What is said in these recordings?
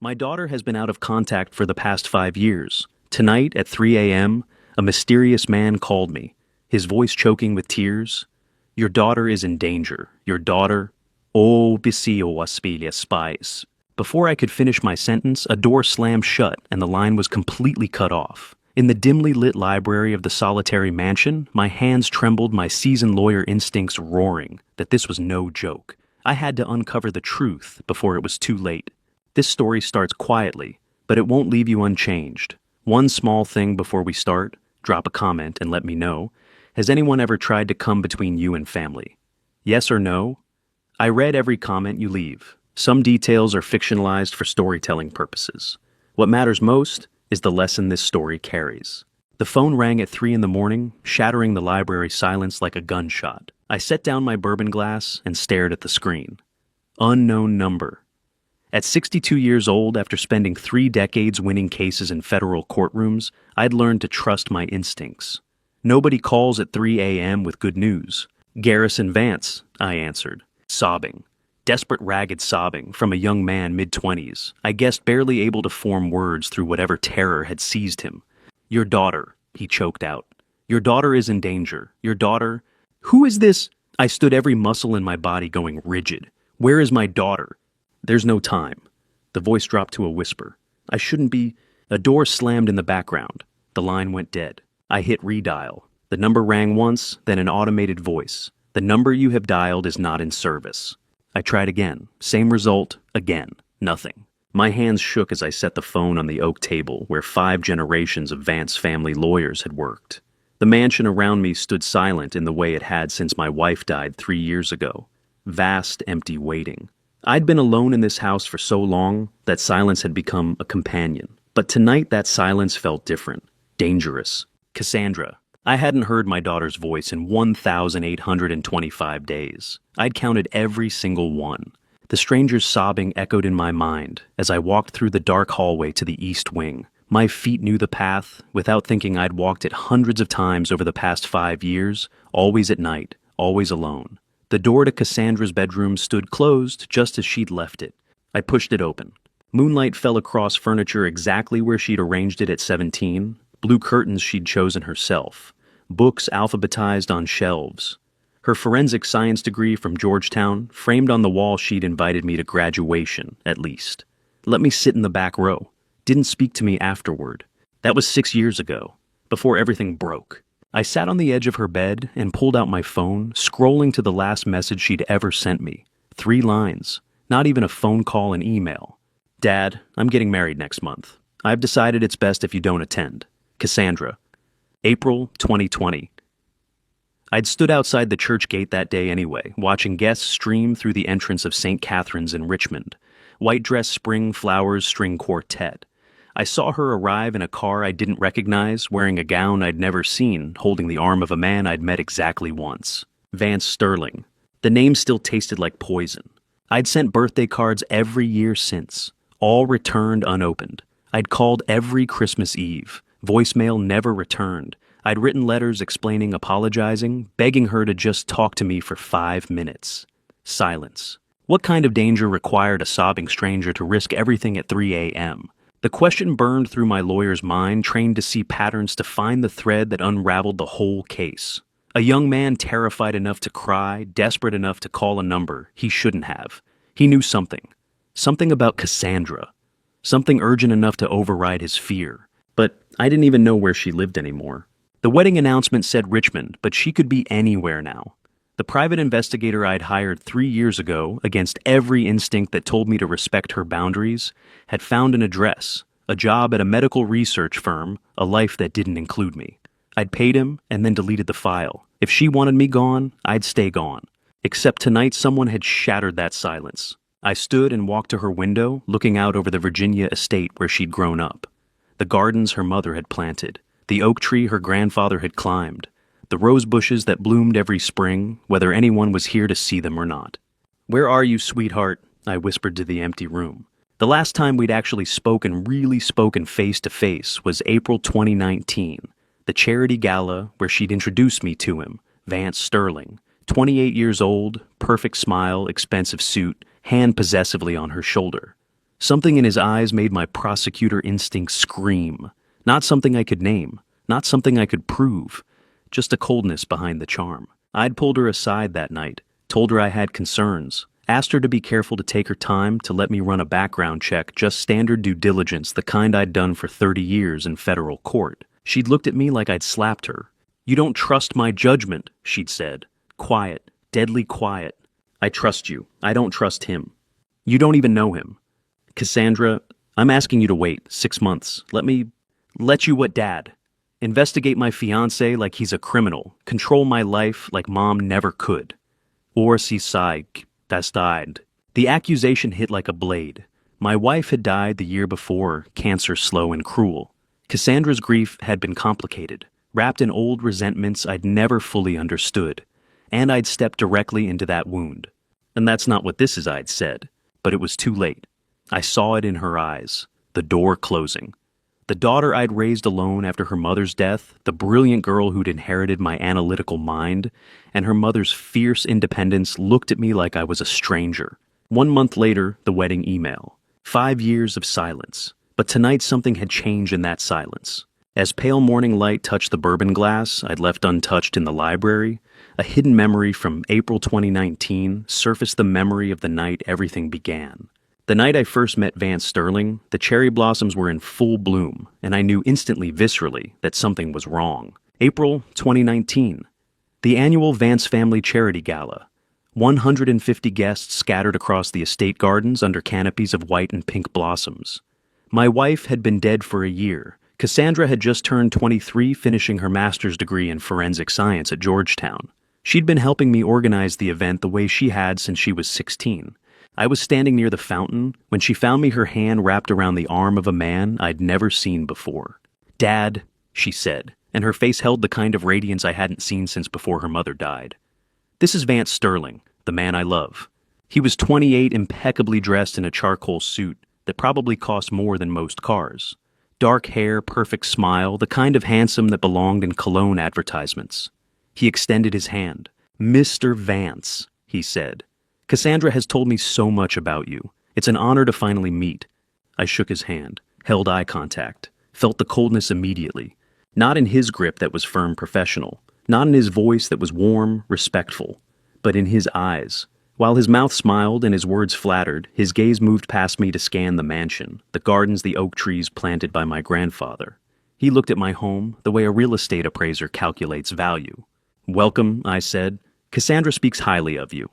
My daughter has been out of contact for the past 5 years. Tonight at 3 a.m., a mysterious man called me, his voice choking with tears. Your daughter is in danger. Your daughter. Oh, bisio aspilia spies. Before I could finish my sentence, a door slammed shut and the line was completely cut off. In the dimly lit library of the solitary mansion, my hands trembled, my seasoned lawyer instincts roaring that this was no joke. I had to uncover the truth before it was too late. This story starts quietly, but it won't leave you unchanged. One small thing before we start, drop a comment and let me know. Has anyone ever tried to come between you and family? Yes or no? I read every comment you leave. Some details are fictionalized for storytelling purposes. What matters most is the lesson this story carries. The phone rang at 3 a.m, shattering the library silence like a gunshot. I set down my bourbon glass and stared at the screen. Unknown number. At 62 years old, after spending 3 decades winning cases in federal courtrooms, I'd learned to trust my instincts. Nobody calls at 3 a.m. with good news. Garrison Vance, I answered, sobbing. Desperate, ragged sobbing from a young man mid-20s, I guessed barely able to form words through whatever terror had seized him. Your daughter, he choked out. Your daughter is in danger. Your daughter... Who is this? I stood, every muscle in my body going rigid. Where is my daughter? There's no time. The voice dropped to a whisper. I shouldn't be... A door slammed in the background. The line went dead. I hit redial. The number rang once, then an automated voice. The number you have dialed is not in service. I tried again. Same result, again. Nothing. My hands shook as I set the phone on the oak table where 5 generations of Vance family lawyers had worked. The mansion around me stood silent in the way it had since my wife died 3 years ago. Vast, empty waiting. I'd been alone in this house for so long that silence had become a companion. But tonight that silence felt different. Dangerous. Cassandra. I hadn't heard my daughter's voice in 1,825 days. I'd counted every single one. The stranger's sobbing echoed in my mind as I walked through the dark hallway to the east wing. My feet knew the path, without thinking I'd walked it hundreds of times over the past 5 years, always at night, always alone. The door to Cassandra's bedroom stood closed just as she'd left it. I pushed it open. Moonlight fell across furniture exactly where she'd arranged it at 17. Blue curtains she'd chosen herself, books alphabetized on shelves. Her forensic science degree from Georgetown framed on the wall she'd invited me to graduation, at least. Let me sit in the back row. Didn't speak to me afterward. That was 6 years ago, before everything broke. I sat on the edge of her bed and pulled out my phone, scrolling to the last message she'd ever sent me. 3 lines, not even a phone call and email. Dad, I'm getting married next month. I've decided it's best if you don't attend. Cassandra. April 2020. I'd stood outside the church gate that day anyway, watching guests stream through the entrance of St. Catherine's in Richmond. White dress spring flowers string quartet. I saw her arrive in a car I didn't recognize, wearing a gown I'd never seen, holding the arm of a man I'd met exactly once. Vance Sterling. The name still tasted like poison. I'd sent birthday cards every year since, all returned unopened. I'd called every Christmas Eve. Voicemail never returned. I'd written letters explaining, apologizing, begging her to just talk to me for 5 minutes. Silence. What kind of danger required a sobbing stranger to risk everything at 3 a.m.? The question burned through my lawyer's mind, trained to see patterns, to find the thread that unraveled the whole case. A young man terrified enough to cry, desperate enough to call a number he shouldn't have. He knew something. Something about Cassandra. Something urgent enough to override his fear. But I didn't even know where she lived anymore. The wedding announcement said Richmond, but she could be anywhere now. The private investigator I'd hired 3 years ago, against every instinct that told me to respect her boundaries, had found an address, a job at a medical research firm, a life that didn't include me. I'd paid him and then deleted the file. If she wanted me gone, I'd stay gone. Except tonight someone had shattered that silence. I stood and walked to her window, looking out over the Virginia estate where she'd grown up. The gardens her mother had planted, the oak tree her grandfather had climbed, the rose bushes that bloomed every spring, whether anyone was here to see them or not. "Where are you, sweetheart?" I whispered to the empty room. The last time we'd actually really spoken face to face was April 2019, the charity gala where she'd introduced me to him, Vance Sterling, 28 years old, perfect smile, expensive suit, hand possessively on her shoulder. Something in his eyes made my prosecutor instinct scream. Not something I could name, not something I could prove, just a coldness behind the charm. I'd pulled her aside that night, told her I had concerns, asked her to be careful to take her time to let me run a background check, just standard due diligence, the kind I'd done for 30 years in federal court. She'd looked at me like I'd slapped her. "You don't trust my judgment," she'd said. Quiet, deadly quiet. "I trust you. I don't trust him. You don't even know him. Cassandra, I'm asking you to wait 6 months. Let you what, Dad? Investigate my fiancé like he's a criminal. Control my life like Mom never could. Or si sai, das died." The accusation hit like a blade. My wife had died the year before, cancer slow and cruel. Cassandra's grief had been complicated, wrapped in old resentments I'd never fully understood. And I'd stepped directly into that wound. And that's not what this is, I'd said. But it was too late. I saw it in her eyes, the door closing. The daughter I'd raised alone after her mother's death, the brilliant girl who'd inherited my analytical mind, and her mother's fierce independence looked at me like I was a stranger. 1 month later, the wedding email. 5 years of silence. But tonight something had changed in that silence. As pale morning light touched the bourbon glass I'd left untouched in the library, a hidden memory from April 2019 surfaced, the memory of the night everything began. The night I first met Vance Sterling, the cherry blossoms were in full bloom, and I knew instantly, viscerally, that something was wrong. April 2019. The annual Vance Family Charity Gala. 150 guests scattered across the estate gardens under canopies of white and pink blossoms. My wife had been dead for a year. Cassandra had just turned 23, finishing her master's degree in forensic science at Georgetown. She'd been helping me organize the event the way she had since she was 16. I was standing near the fountain when she found me, her hand wrapped around the arm of a man I'd never seen before. "Dad," she said, and her face held the kind of radiance I hadn't seen since before her mother died. "This is Vance Sterling, the man I love." He was 28, impeccably dressed in a charcoal suit that probably cost more than most cars. Dark hair, perfect smile, the kind of handsome that belonged in cologne advertisements. He extended his hand. "Mr. Vance," he said. "Cassandra has told me so much about you. It's an honor to finally meet." I shook his hand, held eye contact, felt the coldness immediately. Not in his grip that was firm, professional, not in his voice that was warm, respectful, but in his eyes. While his mouth smiled and his words flattered, his gaze moved past me to scan the mansion, the gardens, the oak trees planted by my grandfather. He looked at my home the way a real estate appraiser calculates value. "Welcome," I said. "Cassandra speaks highly of you."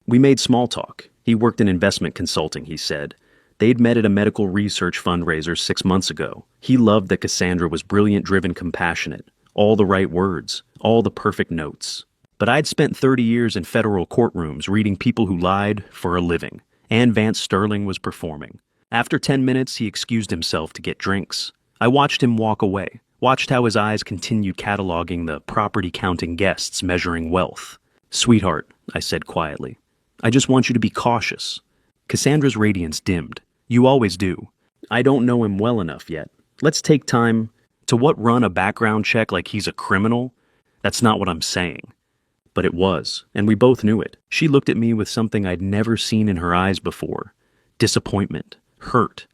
We made small talk. He worked in investment consulting, he said. They'd met at a medical research fundraiser 6 months ago. He loved that Cassandra was brilliant, driven, compassionate. All the right words, all the perfect notes. But I'd spent 30 years in federal courtrooms reading people who lied for a living, and Vance Sterling was performing. After 10 minutes, he excused himself to get drinks. I watched him walk away, watched how his eyes continued cataloging the property-counting guests, measuring wealth. "Sweetheart," I said quietly, "I just want you to be cautious." Cassandra's radiance dimmed. "You always do. I don't know him well enough yet. Let's take time to run a background check like he's a criminal? That's not what I'm saying." But it was, and we both knew it. She looked at me with something I'd never seen in her eyes before. Disappointment, hurt,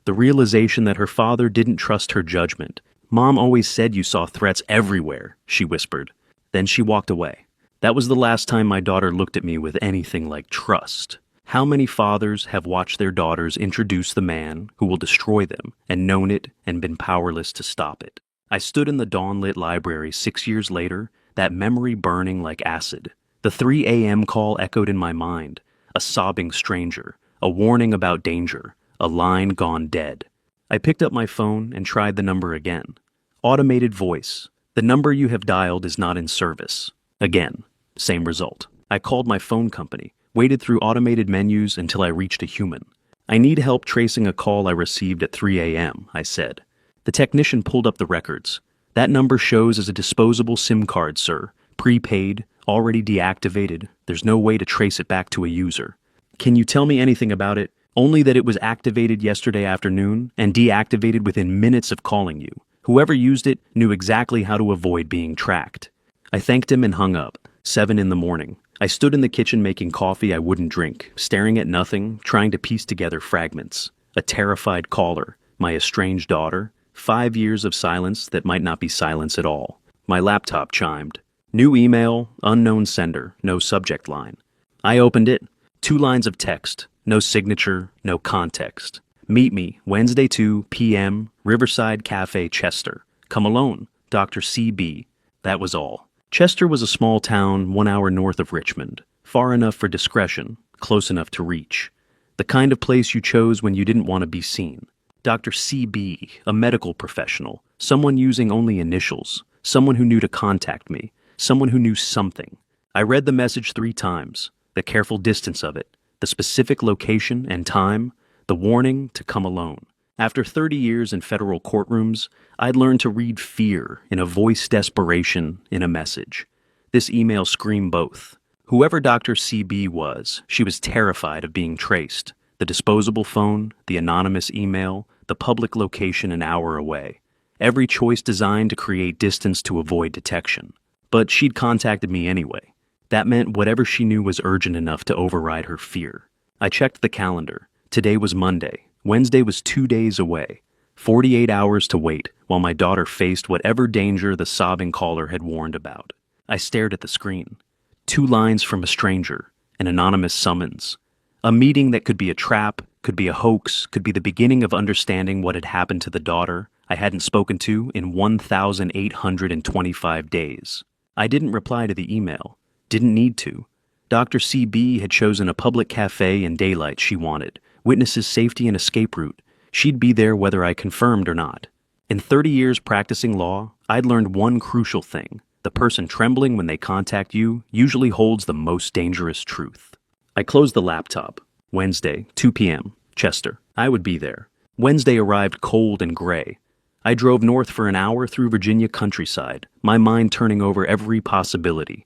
the realization that her father didn't trust her judgment. "Mom always said you saw threats everywhere," she whispered. Then she walked away. That was the last time my daughter looked at me with anything like trust. How many fathers have watched their daughters introduce the man who will destroy them, and known it and been powerless to stop it? I stood in the dawn-lit library 6 years later, that memory burning like acid. The 3 a.m. call echoed in my mind, a sobbing stranger, a warning about danger, a line gone dead. I picked up my phone and tried the number again. Automated voice. "The number you have dialed is not in service." Again, same result. I called my phone company, waited through automated menus until I reached a human. "I need help tracing a call I received at 3 a.m., I said. The technician pulled up the records. "That number shows as a disposable SIM card, sir. Prepaid, already deactivated. There's no way to trace it back to a user." "Can you tell me anything about it?" "Only that it was activated yesterday afternoon and deactivated within minutes of calling you. Whoever used it knew exactly how to avoid being tracked." I thanked him and hung up. 7 in the morning. I stood in the kitchen making coffee I wouldn't drink, staring at nothing, trying to piece together fragments. a terrified caller, my estranged daughter, 5 years of silence that might not be silence at all. My laptop chimed. New email, unknown sender, no subject line. I opened it. 2 lines of text, no signature, no context. Meet me, Wednesday 2 p.m., Riverside Cafe, Chester. Come alone, Dr. C.B. That was all. Chester was a small town 1 hour north of Richmond, far enough for discretion, close enough to reach. The kind of place you chose when you didn't want to be seen. Dr. C.B., a medical professional, someone using only initials, someone who knew to contact me, someone who knew something. I read the message 3 times, the careful distance of it, the specific location and time, the warning to come alone. After 30 years in federal courtrooms, I'd learned to read fear in a voice desperation in a message. This email screamed both. Whoever Dr. C.B. was, she was terrified of being traced. The disposable phone, the anonymous email, the public location an hour away. Every choice designed to create distance to avoid detection. But she'd contacted me anyway. That meant whatever she knew was urgent enough to override her fear. I checked the calendar. Today was Monday. Wednesday was 2 days away. 48 hours to wait while my daughter faced whatever danger the sobbing caller had warned about. I stared at the screen. 2 lines from a stranger, an anonymous summons. A meeting that could be a trap, could be a hoax, could be the beginning of understanding what had happened to the daughter I hadn't spoken to in 1,825 days. I didn't reply to the email. Didn't need to. Dr. C.B. had chosen a public cafe in daylight she wanted, witnesses' safety and escape route. She'd be there whether I confirmed or not. In 30 years practicing law, I'd learned one crucial thing. The person trembling when they contact you usually holds the most dangerous truth. I closed the laptop. Wednesday, 2 p.m., Chester. I would be there. Wednesday arrived cold and gray. I drove north for an hour through Virginia countryside, my mind turning over every possibility.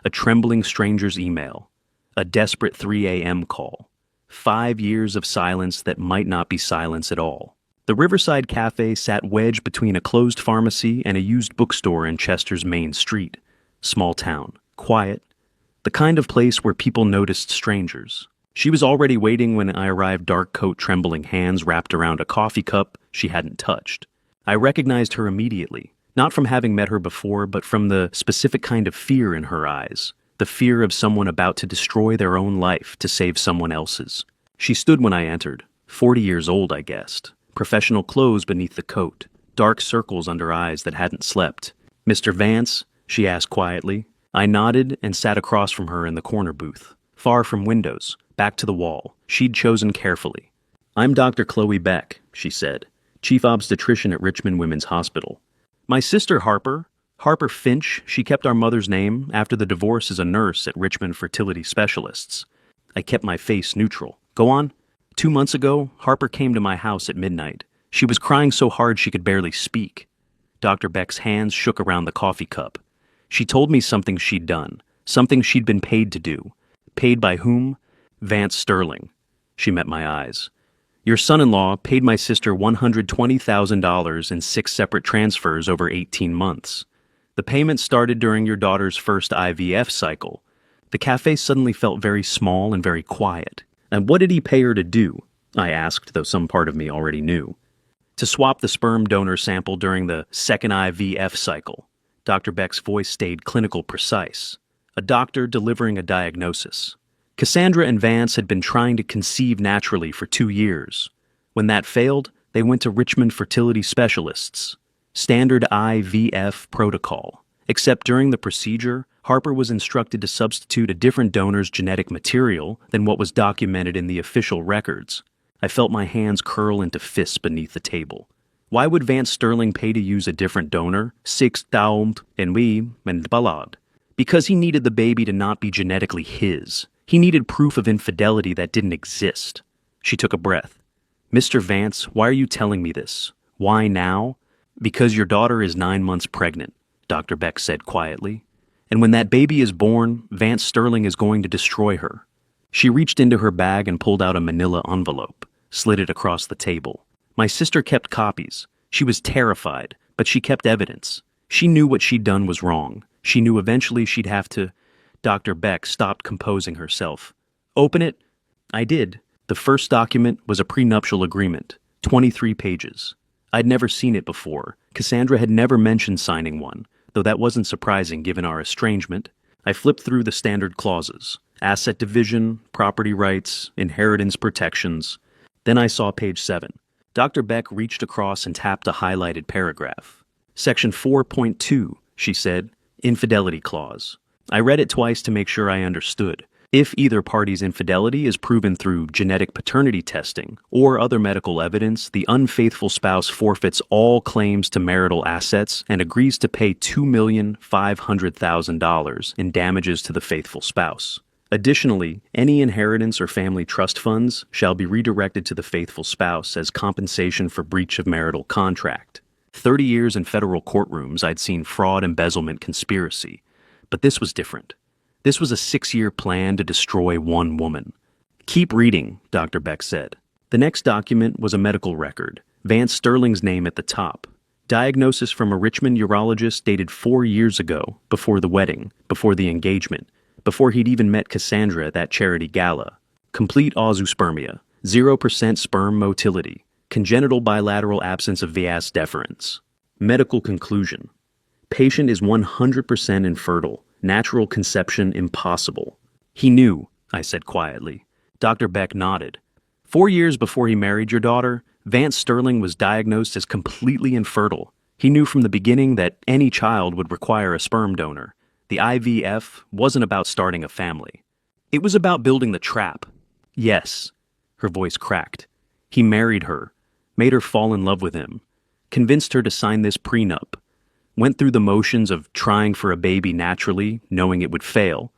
A trembling stranger's email. A desperate 3 a.m. call. 5 years of silence that might not be silence at all. The Riverside Cafe sat wedged between a closed pharmacy and a used bookstore in Chester's main street. Small town. Quiet. The kind of place where people noticed strangers. She was already waiting when I arrived, dark coat, trembling hands wrapped around a coffee cup she hadn't touched. I recognized her immediately, not from having met her before, but from the specific kind of fear in her eyes. The fear of someone about to destroy their own life to save someone else's. She stood when I entered, 40 years old, I guessed. Professional clothes beneath the coat, dark circles under eyes that hadn't slept. "Mr. Vance?" she asked quietly. I nodded and sat across from her in the corner booth, far from windows, back to the wall, she'd chosen carefully. "I'm Dr. Chloe Beck," she said, chief obstetrician at Richmond Women's Hospital. "My sister Harper Finch, she kept our mother's name after the divorce as a nurse at Richmond Fertility Specialists." I kept my face neutral. "Go on." 2 months ago, Harper came to my house at midnight. She was crying so hard she could barely speak. Dr. Beck's hands shook around the coffee cup. She told me something she'd done, something she'd been paid to do. Paid by whom? Vance Sterling. She met my eyes. "Your son-in-law paid my sister $120,000 in 6 separate transfers over 18 months. The payment started during your daughter's first IVF cycle." The cafe suddenly felt very small and very quiet. "And what did he pay her to do?" I asked, though some part of me already knew. "To swap the sperm donor sample during the second IVF cycle." Dr. Beck's voice stayed clinical precise. A doctor delivering a diagnosis. Cassandra and Vance had been trying to conceive naturally for 2 years. When that failed, they went to Richmond Fertility Specialists. Standard IVF protocol. Except during the procedure, Harper was instructed to substitute a different donor's genetic material than what was documented in the official records. I felt my hands curl into fists beneath the table. Why would Vance Sterling pay to use a different donor? 6,000 and we and ballad. Because he needed the baby to not be genetically his. He needed proof of infidelity that didn't exist. She took a breath. "Mr. Vance, why are you telling me this? Why now?" "Because your daughter is 9 months pregnant," Dr. Beck said quietly. "And when that baby is born, Vance Sterling is going to destroy her." She reached into her bag and pulled out a manila envelope, slid it across the table. My sister kept copies. She was terrified, but she kept evidence. She knew what she'd done was wrong. She knew eventually she'd have to... Dr. Beck stopped composing herself. "Open it." I did. The first document was a prenuptial agreement, 23 pages. I'd never seen it before. Cassandra had never mentioned signing one, though that wasn't surprising given our estrangement. I flipped through the standard clauses: asset division, property rights, inheritance protections. Then I saw page 7. Dr. Beck reached across and tapped a highlighted paragraph. Section 4.2, she said, infidelity clause. I read it twice to make sure I understood. If either party's infidelity is proven through genetic paternity testing or other medical evidence, the unfaithful spouse forfeits all claims to marital assets and agrees to pay $2,500,000 in damages to the faithful spouse. Additionally, any inheritance or family trust funds shall be redirected to the faithful spouse as compensation for breach of marital contract. 30 years in federal courtrooms, I'd seen fraud, embezzlement, conspiracy. But this was different. This was a 6-year plan to destroy one woman. Keep reading, Dr. Beck said. The next document was a medical record, Vance Sterling's name at the top. Diagnosis from a Richmond urologist dated 4 years ago, before the wedding, before the engagement, before he'd even met Cassandra at that charity gala. Complete azoospermia, 0% sperm motility, congenital bilateral absence of vas deferens. Medical conclusion. Patient is 100% infertile. Natural conception impossible. He knew, I said quietly. Dr. Beck nodded. 4 years before he married your daughter, Vance Sterling was diagnosed as completely infertile. He knew from the beginning that any child would require a sperm donor. The IVF wasn't about starting a family. It was about building the trap. Yes, her voice cracked. He married her, made her fall in love with him, convinced her to sign this prenup, went through the motions of trying for a baby naturally, knowing it would fail,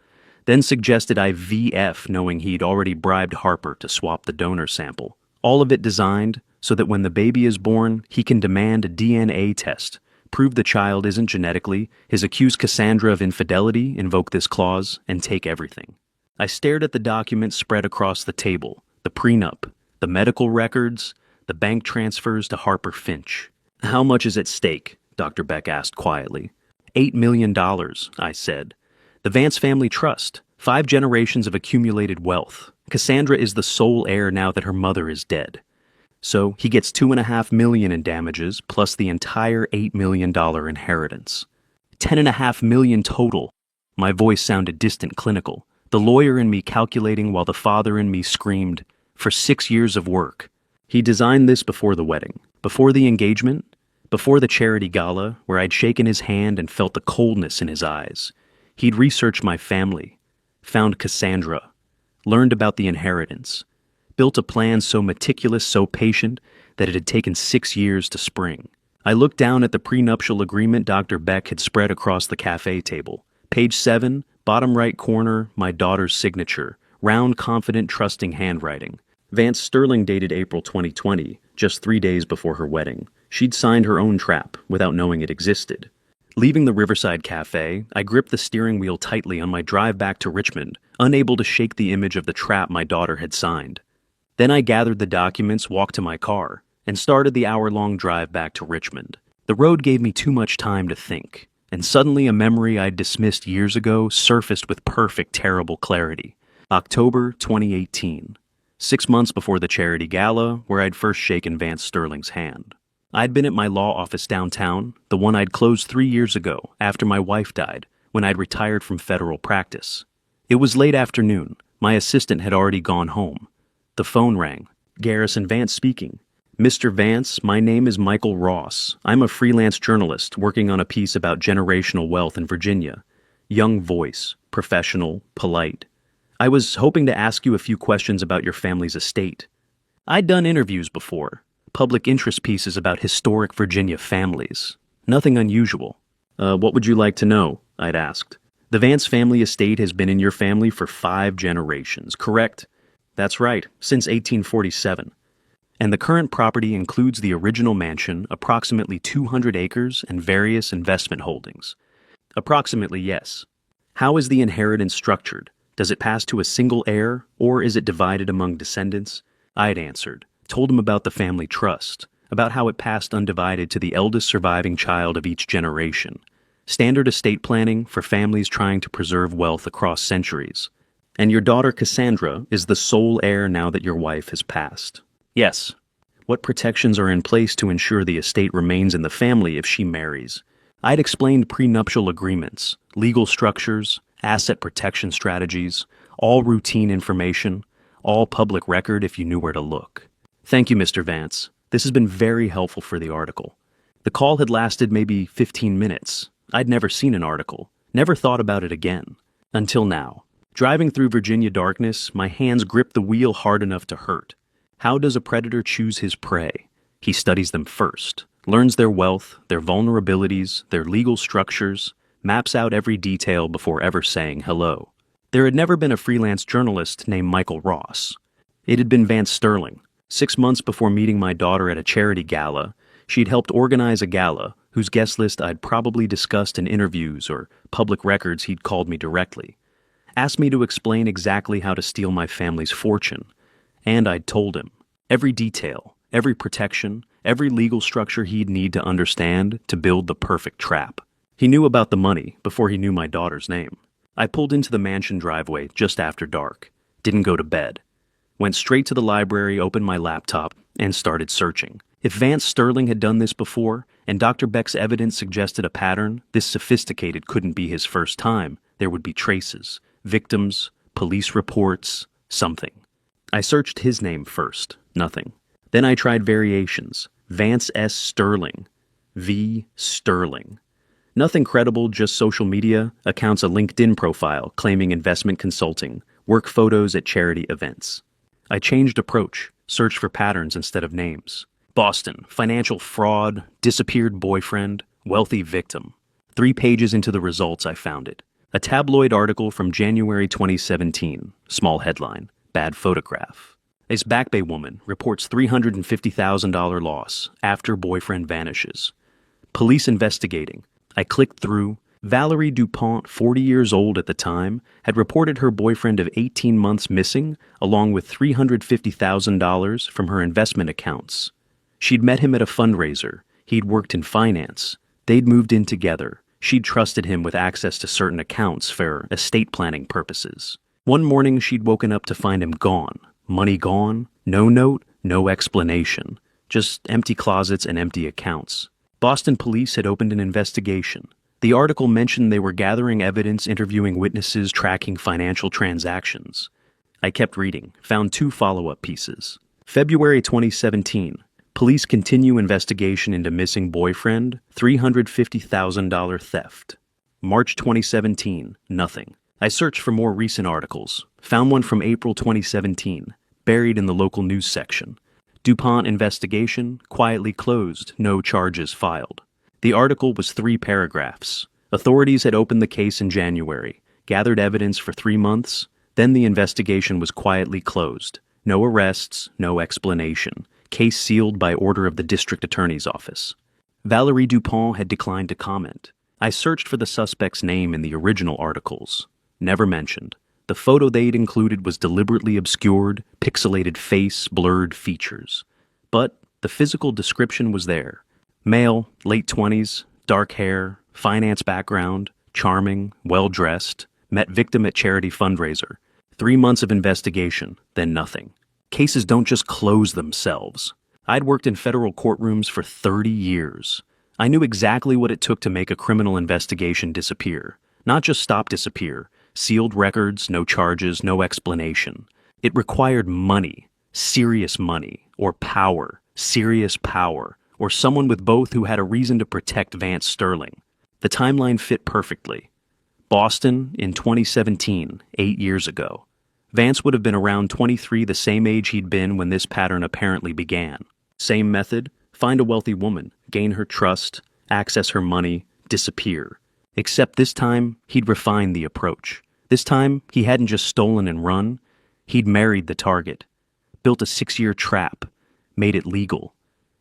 then suggested IVF knowing he'd already bribed Harper to swap the donor sample. All of it designed so that when the baby is born, he can demand a DNA test, prove the child isn't genetically, his accused Cassandra of infidelity, invoke this clause, and take everything. I stared at the documents spread across the table, the prenup, the medical records, the bank transfers to Harper Finch. How much is at stake? Dr. Beck asked quietly. $8 million, I said. The Vance Family Trust, 5 generations of accumulated wealth. Cassandra is the sole heir now that her mother is dead. So he gets $2.5 million in damages plus the entire $8 million inheritance. $10.5 million total. My voice sounded distant, clinical. The lawyer in me calculating while the father in me screamed, for 6 years of work. He designed this before the wedding, before the engagement, before the charity gala, where I'd shaken his hand and felt the coldness in his eyes. He'd researched my family, found Cassandra, learned about the inheritance, built a plan so meticulous, so patient, that it had taken 6 years to spring. I looked down at the prenuptial agreement Dr. Beck had spread across the cafe table. Page 7, bottom right corner, my daughter's signature, round, confident, trusting handwriting. Vance Sterling dated April 2020, just 3 days before her wedding. She'd signed her own trap without knowing it existed. Leaving the Riverside Cafe, I gripped the steering wheel tightly on my drive back to Richmond, unable to shake the image of the trap my daughter had signed. Then I gathered the documents, walked to my car, and started the hour-long drive back to Richmond. The road gave me too much time to think, and suddenly a memory I'd dismissed years ago surfaced with perfect, terrible clarity. October 2018. 6 months before the charity gala, where I'd first shaken Vance Sterling's hand. I'd been at my law office downtown, the one I'd closed 3 years ago after my wife died, when I'd retired from federal practice. It was late afternoon. My assistant had already gone home. The phone rang. Garrison Vance speaking. Mr. Vance, my name is Michael Ross. I'm a freelance journalist working on a piece about generational wealth in Virginia. Young voice, professional, polite. I was hoping to ask you a few questions about your family's estate. I'd done interviews before. Public interest pieces about historic Virginia families. Nothing unusual. What would you like to know? I'd asked. The Vance family estate has been in your family for 5 generations, correct? That's right, since 1847. And the current property includes the original mansion, approximately 200 acres, and various investment holdings. Approximately, yes. How is the inheritance structured? Does it pass to a single heir, or is it divided among descendants? I'd answered. Told him about the family trust, about how it passed undivided to the eldest surviving child of each generation. Standard estate planning for families trying to preserve wealth across centuries. And your daughter Cassandra is the sole heir now that your wife has passed. Yes. What protections are in place to ensure the estate remains in the family if she marries? I'd explained prenuptial agreements, legal structures, asset protection strategies, all routine information, all public record if you knew where to look. Thank you, Mr. Vance. This has been very helpful for the article. The call had lasted maybe 15 minutes. I'd never seen an article, never thought about it again. Until now. Driving through Virginia darkness, my hands grip the wheel hard enough to hurt. How does a predator choose his prey? He studies them first, learns their wealth, their vulnerabilities, their legal structures, maps out every detail before ever saying hello. There had never been a freelance journalist named Michael Ross. It had been Vance Sterling. 6 months before meeting my daughter at a charity gala, she'd helped organize a gala whose guest list I'd probably discussed in interviews or public records he'd called me directly. Asked me to explain exactly how to steal my family's fortune. And I'd told him. Every detail, every protection, every legal structure he'd need to understand to build the perfect trap. He knew about the money before he knew my daughter's name. I pulled into the mansion driveway just after dark. Didn't go to bed. Went straight to the library, opened my laptop, and started searching. If Vance Sterling had done this before, and Dr. Beck's evidence suggested a pattern, this sophisticated couldn't be his first time. There would be traces. Victims, police reports, something. I searched his name first, nothing. Then I tried variations. Vance S. Sterling. V. Sterling. Nothing credible, just social media, accounts, a LinkedIn profile claiming investment consulting, work photos at charity events. I changed approach, searched for patterns instead of names. Boston, financial fraud, disappeared boyfriend, wealthy victim. 3 pages into the results I found it. A tabloid article from January 2017, small headline, bad photograph. This Back Bay woman reports $350,000 loss after boyfriend vanishes. Police investigating. I clicked through. Valerie DuPont, 40 years old at the time, had reported her boyfriend of 18 months missing, along with $350,000 from her investment accounts. She'd met him at a fundraiser. He'd worked in finance. They'd moved in together. She'd trusted him with access to certain accounts for estate planning purposes. One morning, she'd woken up to find him gone. Money gone, no note, no explanation. Just empty closets and empty accounts. Boston police had opened an investigation. The article mentioned they were gathering evidence, interviewing witnesses, tracking financial transactions. I kept reading, found 2 follow-up pieces. February 2017. Police continue investigation into missing boyfriend, $350,000 theft. March 2017, nothing. I searched for more recent articles. Found one from April 2017, buried in the local news section. DuPont investigation, quietly closed, no charges filed. The article was 3 paragraphs. Authorities had opened the case in January, gathered evidence for 3 months, then the investigation was quietly closed. No arrests, no explanation. Case sealed by order of the district attorney's office. Valerie DuPont had declined to comment. I searched for the suspect's name in the original articles. Never mentioned. The photo they'd included was deliberately obscured, pixelated face, blurred features. But the physical description was there. Male, late 20s, dark hair, finance background, charming, well-dressed, met victim at charity fundraiser. 3 months of investigation, then nothing. Cases don't just close themselves. I'd worked in federal courtrooms for 30 years. I knew exactly what it took to make a criminal investigation disappear. Not just stop disappear. Sealed records, no charges, no explanation. It required money, serious money, or power, serious power, or someone with both who had a reason to protect Vance Sterling. The timeline fit perfectly. Boston in 2017, 8 years ago. Vance would have been around 23, the same age he'd been when this pattern apparently began. Same method, find a wealthy woman, gain her trust, access her money, disappear. Except this time, he'd refined the approach. This time, he hadn't just stolen and run. He'd married the target, built a 6-year trap, made it legal,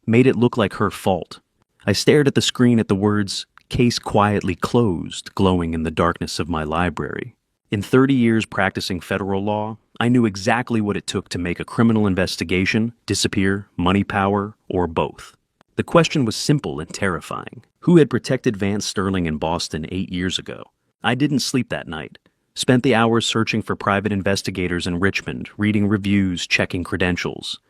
made it look like her fault. I stared at the screen at the words, "Case quietly closed," glowing in the darkness of my library. In 30 years practicing federal law, I knew exactly what it took to make a criminal investigation disappear, money power, or both. The question was simple and terrifying. Who had protected Vance Sterling in Boston 8 years ago? I didn't sleep that night. Spent the hours searching for private investigators in Richmond, reading reviews, checking credentials.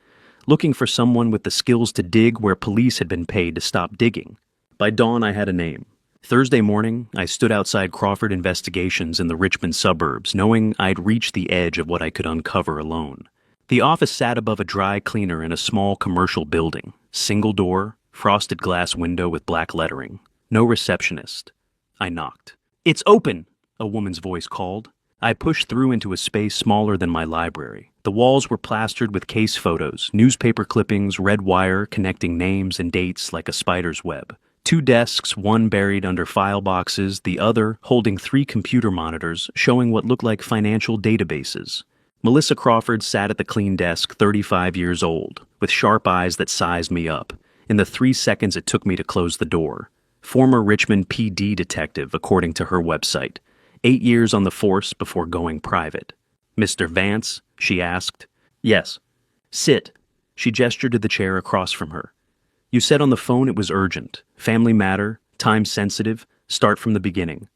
Looking for someone with the skills to dig where police had been paid to stop digging. By dawn, I had a name. Thursday morning, I stood outside Crawford Investigations in the Richmond suburbs, knowing I'd reached the edge of what I could uncover alone. The office sat above a dry cleaner in a small commercial building. Single door, frosted glass window with black lettering. No receptionist. I knocked. "It's open!" a woman's voice called. I pushed through into a space smaller than my library. The walls were plastered with case photos, newspaper clippings, red wire connecting names and dates like a spider's web. 2 desks, one buried under file boxes, the other holding 3 computer monitors showing what looked like financial databases. Melissa Crawford sat at the clean desk, 35 years old, with sharp eyes that sized me up. In the 3 seconds it took me to close the door. Former Richmond PD detective, according to her website. 8 years on the force before going private. "Mr. Vance?" she asked. "Yes." "Sit." She gestured to the chair across from her. "You said on the phone it was urgent. Family matter, time sensitive, start from the beginning."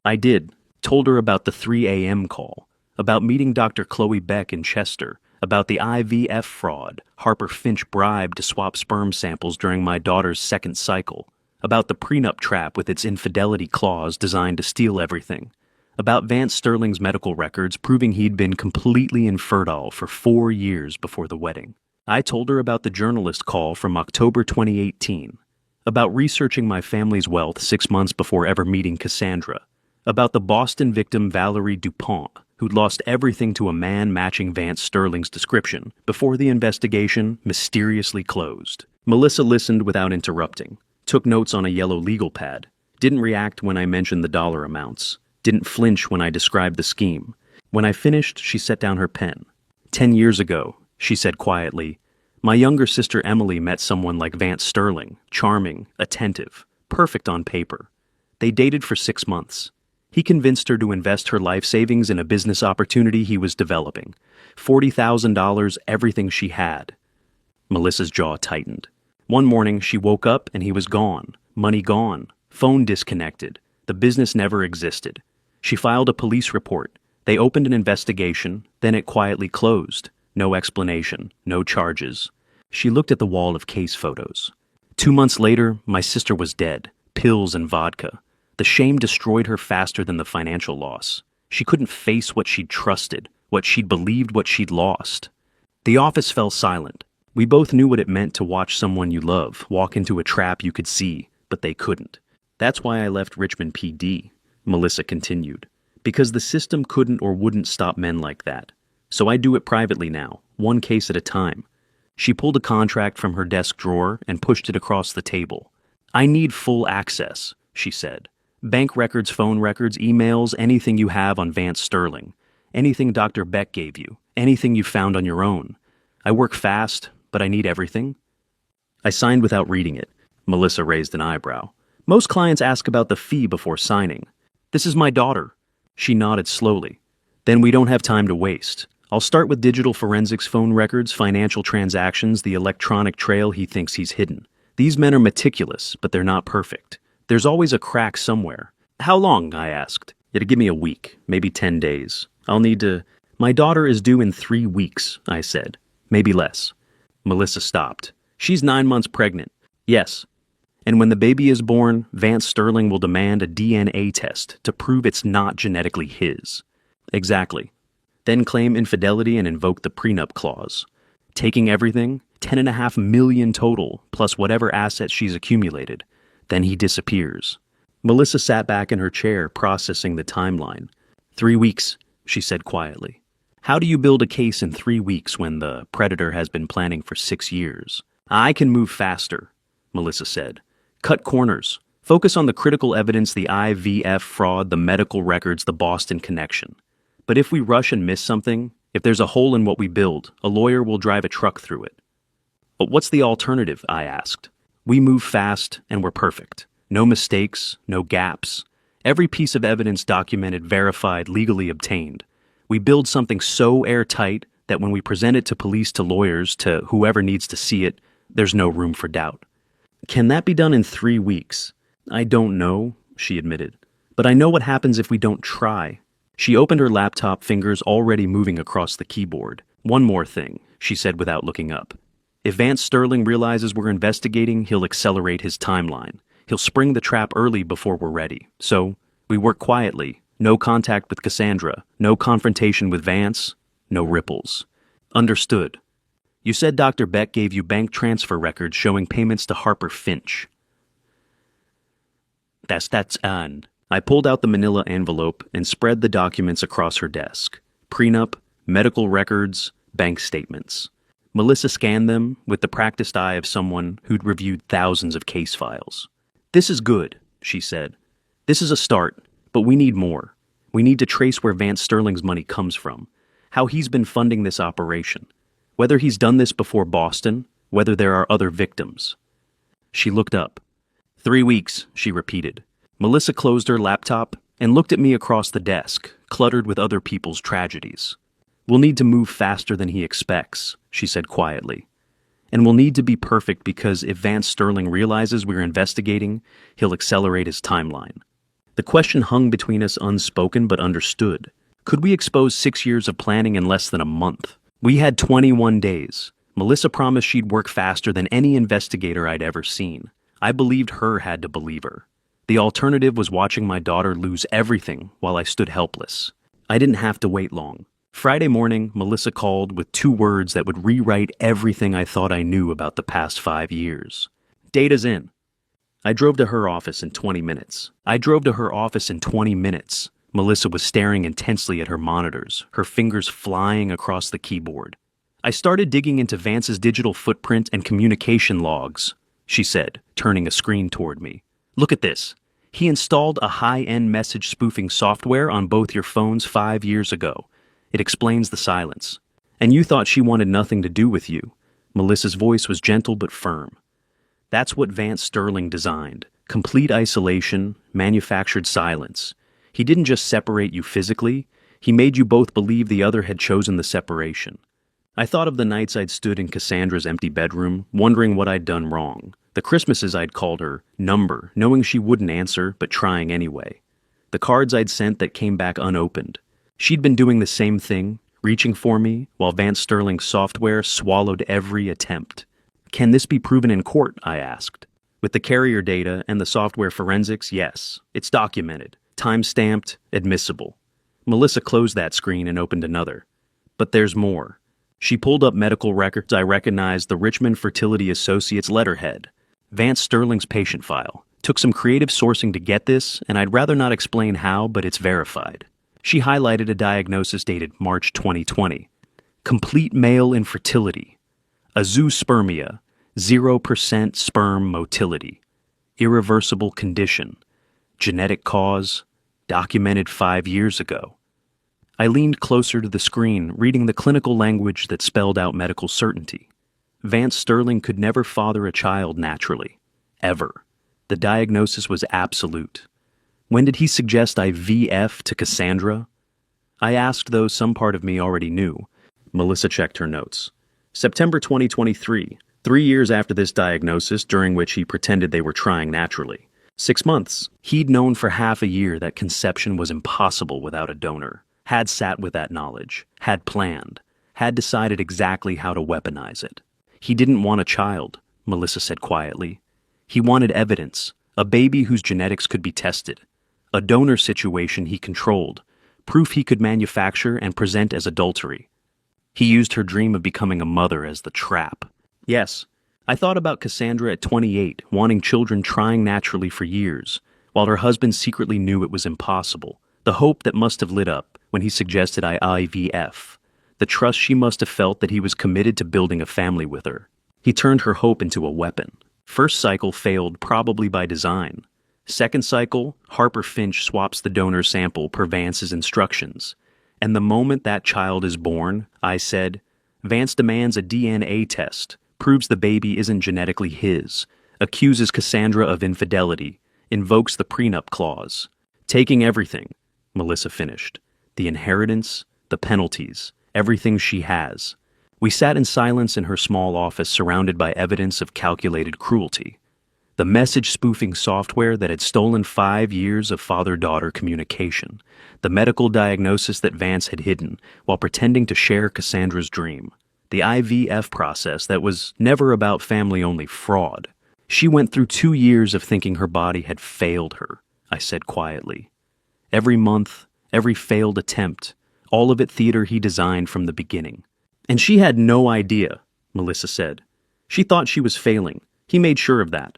I did. Told her about the 3 a.m. call. About meeting Dr. Chloe Beck in Chester. About the IVF fraud Harper Finch bribed to swap sperm samples during my daughter's 2nd cycle. About the prenup trap with its infidelity clause designed to steal everything. About Vance Sterling's medical records proving he'd been completely infertile for 4 years before the wedding. I told her about the journalist call from October 2018. About researching my family's wealth 6 months before ever meeting Cassandra. About the Boston victim Valerie DuPont, who'd lost everything to a man matching Vance Sterling's description before the investigation mysteriously closed. Melissa listened without interrupting. Took notes on a yellow legal pad. Didn't react when I mentioned the dollar amounts. Didn't flinch when I described the scheme. When I finished, she set down her pen. 10 years ago, she said quietly, my younger sister Emily met someone like Vance Sterling, charming, attentive, perfect on paper. They dated for 6 months. He convinced her to invest her life savings in a business opportunity he was developing. $40,000, everything she had. Melissa's jaw tightened. One morning, she woke up and he was gone. Money gone. Phone disconnected. The business never existed. She filed a police report. They opened an investigation, then it quietly closed. No explanation, no charges. She looked at the wall of case photos. 2 months later, my sister was dead. Pills and vodka. The shame destroyed her faster than the financial loss. She couldn't face what she'd trusted, what she'd believed, what she'd lost. The office fell silent. We both knew what it meant to watch someone you love walk into a trap you could see, but they couldn't. That's why I left Richmond PD, Melissa continued, because the system couldn't or wouldn't stop men like that. So I do it privately now, one case at a time. She pulled a contract from her desk drawer and pushed it across the table. I need full access, she said. Bank records, phone records, emails, anything you have on Vance Sterling. Anything Dr. Beck gave you. Anything you found on your own. I work fast, but I need everything. I signed without reading it. Melissa raised an eyebrow. Most clients ask about the fee before signing. This is my daughter. She nodded slowly. Then we don't have time to waste. I'll start with digital forensics, phone records, financial transactions, the electronic trail he thinks he's hidden. These men are meticulous, but they're not perfect. There's always a crack somewhere. How long? I asked. It'll give me a week, maybe 10 days. I'll need to... My daughter is due in 3 weeks, I said. Maybe less. Melissa stopped. She's 9 months pregnant. Yes. And when the baby is born, Vance Sterling will demand a DNA test to prove it's not genetically his. Exactly. Then claim infidelity and invoke the prenup clause. Taking everything, $10.5 million total, plus whatever assets she's accumulated. Then he disappears. Melissa sat back in her chair, processing the timeline. 3 weeks, she said quietly. How do you build a case in 3 weeks when the predator has been planning for 6 years? I can move faster, Melissa said. Cut corners. Focus on the critical evidence, the IVF fraud, the medical records, the Boston connection. But if we rush and miss something, if there's a hole in what we build, a lawyer will drive a truck through it. But what's the alternative? I asked. We move fast and we're perfect. No mistakes, no gaps. Every piece of evidence documented, verified, legally obtained. We build something so airtight that when we present it to police, to lawyers, to whoever needs to see it, there's no room for doubt. Can that be done in 3 weeks? I don't know, she admitted. But I know what happens if we don't try. She opened her laptop, fingers already moving across the keyboard. "One more thing," she said without looking up. "If Vance Sterling realizes we're investigating, he'll accelerate his timeline. He'll spring the trap early before we're ready. So, we work quietly. No contact with Cassandra. No confrontation with Vance. No ripples." "Understood. You said Dr. Beck gave you bank transfer records showing payments to Harper Finch." That's on. I pulled out the manila envelope and spread the documents across her desk. Prenup, medical records, bank statements. Melissa scanned them with the practiced eye of someone who'd reviewed thousands of case files. "This is good," she said. "This is a start, but we need more. We need to trace where Vance Sterling's money comes from, how he's been funding this operation, whether he's done this before Boston, whether there are other victims." She looked up. 3 weeks, she repeated. Melissa closed her laptop and looked at me across the desk, cluttered with other people's tragedies. "We'll need to move faster than he expects," she said quietly. "And we'll need to be perfect because if Vance Sterling realizes we're investigating, he'll accelerate his timeline." The question hung between us, unspoken but understood. Could we expose 6 years of planning in less than a month? We had 21 days. Melissa promised she'd work faster than any investigator I'd ever seen. I believed her had to believe her. The alternative was watching my daughter lose everything while I stood helpless. I didn't have to wait long. Friday morning, Melissa called with 2 words that would rewrite everything I thought I knew about the past 5 years. "Data's in." I drove to her office in 20 minutes. Melissa was staring intensely at her monitors, her fingers flying across the keyboard. "I started digging into Vance's digital footprint and communication logs," she said, turning a screen toward me. "Look at this. He installed a high-end message spoofing software on both your phones 5 years ago. It explains the silence. And you thought she wanted nothing to do with you." Melissa's voice was gentle but firm. "That's what Vance Sterling designed. Complete isolation, manufactured silence. He didn't just separate you physically, he made you both believe the other had chosen the separation." I thought of the nights I'd stood in Cassandra's empty bedroom, wondering what I'd done wrong. The Christmases I'd called her number, knowing she wouldn't answer, but trying anyway. The cards I'd sent that came back unopened. She'd been doing the same thing, reaching for me, while Vance Sterling's software swallowed every attempt. "Can this be proven in court?" I asked. "With the carrier data and the software forensics, yes. It's documented, time-stamped, admissible." Melissa closed that screen and opened another. "But there's more." She pulled up medical records. I recognized the Richmond Fertility Associates letterhead. Vance Sterling's patient file. Took some creative sourcing to get this, and I'd rather not explain how, but it's verified. She highlighted a diagnosis dated March 2020. Complete male infertility. Azoospermia. 0% sperm motility. Irreversible condition. Genetic cause. Documented 5 years ago. I leaned closer to the screen, reading the clinical language that spelled out medical certainty. Vance Sterling could never father a child naturally. Ever. The diagnosis was absolute. When did he suggest I VF to Cassandra? I asked, though some part of me already knew. Melissa checked her notes. September 2023, 3 years after this diagnosis, during which he pretended they were trying naturally. 6 months. He'd known for half a year that conception was impossible without a donor. Had sat with that knowledge. Had planned. Had decided exactly how to weaponize it. He didn't want a child, Melissa said quietly. He wanted evidence, a baby whose genetics could be tested, a donor situation he controlled, proof he could manufacture and present as adultery. He used her dream of becoming a mother as the trap. Yes, I thought about Cassandra at 28, wanting children, trying naturally for years, while her husband secretly knew it was impossible. The hope that must have lit up when he suggested I IVF. The trust she must have felt that he was committed to building a family with her. He turned her hope into a weapon. First cycle failed, probably by design. Second cycle, Harper Finch swaps the donor sample per Vance's instructions. And the moment that child is born, I said, Vance demands a DNA test, proves the baby isn't genetically his, accuses Cassandra of infidelity, invokes the prenup clause. Taking everything, Melissa finished. The inheritance, the penalties, everything she has. We sat in silence in her small office, surrounded by evidence of calculated cruelty. The message spoofing software that had stolen 5 years of father-daughter communication. The medical diagnosis that Vance had hidden while pretending to share Cassandra's dream. The IVF process that was never about family-only fraud. She went through 2 years of thinking her body had failed her, I said quietly. Every month, every failed attempt, all of it theater he designed from the beginning. And she had no idea, Melissa said. She thought she was failing. He made sure of that.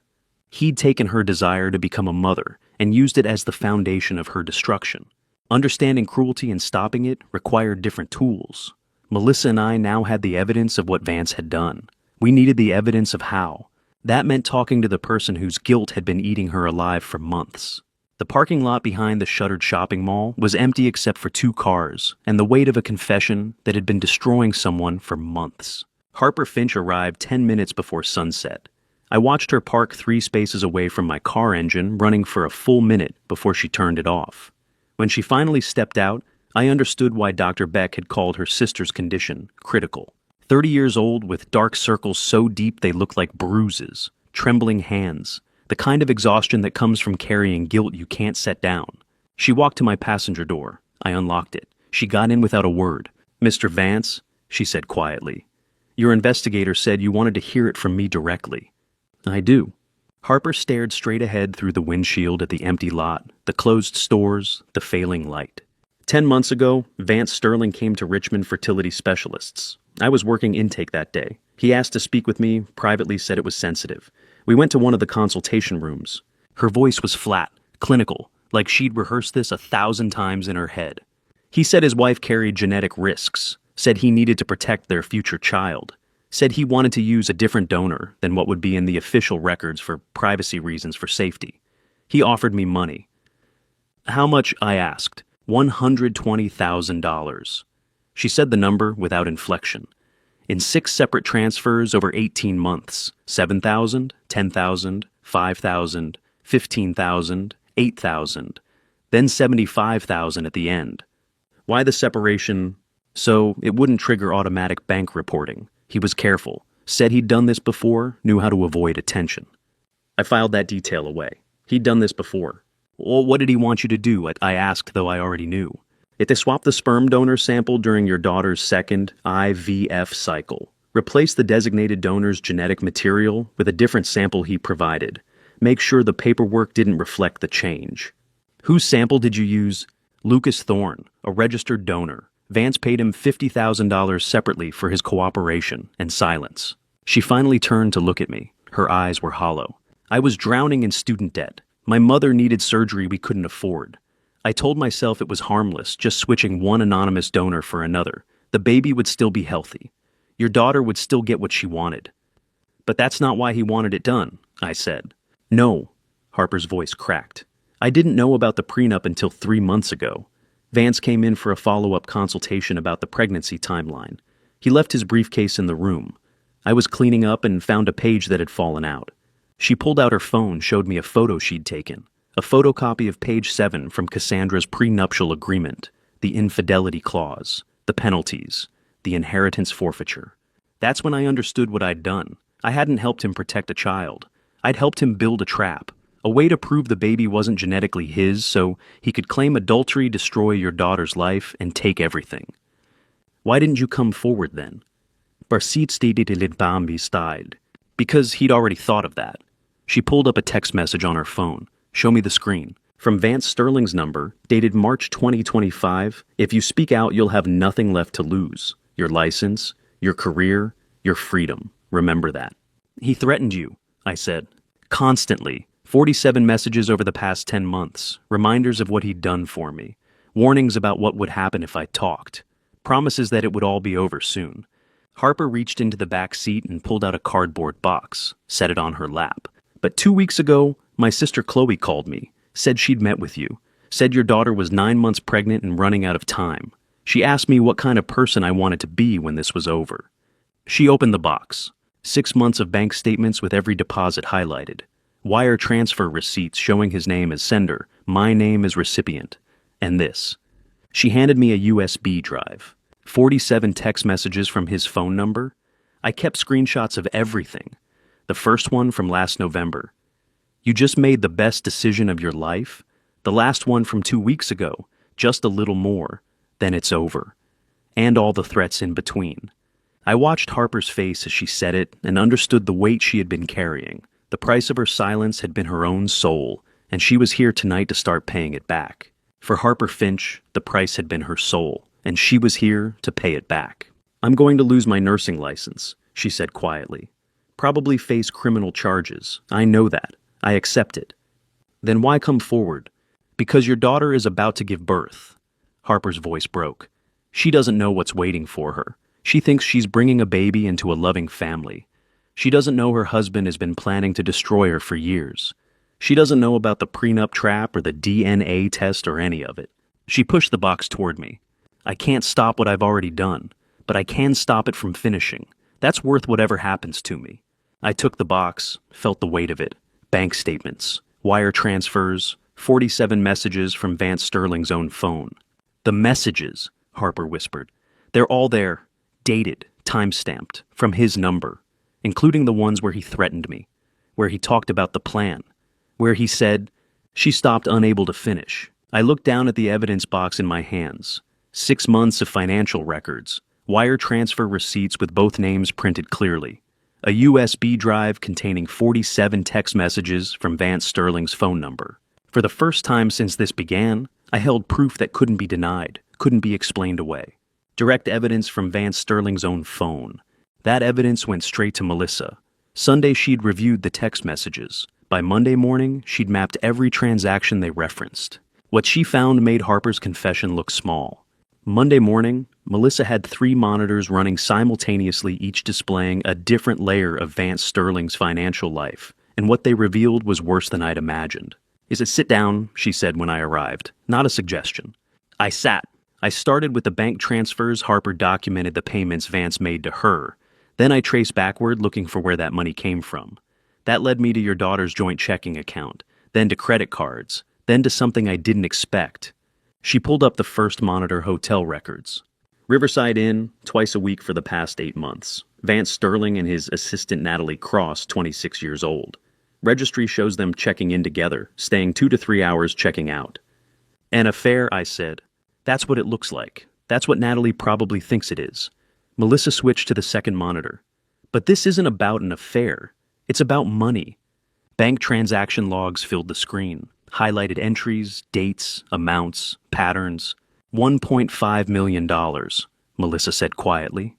He'd taken her desire to become a mother and used it as the foundation of her destruction. Understanding cruelty and stopping it required different tools. Melissa and I now had the evidence of what Vance had done. We needed the evidence of how. That meant talking to the person whose guilt had been eating her alive for months. The parking lot behind the shuttered shopping mall was empty except for 2 cars and the weight of a confession that had been destroying someone for months. Harper Finch arrived 10 minutes before sunset. I watched her park 3 spaces away from my car engine, running for a full minute before she turned it off. When she finally stepped out, I understood why Dr. Beck had called her sister's condition critical. 30 years old with dark circles so deep they looked like bruises, trembling hands, the kind of exhaustion that comes from carrying guilt you can't set down. She walked to my passenger door. I unlocked it. She got in without a word. "Mr. Vance," she said quietly, "your investigator said you wanted to hear it from me directly." "I do." Harper stared straight ahead through the windshield at the empty lot, the closed stores, the failing light. 10 months ago, Vance Sterling came to Richmond Fertility Specialists. I was working intake that day. He asked to speak with me, privately said it was sensitive. We went to one of the consultation rooms. Her voice was flat, clinical, like she'd rehearsed this 1,000 times in her head. He said his wife carried genetic risks, said he needed to protect their future child. Said he wanted to use a different donor than what would be in the official records for privacy reasons for safety. He offered me money. "How much?" I asked. $120,000. She said the number without inflection. In 6 separate transfers over 18 months, 7,000, 10,000, 5,000, 15,000, 8,000, then 75,000 at the end. Why the separation? So it wouldn't trigger automatic bank reporting. He was careful, said he'd done this before, knew how to avoid attention. I filed that detail away. He'd done this before. Well, what did he want you to do? I asked, though I already knew. If they swap the sperm donor sample during your daughter's second IVF cycle, replace the designated donor's genetic material with a different sample he provided. Make sure the paperwork didn't reflect the change. Whose sample did you use? Lucas Thorne, a registered donor. Vance paid him $50,000 separately for his cooperation and silence. She finally turned to look at me. Her eyes were hollow. I was drowning in student debt. My mother needed surgery we couldn't afford. I told myself it was harmless, just switching one anonymous donor for another. The baby would still be healthy. Your daughter would still get what she wanted. But that's not why he wanted it done, I said. No, Harper's voice cracked. I didn't know about the prenup until 3 months ago. Vance came in for a follow-up consultation about the pregnancy timeline. He left his briefcase in the room. I was cleaning up and found a page that had fallen out. She pulled out her phone, showed me a photo she'd taken. A photocopy of page 7 from Cassandra's prenuptial agreement, the infidelity clause, the penalties, the inheritance forfeiture. That's when I understood what I'd done. I hadn't helped him protect a child. I'd helped him build a trap. A way to prove the baby wasn't genetically his so he could claim adultery, destroy your daughter's life, and take everything. Why didn't you come forward then? Barsit stated styled. Because he'd already thought of that. She pulled up a text message on her phone. Show me the screen. From Vance Sterling's number, dated March 2025, if you speak out, you'll have nothing left to lose. Your license, your career, your freedom. Remember that. He threatened you, I said. Constantly. 47 messages over the past 10 months, reminders of what he'd done for me, warnings about what would happen if I talked, promises that it would all be over soon. Harper reached into the back seat and pulled out a cardboard box, set it on her lap. But 2 weeks ago, my sister Chloe called me, said she'd met with you, said your daughter was 9 months pregnant and running out of time. She asked me what kind of person I wanted to be when this was over. She opened the box. 6 months of bank statements with every deposit highlighted. Wire transfer receipts showing his name as sender, my name as recipient, and this. She handed me a USB drive. 47 text messages from his phone number. I kept screenshots of everything. The first one from last November. You just made the best decision of your life. The last one from 2 weeks ago, just a little more, then it's over. And all the threats in between. I watched Harper's face as she said it and understood the weight she had been carrying. The price of her silence had been her own soul, and she was here tonight to start paying it back. For Harper Finch, the price had been her soul, and she was here to pay it back. I'm going to lose my nursing license, she said quietly. Probably face criminal charges. I know that. I accept it. Then why come forward? Because your daughter is about to give birth. Harper's voice broke. She doesn't know what's waiting for her. She thinks she's bringing a baby into a loving family. She doesn't know her husband has been planning to destroy her for years. She doesn't know about the prenup trap or the DNA test or any of it. She pushed the box toward me. I can't stop what I've already done, but I can stop it from finishing. That's worth whatever happens to me. I took the box, felt the weight of it. Bank statements, wire transfers, 47 messages from Vance Sterling's own phone. The messages, Harper whispered. They're all there, dated, time-stamped, from his number, including the ones where he threatened me, where he talked about the plan, where he said. She stopped, unable to finish. I looked down at the evidence box in my hands. 6 months of financial records, wire transfer receipts with both names printed clearly, a USB drive containing 47 text messages from Vance Sterling's phone number. For the first time since this began, I held proof that couldn't be denied, couldn't be explained away. Direct evidence from Vance Sterling's own phone. That evidence went straight to Melissa. Sunday she'd reviewed the text messages. By Monday morning, she'd mapped every transaction they referenced. What she found made Harper's confession look small. Monday morning, Melissa had 3 monitors running simultaneously, each displaying a different layer of Vance Sterling's financial life, and what they revealed was worse than I'd imagined. Sit down, she said when I arrived, not a suggestion. I sat. I started with the bank transfers. Harper documented the payments Vance made to her. Then I traced backward, looking for where that money came from. That led me to your daughter's joint checking account, then to credit cards, then to something I didn't expect. She pulled up the first monitor: hotel records. Riverside Inn, twice a week for the past 8 months. Vance Sterling and his assistant Natalie Cross, 26 years old. Registry shows them checking in together, staying 2 to 3 hours checking out. An affair, I said. That's what it looks like. That's what Natalie probably thinks it is. Melissa switched to the second monitor. But this isn't about an affair. It's about money. Bank transaction logs filled the screen. Highlighted entries, dates, amounts, patterns. $1.5 million, Melissa said quietly.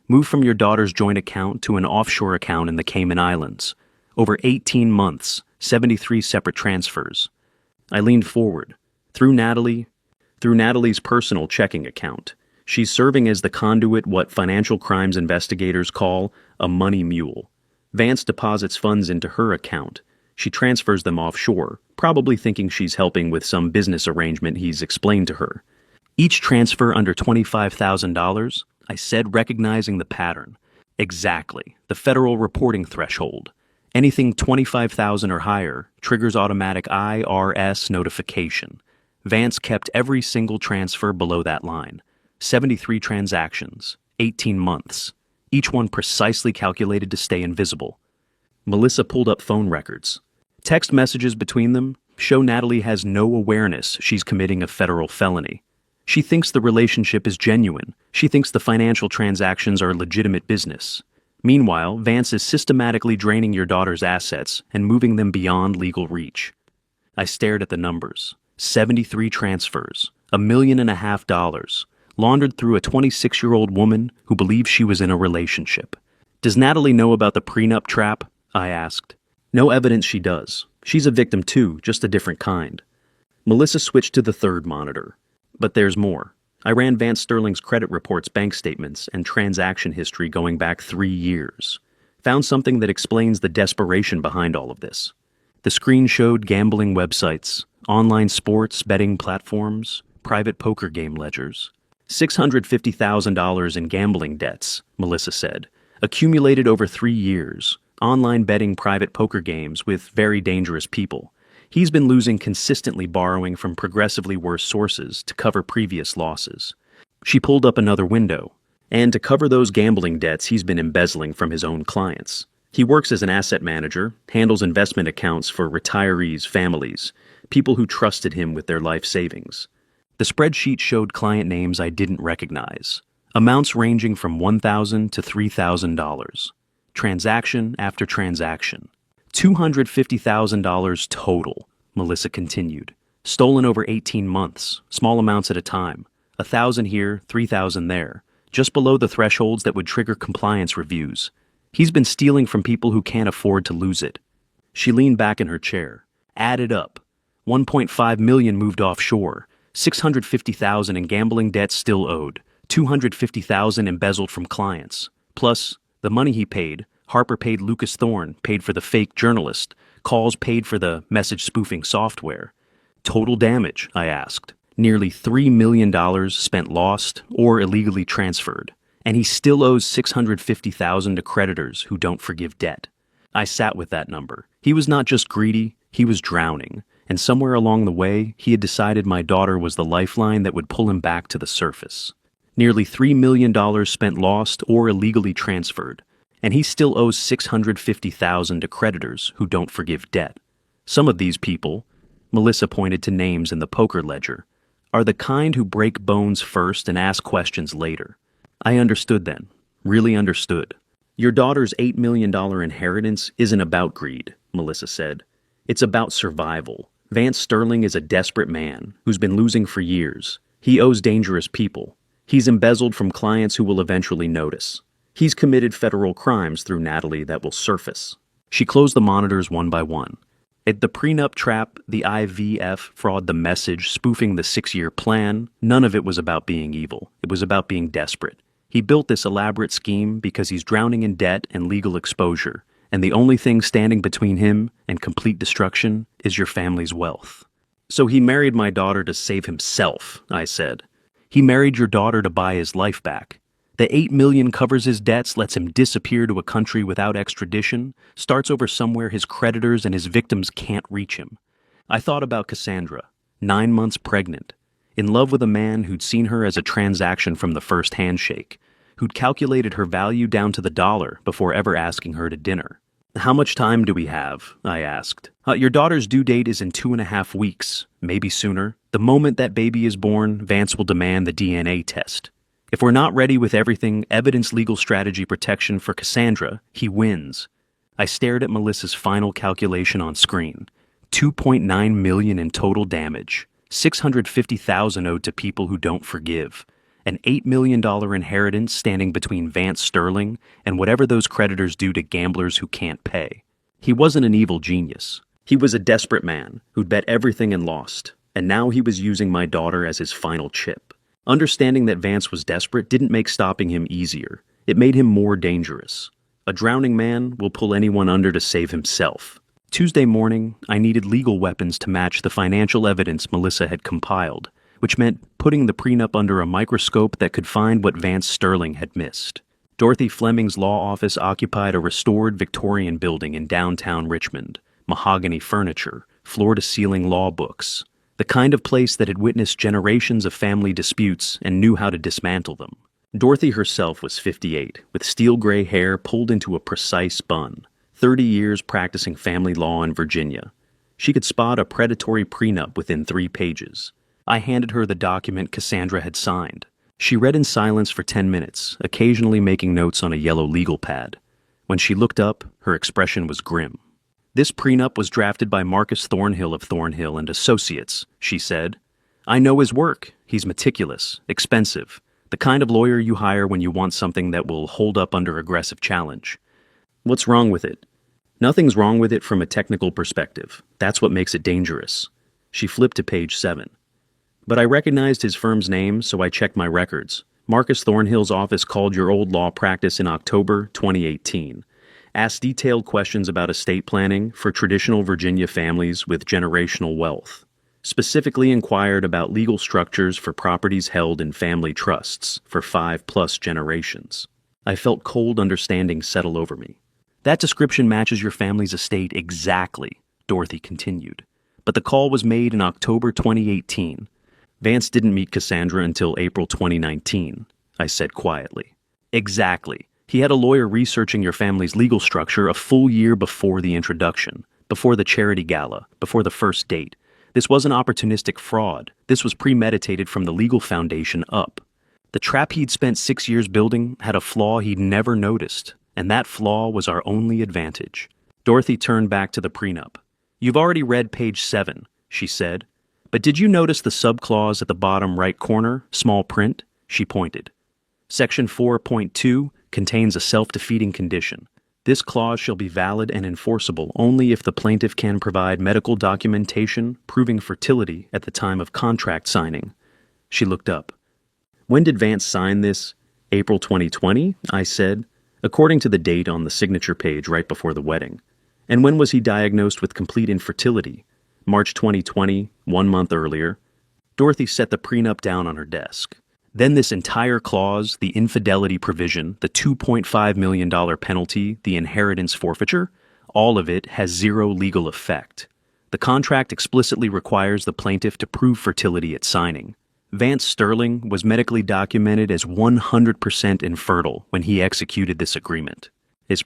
Moved from your daughter's joint account to an offshore account in the Cayman Islands. Over 18 months, 73 separate transfers. I leaned forward. Through Natalie's personal checking account. She's serving as the conduit, what financial crimes investigators call a money mule. Vance deposits funds into her account. She transfers them offshore, probably thinking she's helping with some business arrangement he's explained to her. Each transfer under $25,000, I said, recognizing the pattern. Exactly, the federal reporting threshold. Anything $25,000 or higher triggers automatic IRS notification. Vance kept every single transfer below that line. 73 transactions, 18 months, each one precisely calculated to stay invisible. Melissa pulled up phone records. Text messages between them show Natalie has no awareness she's committing a federal felony. She thinks the relationship is genuine. She thinks the financial transactions are legitimate business. Meanwhile, Vance is systematically draining your daughter's assets and moving them beyond legal reach. I stared at the numbers. 73 transfers, $1.5 million, laundered through a 26-year-old woman who believes she was in a relationship. Does Natalie know about the prenup trap? I asked. No evidence she does. She's a victim too, just a different kind. Melissa switched to the third monitor. But there's more. I ran Vance Sterling's credit reports, bank statements, and transaction history going back 3 years. Found something that explains the desperation behind all of this. The screen showed gambling websites, online sports betting platforms, private poker game ledgers. $650,000 in gambling debts, Melissa said, accumulated over 3 years. Online betting private poker games with very dangerous people. He's been losing consistently, borrowing from progressively worse sources to cover previous losses. She pulled up another window. And to cover those gambling debts he's been embezzling from his own clients. He works as an asset manager, handles investment accounts for retirees' families, people who trusted him with their life savings. The spreadsheet showed client names I didn't recognize, amounts ranging from $1,000 to $3,000. Transaction after transaction. $250,000 total, Melissa continued. Stolen over 18 months, small amounts at a time. 1,000 here, 3,000 there, just below the thresholds that would trigger compliance reviews. He's been stealing from people who can't afford to lose it. She leaned back in her chair. Added up. 1.5 million moved offshore, 650,000 in gambling debts still owed, 250,000 embezzled from clients. Plus, the money he paid, Harper paid Lucas Thorne, paid for the fake journalist, calls paid for the message spoofing software. Total damage, I asked. Nearly $3 million spent lost or illegally transferred, and he still owes $650,000 to creditors who don't forgive debt. I sat with that number. He was not just greedy, he was drowning, and somewhere along the way, he had decided my daughter was the lifeline that would pull him back to the surface. Nearly $3 million spent lost or illegally transferred, and he still owes $650,000 to creditors who don't forgive debt. Some of these people, Melissa pointed to names in the poker ledger, are the kind who break bones first and ask questions later. I understood then, really understood. Your daughter's $8 million inheritance isn't about greed, Melissa said. It's about survival. Vance Sterling is a desperate man who's been losing for years. He owes dangerous people. He's embezzled from clients who will eventually notice. He's committed federal crimes through Natalie that will surface. She closed the monitors one by one. At the prenup trap, the IVF fraud, the message, spoofing the 6-year plan, none of it was about being evil. It was about being desperate. He built this elaborate scheme because he's drowning in debt and legal exposure, and the only thing standing between him and complete destruction is your family's wealth. So he married my daughter to save himself, I said. He married your daughter to buy his life back. The $8 million covers his debts, lets him disappear to a country without extradition, starts over somewhere his creditors and his victims can't reach him. I thought about Cassandra, 9 months pregnant, in love with a man who'd seen her as a transaction from the first handshake, who'd calculated her value down to the dollar before ever asking her to dinner. How much time do we have? I asked. Your daughter's due date is in 2.5 weeks, maybe sooner. The moment that baby is born, Vance will demand the DNA test. If we're not ready with everything, evidence legal strategy protection for Cassandra, he wins. I stared at Melissa's final calculation on screen. 2.9 million in total damage, 650,000 owed to people who don't forgive, an $8 million inheritance standing between Vance Sterling and whatever those creditors do to gamblers who can't pay. He wasn't an evil genius. He was a desperate man who'd bet everything and lost, and now he was using my daughter as his final chip. Understanding that Vance was desperate didn't make stopping him easier. It made him more dangerous. A drowning man will pull anyone under to save himself. Tuesday morning, I needed legal weapons to match the financial evidence Melissa had compiled, which meant putting the prenup under a microscope that could find what Vance Sterling had missed. Dorothy Fleming's law office occupied a restored Victorian building in downtown Richmond. Mahogany furniture, floor-to-ceiling law books. The kind of place that had witnessed generations of family disputes and knew how to dismantle them. Dorothy herself was 58, with steel gray hair pulled into a precise bun, 30 years practicing family law in Virginia. She could spot a predatory prenup within 3 pages. I handed her the document Cassandra had signed. She read in silence for 10 minutes, occasionally making notes on a yellow legal pad. When she looked up, her expression was grim. This prenup was drafted by Marcus Thornhill of Thornhill and Associates, she said. I know his work. He's meticulous, expensive, the kind of lawyer you hire when you want something that will hold up under aggressive challenge. What's wrong with it? Nothing's wrong with it from a technical perspective. That's what makes it dangerous. She flipped to page 7. But I recognized his firm's name, so I checked my records. Marcus Thornhill's office called your old law practice in October 2018. Asked detailed questions about estate planning for traditional Virginia families with generational wealth. Specifically inquired about legal structures for properties held in family trusts for 5+ generations. I felt cold understanding settle over me. That description matches your family's estate exactly, Dorothy continued. But the call was made in October 2018. Vance didn't meet Cassandra until April 2019, I said quietly. Exactly. He had a lawyer researching your family's legal structure a full year before the introduction, before the charity gala, before the first date. This wasn't opportunistic fraud. This was premeditated from the legal foundation up. The trap he'd spent 6 years building had a flaw he'd never noticed, and that flaw was our only advantage. Dorothy turned back to the prenup. "You've already read page 7, she said. "But did you notice the subclause at the bottom right corner, small print?" She pointed. Section 4.2 contains a self-defeating condition. This clause shall be valid and enforceable only if the plaintiff can provide medical documentation proving fertility at the time of contract signing. She looked up. "When did Vance sign this?" "April 2020, I said, according to the date on the signature page right before the wedding. "And when was he diagnosed with complete infertility?" "March 2020, 1 month earlier." Dorothy set the prenup down on her desk. "Then this entire clause, the infidelity provision, the $2.5 million penalty, the inheritance forfeiture, all of it has zero legal effect. The contract explicitly requires the plaintiff to prove fertility at signing. Vance Sterling was medically documented as 100% infertile when he executed this agreement."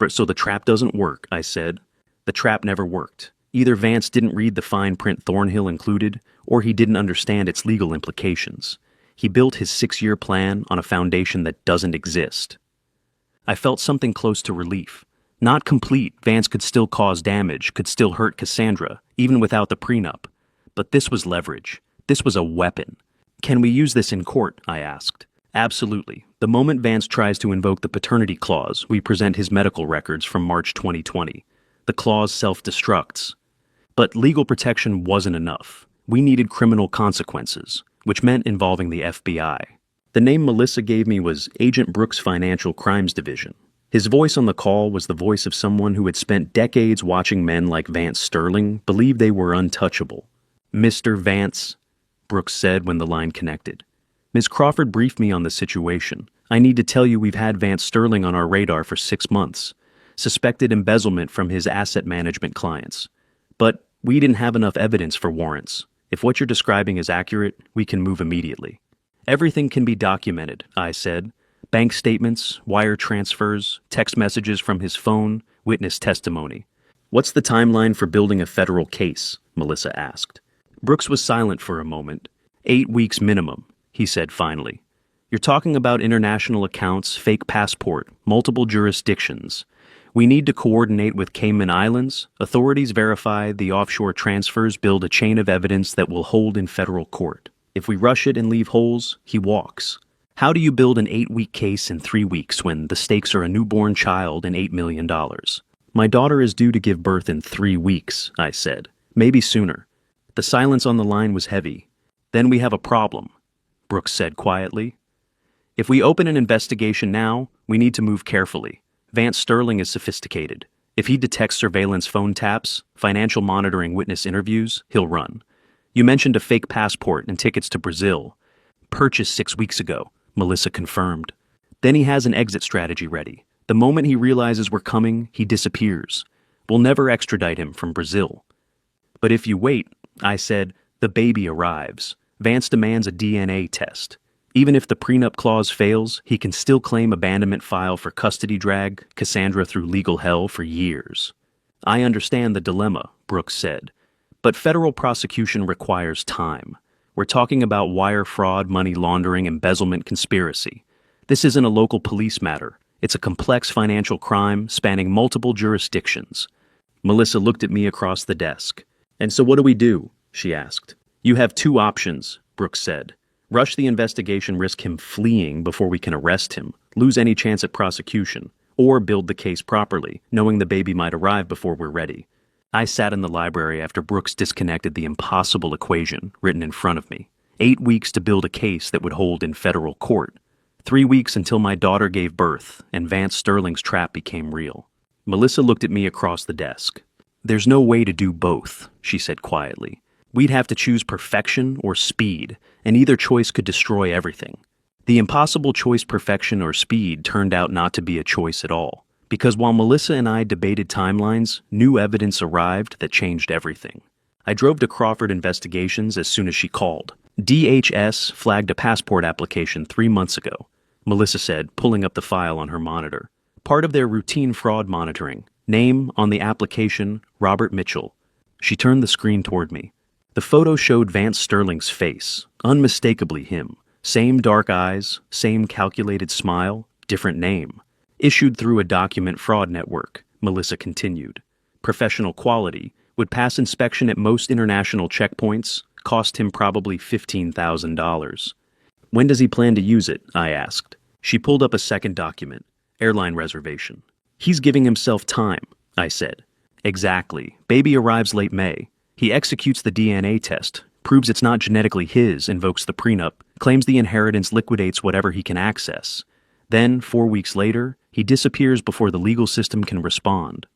"So the trap doesn't work," I said. "The trap never worked. Either Vance didn't read the fine print Thornhill included, or he didn't understand its legal implications. He built his 6-year plan on a foundation that doesn't exist." I felt something close to relief. Not complete, Vance could still cause damage, could still hurt Cassandra, even without the prenup. But this was leverage. This was a weapon. "Can we use this in court?" I asked. "Absolutely. The moment Vance tries to invoke the paternity clause, we present his medical records from March 2020. The clause self-destructs. But legal protection wasn't enough. We needed criminal consequences, which meant involving the FBI. The name Melissa gave me was Agent Brooks' Financial Crimes Division. His voice on the call was the voice of someone who had spent decades watching men like Vance Sterling believe they were untouchable. "Mr. Vance," Brooks said when the line connected. "Ms. Crawford briefed me on the situation. I need to tell you we've had Vance Sterling on our radar for 6 months. Suspected embezzlement from his asset management clients. But we didn't have enough evidence for warrants. If what you're describing is accurate, we can move immediately." "Everything can be documented," I said. "Bank statements, wire transfers, text messages from his phone, witness testimony." "What's the timeline for building a federal case?" Melissa asked. Brooks was silent for a moment. 8 weeks minimum, he said finally. "You're talking about international accounts, fake passport, multiple jurisdictions. We need to coordinate with Cayman Islands. Authorities verify the offshore transfers, build a chain of evidence that will hold in federal court. If we rush it and leave holes, he walks. How do you build an 8-week case in 3 weeks when the stakes are a newborn child and $8 million? "My daughter is due to give birth in 3 weeks, I said. "Maybe sooner." The silence on the line was heavy. "Then we have a problem," Brooks said quietly. "If we open an investigation now, we need to move carefully. Vance Sterling is sophisticated. If he detects surveillance phone taps, financial monitoring witness interviews, he'll run. You mentioned a fake passport and tickets to Brazil. Purchased 6 weeks ago, Melissa confirmed. Then he has an exit strategy ready. The moment he realizes we're coming, he disappears. We'll never extradite him from Brazil." "But if you wait," I said, "the baby arrives. Vance demands a DNA test. Even if the prenup clause fails, he can still claim abandonment, file for custody, drag Cassandra through legal hell for years." "I understand the dilemma," Brooks said. "But federal prosecution requires time. We're talking about wire fraud, money laundering, embezzlement, conspiracy. This isn't a local police matter. It's a complex financial crime spanning multiple jurisdictions." Melissa looked at me across the desk. "And so what do we do?" she asked. "You have 2 options," Brooks said. "Rush the investigation, risk him fleeing before we can arrest him, lose any chance at prosecution, or build the case properly, knowing the baby might arrive before we're ready." I sat in the library after Brooks disconnected the impossible equation written in front of me. 8 weeks to build a case that would hold in federal court. 3 weeks until my daughter gave birth and Vance Sterling's trap became real. Melissa looked at me across the desk. "There's no way to do both," she said quietly. "We'd have to choose perfection or speed, and either choice could destroy everything." The impossible choice, perfection or speed, turned out not to be a choice at all. Because while Melissa and I debated timelines, new evidence arrived that changed everything. I drove to Crawford Investigations as soon as she called. "DHS flagged a passport application 3 months ago," Melissa said, pulling up the file on her monitor. Part of their routine fraud monitoring. Name on the application, Robert Mitchell. She turned the screen toward me. The photo showed Vance Sterling's face, unmistakably him. Same dark eyes, same calculated smile, different name. Issued through a document fraud network, Melissa continued. Professional quality, would pass inspection at most international checkpoints, cost him probably $15,000. When does he plan to use it? I asked. She pulled up a second document, airline reservation. He's giving himself time, I said. Exactly. Baby arrives late May. He executes the DNA test, proves it's not genetically his, invokes the prenup, claims the inheritance liquidates whatever he can access. Then, 4 weeks later, he disappears before the legal system can respond.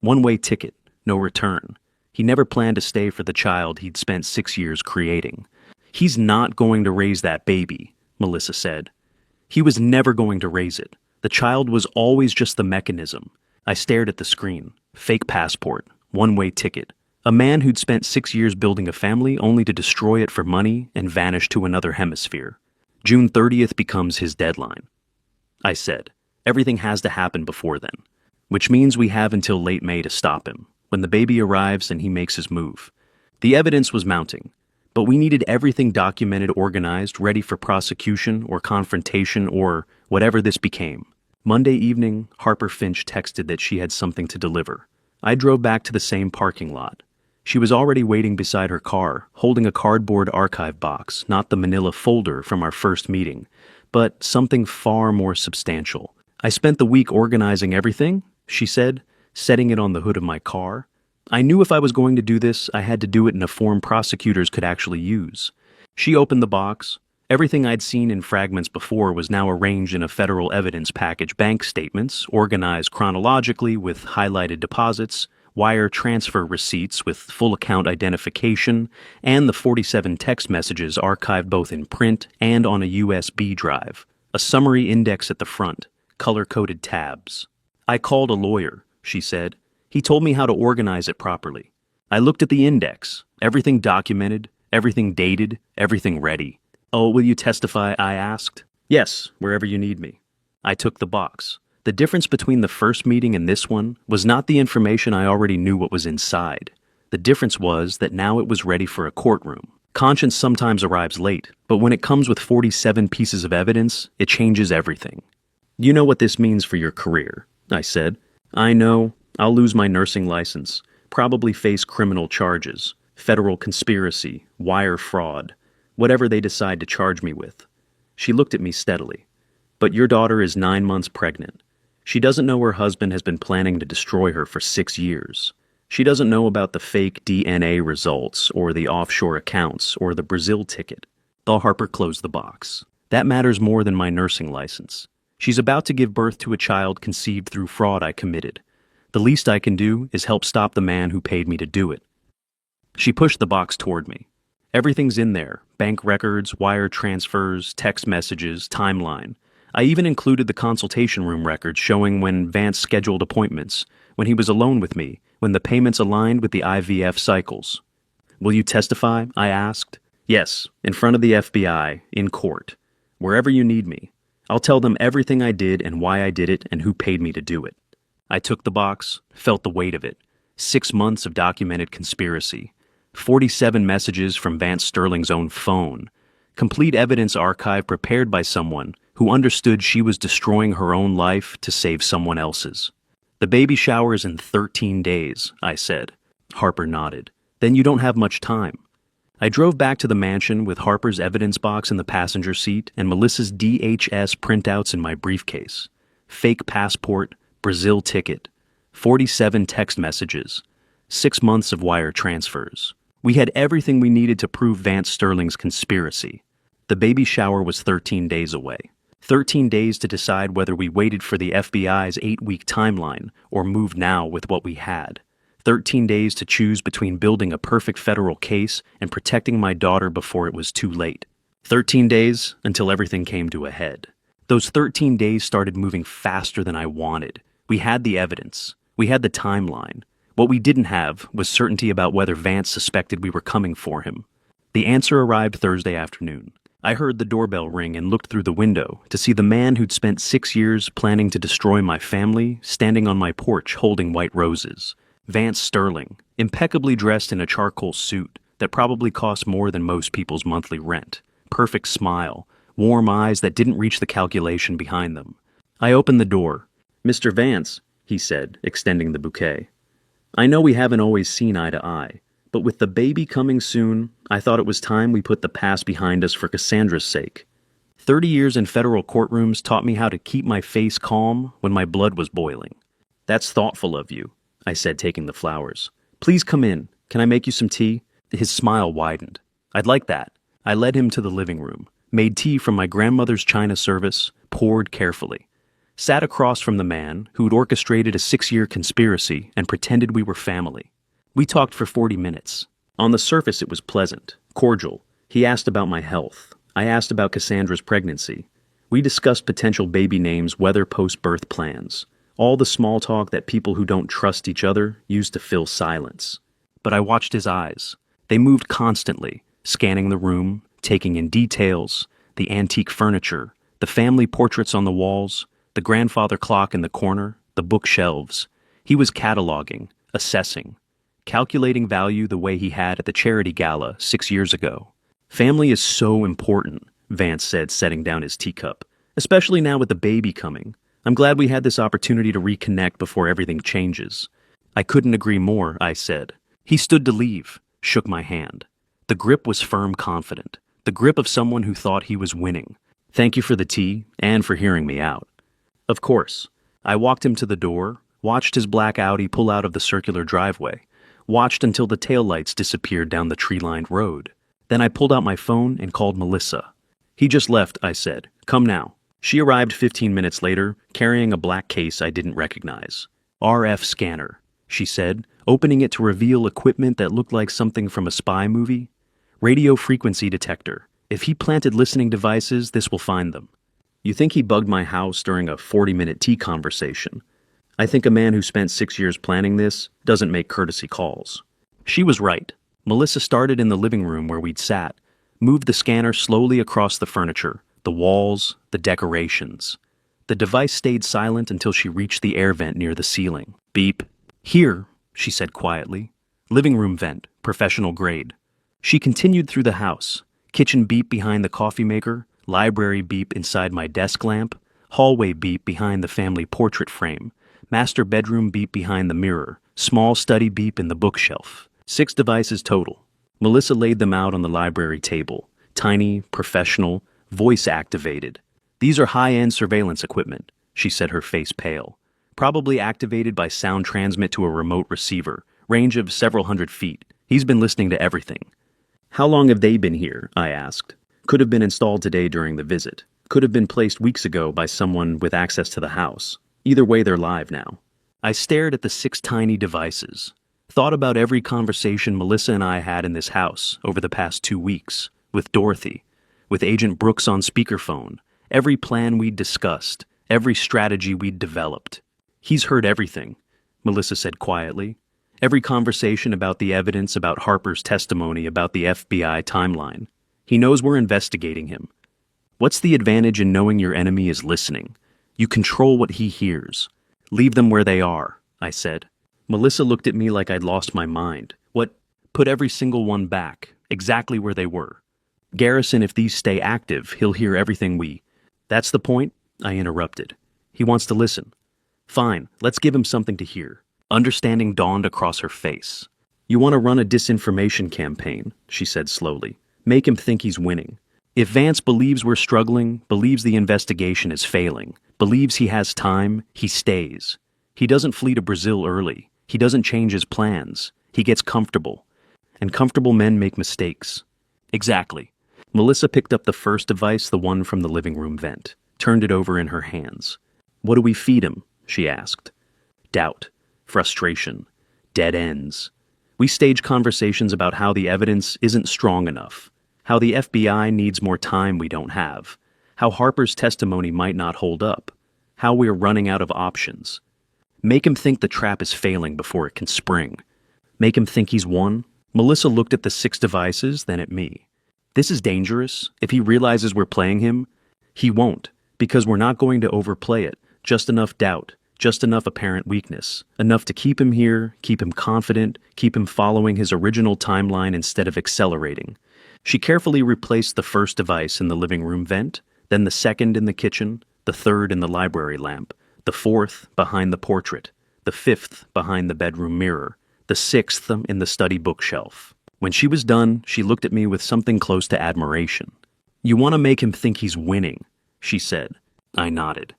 One-way ticket, no return. He never planned to stay for the child he'd spent 6 years creating. He's not going to raise that baby, Melissa said. He was never going to raise it. The child was always just the mechanism. I stared at the screen. Fake passport, one-way ticket. A man who'd spent 6 years building a family only to destroy it for money and vanish to another hemisphere. June 30th becomes his deadline. I said, everything has to happen before then, which means we have until late May to stop him, when the baby arrives and he makes his move. The evidence was mounting, but we needed everything documented, organized, ready for prosecution or confrontation or whatever this became. Monday evening, Harper Finch texted that she had something to deliver. I drove back to the same parking lot. She was already waiting beside her car, holding a cardboard archive box, not the manila folder from our first meeting, but something far more substantial. I spent the week organizing everything, she said, setting it on the hood of my car. I knew if I was going to do this, I had to do it in a form prosecutors could actually use. She opened the box. Everything I'd seen in fragments before was now arranged in a federal evidence package: bank statements, organized chronologically with highlighted deposits, wire transfer receipts with full account identification, and the 47 text messages archived both in print and on a USB drive. A summary index at the front, color-coded tabs. I called a lawyer, she said. He told me how to organize it properly. I looked at the index, everything documented, everything dated, everything ready. Oh, will you testify? I asked. Yes, wherever you need me. I took the box. The difference between the first meeting and this one was not the information I already knew what was inside. The difference was that now it was ready for a courtroom. Conscience sometimes arrives late, but when it comes with 47 pieces of evidence, it changes everything. You know what this means for your career, I said. I know. I'll lose my nursing license, probably face criminal charges, federal conspiracy, wire fraud, whatever they decide to charge me with. She looked at me steadily. But your daughter is 9 months pregnant. She doesn't know her husband has been planning to destroy her for 6 years. She doesn't know about the fake DNA results or the offshore accounts or the Brazil ticket. Harper closed the box. That matters more than my nursing license. She's about to give birth to a child conceived through fraud I committed. The least I can do is help stop the man who paid me to do it. She pushed the box toward me. Everything's in there: bank records, wire transfers, text messages, timeline. I even included the consultation room records showing when Vance scheduled appointments, when he was alone with me, when the payments aligned with the IVF cycles. Will you testify? I asked. Yes, in front of the FBI, in court, wherever you need me. I'll tell them everything I did and why I did it and who paid me to do it. I took the box, felt the weight of it. 6 months of documented conspiracy. 47 messages from Vance Sterling's own phone. Complete evidence archive prepared by someone who understood she was destroying her own life to save someone else's. The baby shower's in 13 days, I said. Harper nodded. Then you don't have much time. I drove back to the mansion with Harper's evidence box in the passenger seat and Melissa's DHS printouts in my briefcase. Fake passport, Brazil ticket, 47 text messages, 6 months of wire transfers. We had everything we needed to prove Vance Sterling's conspiracy. The baby shower was 13 days away. 13 days to decide whether we waited for the FBI's 8-week timeline or moved now with what we had. 13 days to choose between building a perfect federal case and protecting my daughter before it was too late. 13 days until everything came to a head. Those 13 days started moving faster than I wanted. We had the evidence. We had the timeline. What we didn't have was certainty about whether Vance suspected we were coming for him. The answer arrived Thursday afternoon. I heard the doorbell ring and looked through the window to see the man who'd spent 6 years planning to destroy my family standing on my porch holding white roses. Vance Sterling, impeccably dressed in a charcoal suit that probably cost more than most people's monthly rent. Perfect smile, warm eyes that didn't reach the calculation behind them. I opened the door. "Mr. Vance," he said, extending the bouquet. "I know we haven't always seen eye to eye, but with the baby coming soon, I thought it was time we put the past behind us for Cassandra's sake. 30 years in federal courtrooms taught me how to keep my face calm when my blood was boiling." "That's thoughtful of you," I said, taking the flowers. "Please come in. Can I make you some tea?" His smile widened. "I'd like that." I led him to the living room, made tea from my grandmother's china service, poured carefully. Sat across from the man who'd orchestrated a 6-year conspiracy and pretended we were family. We talked for 40 minutes. On the surface, it was pleasant, cordial. He asked about my health. I asked about Cassandra's pregnancy. We discussed potential baby names, weather, post-birth plans. All the small talk that people who don't trust each other use to fill silence. But I watched his eyes. They moved constantly, scanning the room, taking in details, the antique furniture, the family portraits on the walls, the grandfather clock in the corner, the bookshelves. He was cataloging, assessing, calculating value the way he had at the charity gala 6 years ago. "Family is so important," Vance said, setting down his teacup. "Especially now with the baby coming. I'm glad we had this opportunity to reconnect before everything changes." "I couldn't agree more," I said. He stood to leave, shook my hand. The grip was firm, confident. The grip of someone who thought he was winning. "Thank you for the tea, and for hearing me out." "Of course." I walked him to the door, watched his black Audi pull out of the circular driveway, watched until the taillights disappeared down the tree-lined road. Then I pulled out my phone and called Melissa. "He just left," I said. "Come now." She arrived 15 minutes later, carrying a black case I didn't recognize. "RF scanner," she said, opening it to reveal equipment that looked like something from a spy movie. "Radio frequency detector. If he planted listening devices, this will find them." "You think he bugged my house during a 40-minute tea conversation?" "I think a man who spent 6 years planning this doesn't make courtesy calls." She was right. Melissa started in the living room where we'd sat, moved the scanner slowly across the furniture, the walls, the decorations. The device stayed silent until she reached the air vent near the ceiling. "Beep." "Here," she said quietly. "Living room vent, professional grade." She continued through the house. Kitchen beep behind the coffee maker, library beep inside my desk lamp, hallway beep behind the family portrait frame, master bedroom beep behind the mirror, small study beep in the bookshelf. 6 devices total. Melissa laid them out on the library table. Tiny, professional, voice-activated. "These are high-end surveillance equipment," she said, her face pale. "Probably activated by sound transmit to a remote receiver, range of several hundred feet. He's been listening to everything." "How long have they been here?" I asked. "Could have been installed today during the visit. Could have been placed weeks ago by someone with access to the house. Either way, they're live now." I stared at the 6 tiny devices. Thought about every conversation Melissa and I had in this house over the past 2 weeks, with Dorothy, with Agent Brooks on speakerphone, every plan we'd discussed, every strategy we'd developed. "He's heard everything," Melissa said quietly. "Every conversation about the evidence, about Harper's testimony, about the FBI timeline. He knows we're investigating him. What's the advantage in knowing your enemy is listening? You control what he hears. Leave them where they are," I said. Melissa looked at me like I'd lost my mind. "What? Put every single one back, exactly where they were. Garrison, if these stay active, he'll hear everything we—" "That's the point," I interrupted. "He wants to listen." "Fine, let's give him something to hear." Understanding dawned across her face. "You want to run a disinformation campaign," she said slowly. "Make him think he's winning. If Vance believes we're struggling, believes the investigation is failing, believes he has time, he stays. He doesn't flee to Brazil early. He doesn't change his plans. He gets comfortable. And comfortable men make mistakes." "Exactly." Melissa picked up the first device, the one from the living room vent, turned it over in her hands. "What do we feed him?" she asked. Doubt, frustration, dead ends. We stage conversations about how the evidence isn't strong enough, how the FBI needs more time we don't have, how Harper's testimony might not hold up, how we're running out of options. Make him think the trap is failing before it can spring. Make him think he's won. Melissa looked at the 6 devices, then at me. This is dangerous. If he realizes we're playing him, he won't, because we're not going to overplay it. Just enough doubt, just enough apparent weakness, enough to keep him here, keep him confident, keep him following his original timeline instead of accelerating. She carefully replaced the first device in the living room vent, then the second in the kitchen, the third in the library lamp, the fourth behind the portrait, the fifth behind the bedroom mirror, the sixth in the study bookshelf. When she was done, she looked at me with something close to admiration. "You want to make him think he's winning," she said. I nodded.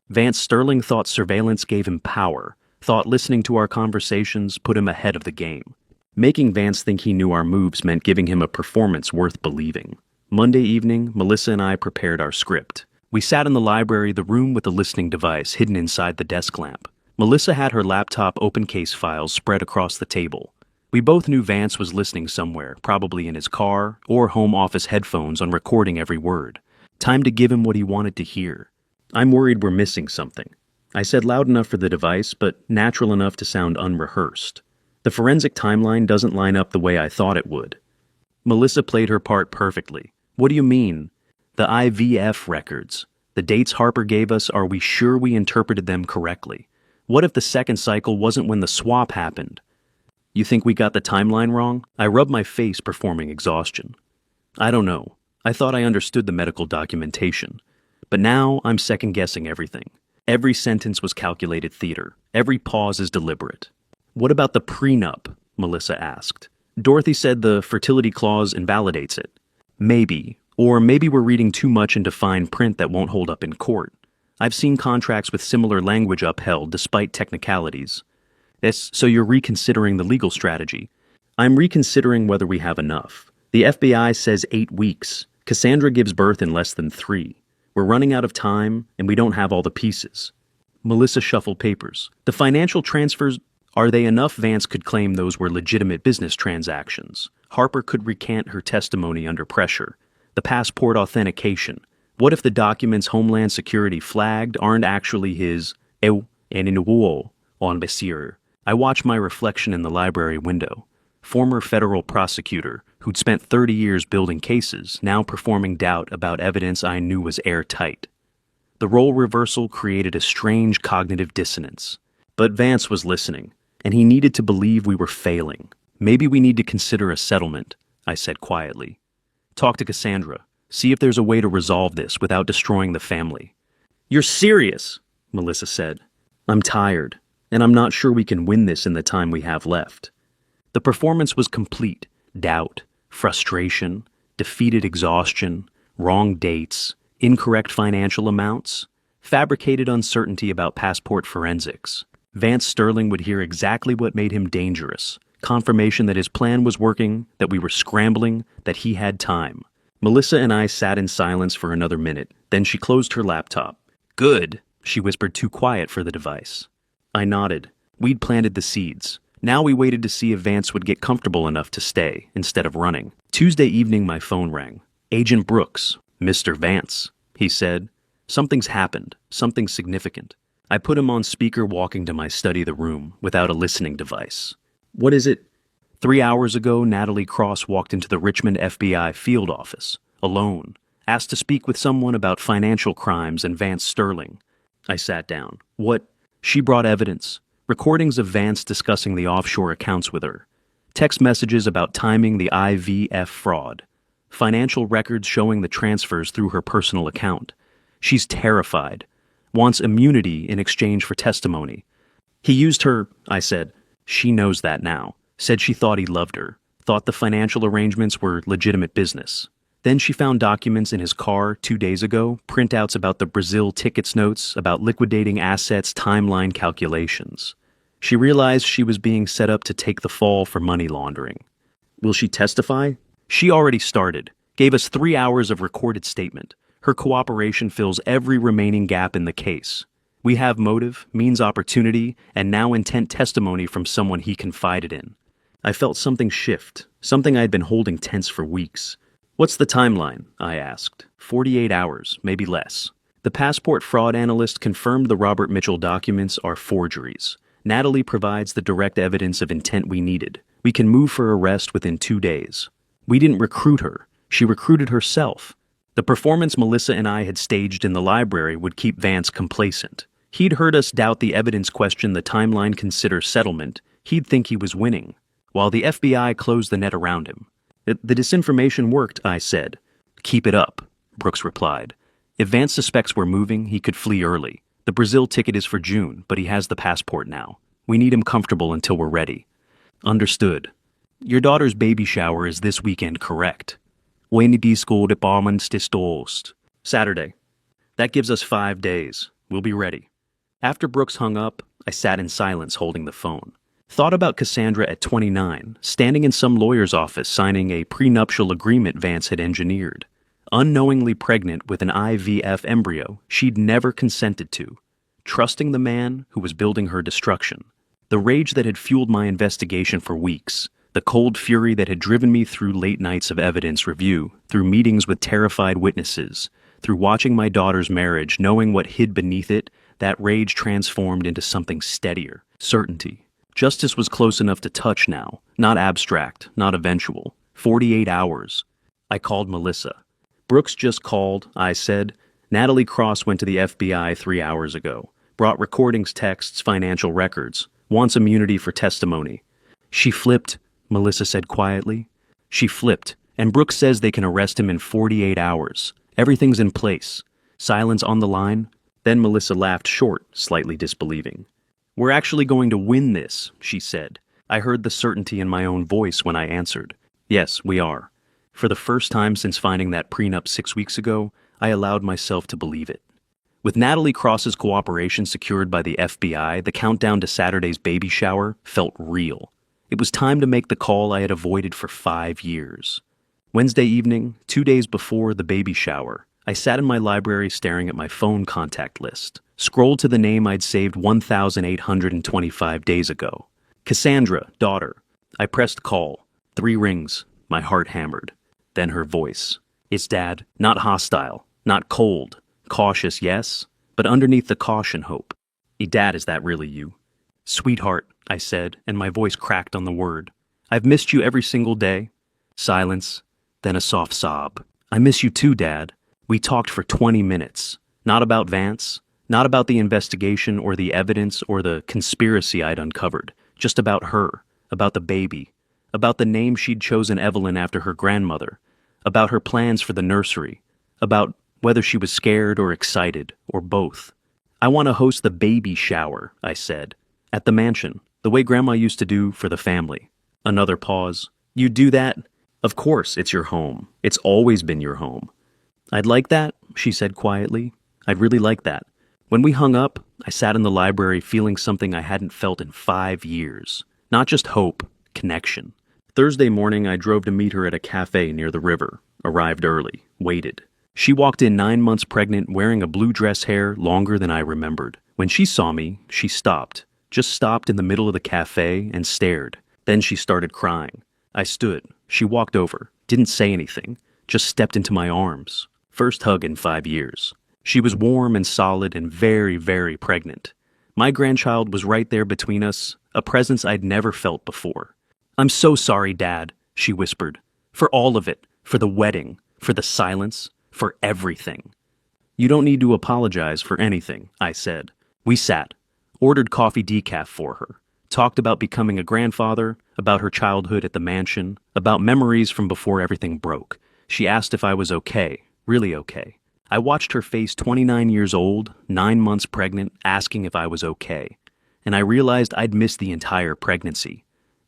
Vance Sterling thought surveillance gave him power, thought listening to our conversations put him ahead of the game. Making Vance think he knew our moves meant giving him a performance worth believing. Monday evening, Melissa and I prepared our script. We sat in the library, the room with the listening device hidden inside the desk lamp. Melissa had her laptop open case files spread across the table. We both knew Vance was listening somewhere, probably in his car or home office headphones on recording every word. Time to give him what he wanted to hear. "I'm worried we're missing something," I said, loud enough for the device, but natural enough to sound unrehearsed. "The forensic timeline doesn't line up the way I thought it would." Melissa played her part perfectly. "What do you mean?" "The IVF records. The dates Harper gave us, are we sure we interpreted them correctly? What if the second cycle wasn't when the swap happened?" "You think we got the timeline wrong?" I rubbed my face, performing exhaustion. "I don't know. I thought I understood the medical documentation. But now I'm second-guessing everything. Every sentence was calculated theater. Every pause is deliberate." "What about the prenup?" Melissa asked. "Dorothy said the fertility clause invalidates it." "Maybe. Or maybe we're reading too much into fine print that won't hold up in court. I've seen contracts with similar language upheld despite technicalities." So you're reconsidering the legal strategy." "I'm reconsidering whether we have enough. The FBI says 8 weeks. Cassandra gives birth in less than 3. We're running out of time, and we don't have all the pieces." Melissa shuffled papers. "The financial transfers, are they enough?" Vance could claim those were legitimate business transactions. Harper could recant her testimony under pressure. The passport authentication. What if the documents Homeland Security flagged aren't actually his? En Bessir. I watched my reflection in the library window. Former federal prosecutor who'd spent 30 years building cases, now performing doubt about evidence I knew was airtight. The role reversal created a strange cognitive dissonance. But Vance was listening, and he needed to believe we were failing. "Maybe we need to consider a settlement," I said quietly. "Talk to Cassandra. See if there's a way to resolve this without destroying the family." "You're serious," Melissa said. "I'm tired, and I'm not sure we can win this in the time we have left." The performance was complete. Doubt, frustration, defeated exhaustion, wrong dates, incorrect financial amounts, fabricated uncertainty about passport forensics. Vance Sterling would hear exactly what made him dangerous. Confirmation that his plan was working, that we were scrambling, that he had time. Melissa and I sat in silence for another minute. Then she closed her laptop. "Good," she whispered, too quiet for the device. I nodded. We'd planted the seeds. Now we waited to see if Vance would get comfortable enough to stay, instead of running. Tuesday evening my phone rang. "Agent Brooks." "Mr. Vance," he said. "Something's happened. Something significant." I put him on speaker, walking to my study, the room, without a listening device. "What is it?" 3 hours ago, Natalie Cross walked into the Richmond FBI field office, alone, asked to speak with someone about financial crimes and Vance Sterling. I sat down. "What?" She brought evidence. Recordings of Vance discussing the offshore accounts with her. Text messages about timing the IVF fraud. Financial records showing the transfers through her personal account. She's terrified. Wants immunity in exchange for testimony. "He used her," I said. "She knows that now." Said she thought he loved her. Thought the financial arrangements were legitimate business. Then she found documents in his car 2 days ago, printouts about the Brazil tickets notes, about liquidating assets, timeline calculations. She realized she was being set up to take the fall for money laundering. "Will she testify?" "She already started. Gave us 3 hours of recorded statement. Her cooperation fills every remaining gap in the case. We have motive, means opportunity, and now intent testimony from someone he confided in." I felt something shift, something I had been holding tense for weeks. "What's the timeline?" I asked. 48 hours, maybe less. The passport fraud analyst confirmed the Robert Mitchell documents are forgeries. Natalie provides the direct evidence of intent we needed. We can move for arrest within 2 days. We didn't recruit her. She recruited herself. The performance Melissa and I had staged in the library would keep Vance complacent. He'd heard us doubt the evidence question the timeline considers settlement. He'd think he was winning, while the FBI closed the net around him. The disinformation worked, I said. Keep it up, Brooks replied. If Vance suspects we're moving, he could flee early. The Brazil ticket is for June, but he has the passport now. We need him comfortable until we're ready. Understood. Your daughter's baby shower is this weekend, correct? When disco departments distost. Saturday. That gives us 5 days. We'll be ready. After Brooks hung up, I sat in silence holding the phone. Thought about Cassandra at 29, standing in some lawyer's office signing a prenuptial agreement Vance had engineered. Unknowingly pregnant with an IVF embryo she'd never consented to. Trusting the man who was building her destruction. The rage that had fueled my investigation for weeks. The cold fury that had driven me through late nights of evidence review, through meetings with terrified witnesses, through watching my daughter's marriage, knowing what hid beneath it, that rage transformed into something steadier, certainty. Justice was close enough to touch now, not abstract, not eventual. 48 hours. I called Melissa. Brooks just called, I said. Natalie Cross went to the FBI 3 hours ago. Brought recordings, texts, financial records. Wants immunity for testimony. She flipped, Melissa said quietly. She flipped, and Brooks says they can arrest him in 48 hours. Everything's in place. Silence on the line. Then Melissa laughed short, slightly disbelieving. We're actually going to win this, she said. I heard the certainty in my own voice when I answered. Yes, we are. For the first time since finding that prenup 6 weeks ago, I allowed myself to believe it. With Natalie Cross's cooperation secured by the FBI, the countdown to Saturday's baby shower felt real. It was time to make the call I had avoided for 5 years. Wednesday evening, 2 days before the baby shower, I sat in my library staring at my phone contact list, scrolled to the name I'd saved 1,825 days ago. Cassandra, daughter. I pressed call. 3 rings. My heart hammered. Then her voice. It's Dad. Not hostile. Not cold. Cautious, yes, but underneath the caution, hope. Dad, is that really you? Sweetheart, I said, and my voice cracked on the word. I've missed you every single day. Silence, then a soft sob. I miss you too, Dad. We talked for 20 minutes. Not about Vance, not about the investigation or the evidence or the conspiracy I'd uncovered. Just about her, about the baby, about the name she'd chosen Evelyn after her grandmother, about her plans for the nursery, about whether she was scared or excited, or both. I want to host the baby shower, I said. At the mansion, the way Grandma used to do for the family. Another pause. You do that? Of course, it's your home. It's always been your home. I'd like that, she said quietly. I'd really like that. When we hung up, I sat in the library feeling something I hadn't felt in 5 years. Not just hope, connection. Thursday morning, I drove to meet her at a cafe near the river. Arrived early, waited. She walked in 9 months pregnant, wearing a blue dress hair longer than I remembered. When she saw me, she stopped. Just stopped in the middle of the cafe and stared. Then she started crying. I stood. She walked over. Didn't say anything. Just stepped into my arms. First hug in 5 years. She was warm and solid and very, very pregnant. My grandchild was right there between us, a presence I'd never felt before. I'm so sorry, Dad, she whispered. For all of it. For the wedding. For the silence. For everything. You don't need to apologize for anything, I said. We sat. Ordered coffee decaf for her. Talked about becoming a grandfather, about her childhood at the mansion, about memories from before everything broke. She asked if I was okay, really okay. I watched her face 29 years old, 9 months pregnant, asking if I was okay. And I realized I'd missed the entire pregnancy.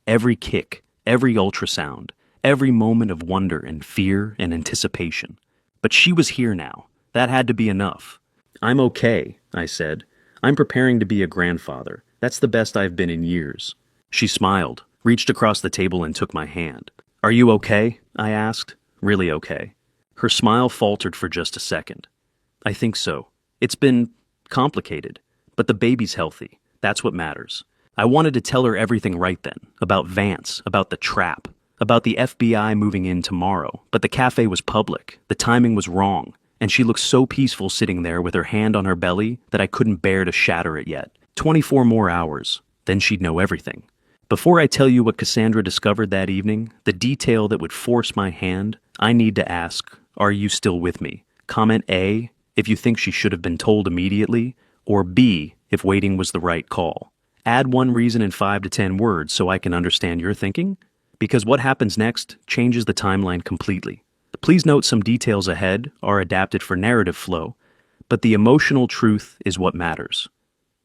Every kick, every ultrasound, every moment of wonder and fear and anticipation. But she was here now. That had to be enough. I'm okay, I said. I'm preparing to be a grandfather. That's the best I've been in years. She smiled, reached across the table and took my hand. Are you okay? I asked. Really okay. Her smile faltered for just a second. I think so. It's been complicated, but the baby's healthy. That's what matters. I wanted to tell her everything right then, about Vance, about the trap, about the FBI moving in tomorrow, but the cafe was public, the timing was wrong, and she looked so peaceful sitting there with her hand on her belly that I couldn't bear to shatter it yet. 24 more hours, then she'd know everything. Before I tell you what Cassandra discovered that evening, the detail that would force my hand, I need to ask, are you still with me? Comment A, if you think she should have been told immediately, or B, if waiting was the right call. Add one reason in 5 to 10 words so I can understand your thinking, because what happens next changes the timeline completely. Please note some details ahead are adapted for narrative flow, but the emotional truth is what matters.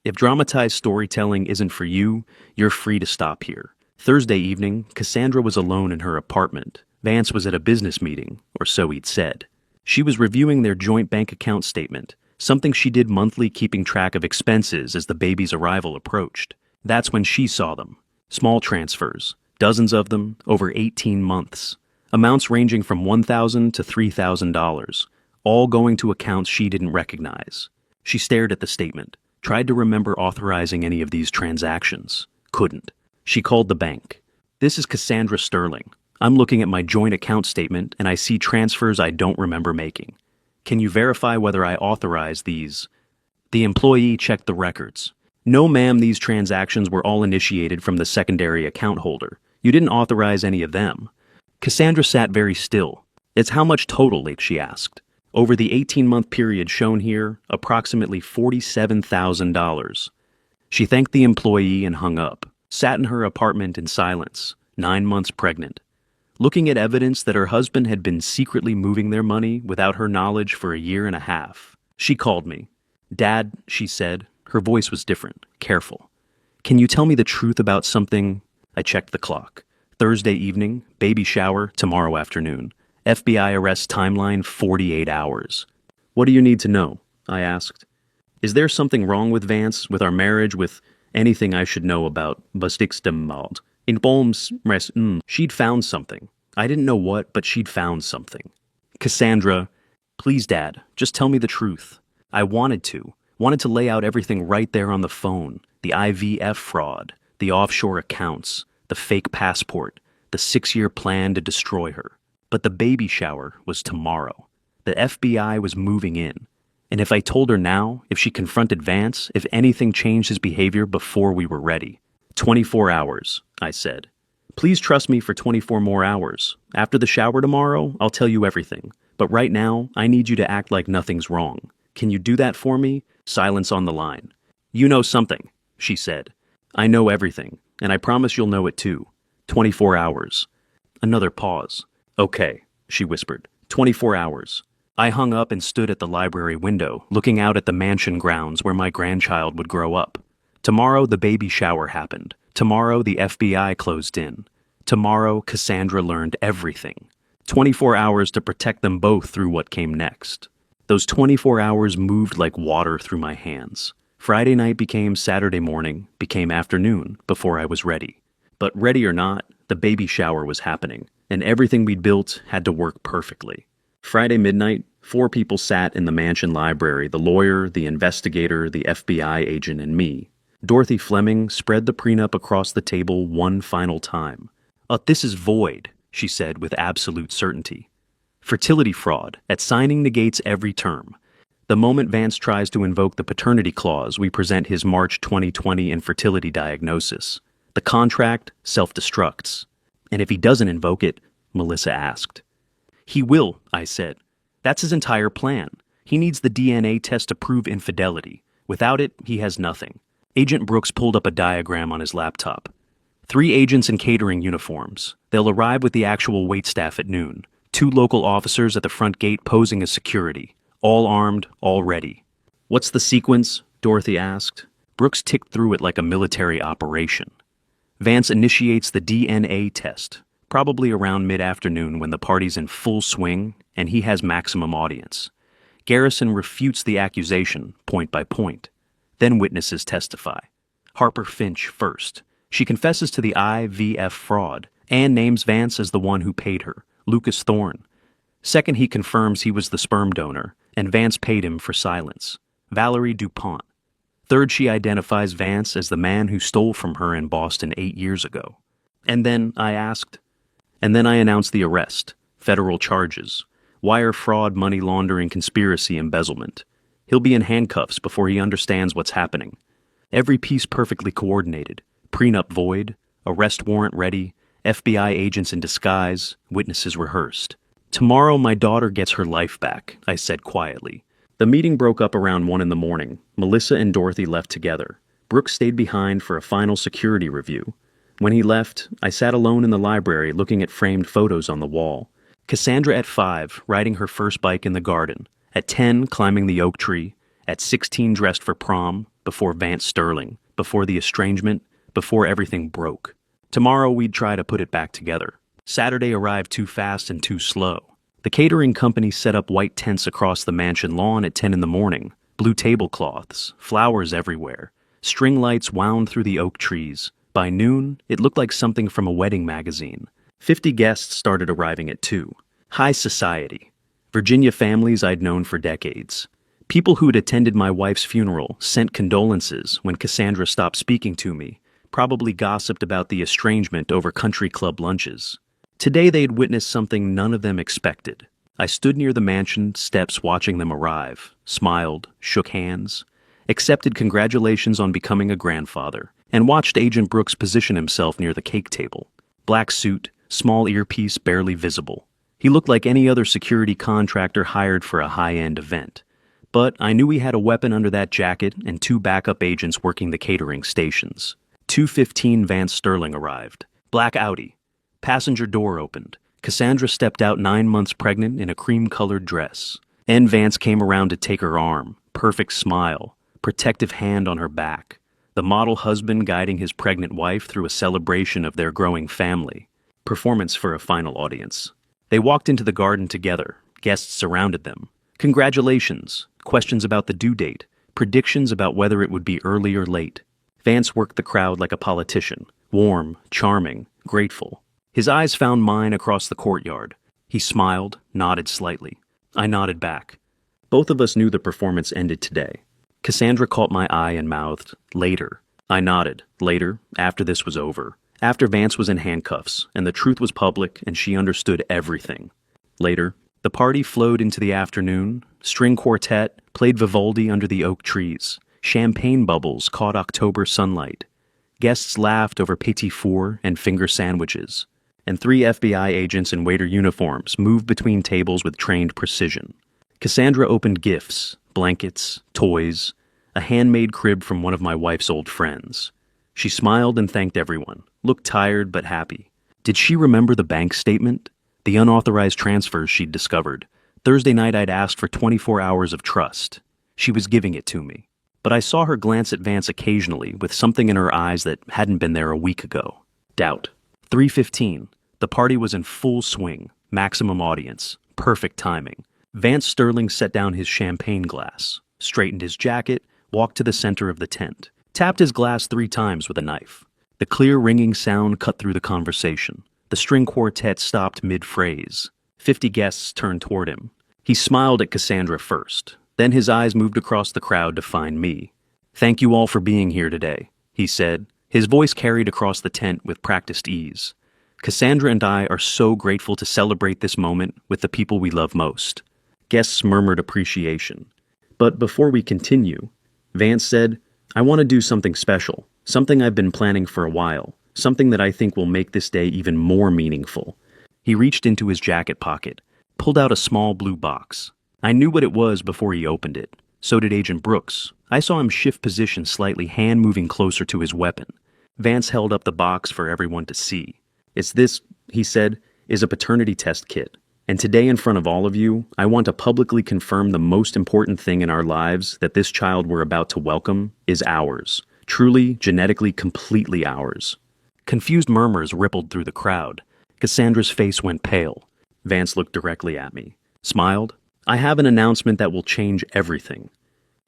If dramatized storytelling isn't for you, you're free to stop here. Thursday evening, Cassandra was alone in her apartment. Vance was at a business meeting, or so he'd said. She was reviewing their joint bank account statement, something she did monthly, keeping track of expenses as the baby's arrival approached. That's when she saw them. Small transfers, dozens of them, over 18 months. Amounts ranging from $1,000 to $3,000, all going to accounts she didn't recognize. She stared at the statement, tried to remember authorizing any of these transactions. Couldn't. She called the bank. This is Cassandra Sterling. I'm looking at my joint account statement and I see transfers I don't remember making. Can you verify whether I authorized these? The employee checked the records. No, ma'am, these transactions were all initiated from the secondary account holder. You didn't authorize any of them. Cassandra sat very still. It's how much total, she asked. Over the 18-month period shown here, approximately $47,000. She thanked the employee and hung up, sat in her apartment in silence, 9 months pregnant, looking at evidence that her husband had been secretly moving their money without her knowledge for a year and a half. She called me. Dad, she said. Her voice was different, careful. Can you tell me the truth about something? I checked the clock. Thursday evening, baby shower, tomorrow afternoon. FBI arrest timeline 48 hours. What do you need to know? I asked. Is there something wrong with Vance, with our marriage, with anything I should know about? Bastikstemmald. In Bolms, she'd found something. I didn't know what, but she'd found something. Cassandra, please, Dad, just tell me the truth. I wanted to lay out everything right there on the phone. The IVF fraud, the offshore accounts, the fake passport, the 6-year plan to destroy her. But the baby shower was tomorrow. The FBI was moving in. And if I told her now, if she confronted Vance, if anything changed his behavior before we were ready. 24 hours, I said. Please trust me for 24 more hours. After the shower tomorrow, I'll tell you everything. But right now, I need you to act like nothing's wrong. Can you do that for me? Silence on the line. You know something, she said. I know everything, and I promise you'll know it too. 24 hours. Another pause. Okay, she whispered. 24 hours. I hung up and stood at the library window, looking out at the mansion grounds where my grandchild would grow up. Tomorrow, the baby shower happened. Tomorrow, the FBI closed in. Tomorrow, Cassandra learned everything. 24 hours to protect them both through what came next. Those 24 hours moved like water through my hands. Friday night became Saturday morning, became afternoon, before I was ready. But ready or not, the baby shower was happening, and everything we'd built had to work perfectly. Friday midnight, 4 people sat in the mansion library, the lawyer, the investigator, the FBI agent, and me. Dorothy Fleming spread the prenup across the table one final time. This is void, she said with absolute certainty. Fertility fraud at signing negates every term. The moment Vance tries to invoke the paternity clause, we present his March 2020 infertility diagnosis. The contract self-destructs. And if he doesn't invoke it, Melissa asked. He will, I said. That's his entire plan. He needs the DNA test to prove infidelity. Without it, he has nothing. Agent Brooks pulled up a diagram on his laptop. 3 agents in catering uniforms. They'll arrive with the actual waitstaff at noon. 2 local officers at the front gate posing as security. All armed, all ready. What's the sequence? Dorothy asked. Brooks ticked through it like a military operation. Vance initiates the DNA test, probably around mid-afternoon when the party's in full swing and he has maximum audience. Garrison refutes the accusation, point by point. Then witnesses testify. Harper Finch first. She confesses to the IVF fraud and names Vance as the one who paid her, Lucas Thorne. Second, he confirms he was the sperm donor, and Vance paid him for silence. Valerie DuPont. Third, she identifies Vance as the man who stole from her in Boston 8 years ago. And then, I asked. And then I announced the arrest. Federal charges. Wire fraud, money laundering, conspiracy, embezzlement. He'll be in handcuffs before he understands what's happening. Every piece perfectly coordinated. Prenup void. Arrest warrant ready, FBI agents in disguise, witnesses rehearsed. Tomorrow my daughter gets her life back, I said quietly. The meeting broke up around 1 in the morning. Melissa and Dorothy left together. Brooks stayed behind for a final security review. When he left, I sat alone in the library looking at framed photos on the wall. Cassandra at 5, riding her first bike in the garden. At 10, climbing the oak tree. At 16, dressed for prom, before Vance Sterling, before the estrangement, before everything broke. Tomorrow we'd try to put it back together. Saturday arrived too fast and too slow. The catering company set up white tents across the mansion lawn at 10 in the morning, blue tablecloths, flowers everywhere. String lights wound through the oak trees. By noon, it looked like something from a wedding magazine. 50 guests started arriving at 2. High society. Virginia families I'd known for decades. People who'd attended my wife's funeral sent condolences when Cassandra stopped speaking to me, probably gossiped about the estrangement over country club lunches. Today they'd witnessed something none of them expected. I stood near the mansion steps watching them arrive, smiled, shook hands, accepted congratulations on becoming a grandfather, and watched Agent Brooks position himself near the cake table. Black suit, small earpiece barely visible. He looked like any other security contractor hired for a high-end event. But I knew he had a weapon under that jacket and 2 backup agents working the catering stations. 2:15 Vance Sterling arrived. Black Audi. Passenger door opened. Cassandra stepped out 9 months pregnant in a cream-colored dress. And Vance came around to take her arm. Perfect smile. Protective hand on her back. The model husband guiding his pregnant wife through a celebration of their growing family. Performance for a final audience. They walked into the garden together. Guests surrounded them. Congratulations. Questions about the due date. Predictions about whether it would be early or late. Vance worked the crowd like a politician. Warm, charming, grateful. His eyes found mine across the courtyard. He smiled, nodded slightly. I nodded back. Both of us knew the performance ended today. Cassandra caught my eye and mouthed, "Later." I nodded. Later, after this was over. After Vance was in handcuffs, and the truth was public, and she understood everything. Later, the party flowed into the afternoon. String quartet played Vivaldi under the oak trees. Champagne bubbles caught October sunlight. Guests laughed over petit four and finger sandwiches. And 3 FBI agents in waiter uniforms moved between tables with trained precision. Cassandra opened gifts, blankets, toys, a handmade crib from one of my wife's old friends. She smiled and thanked everyone, looked tired but happy. Did she remember the bank statement? The unauthorized transfers she'd discovered. Thursday night I'd asked for 24 hours of trust. She was giving it to me. But I saw her glance at Vance occasionally with something in her eyes that hadn't been there a week ago. Doubt. 3:15. The party was in full swing. Maximum audience. Perfect timing. Vance Sterling set down his champagne glass, straightened his jacket, walked to the center of the tent, tapped his glass 3 times with a knife. The clear ringing sound cut through the conversation. The string quartet stopped mid-phrase. 50 guests turned toward him. He smiled at Cassandra first. Then his eyes moved across the crowd to find me. "Thank you all for being here today," he said. His voice carried across the tent with practiced ease. "Cassandra and I are so grateful to celebrate this moment with the people we love most." Guests murmured appreciation. But before we continue, Vance said, "I want to do something special, something I've been planning for a while, something that I think will make this day even more meaningful." He reached into his jacket pocket, pulled out a small blue box. I knew what it was before he opened it. So did Agent Brooks. I saw him shift position slightly, hand moving closer to his weapon. Vance held up the box for everyone to see. This, he said, is a paternity test kit. And today in front of all of you, I want to publicly confirm the most important thing in our lives, that this child we're about to welcome is ours. Truly, genetically, completely ours. Confused murmurs rippled through the crowd. Cassandra's face went pale. Vance looked directly at me, smiled. "I have an announcement that will change everything."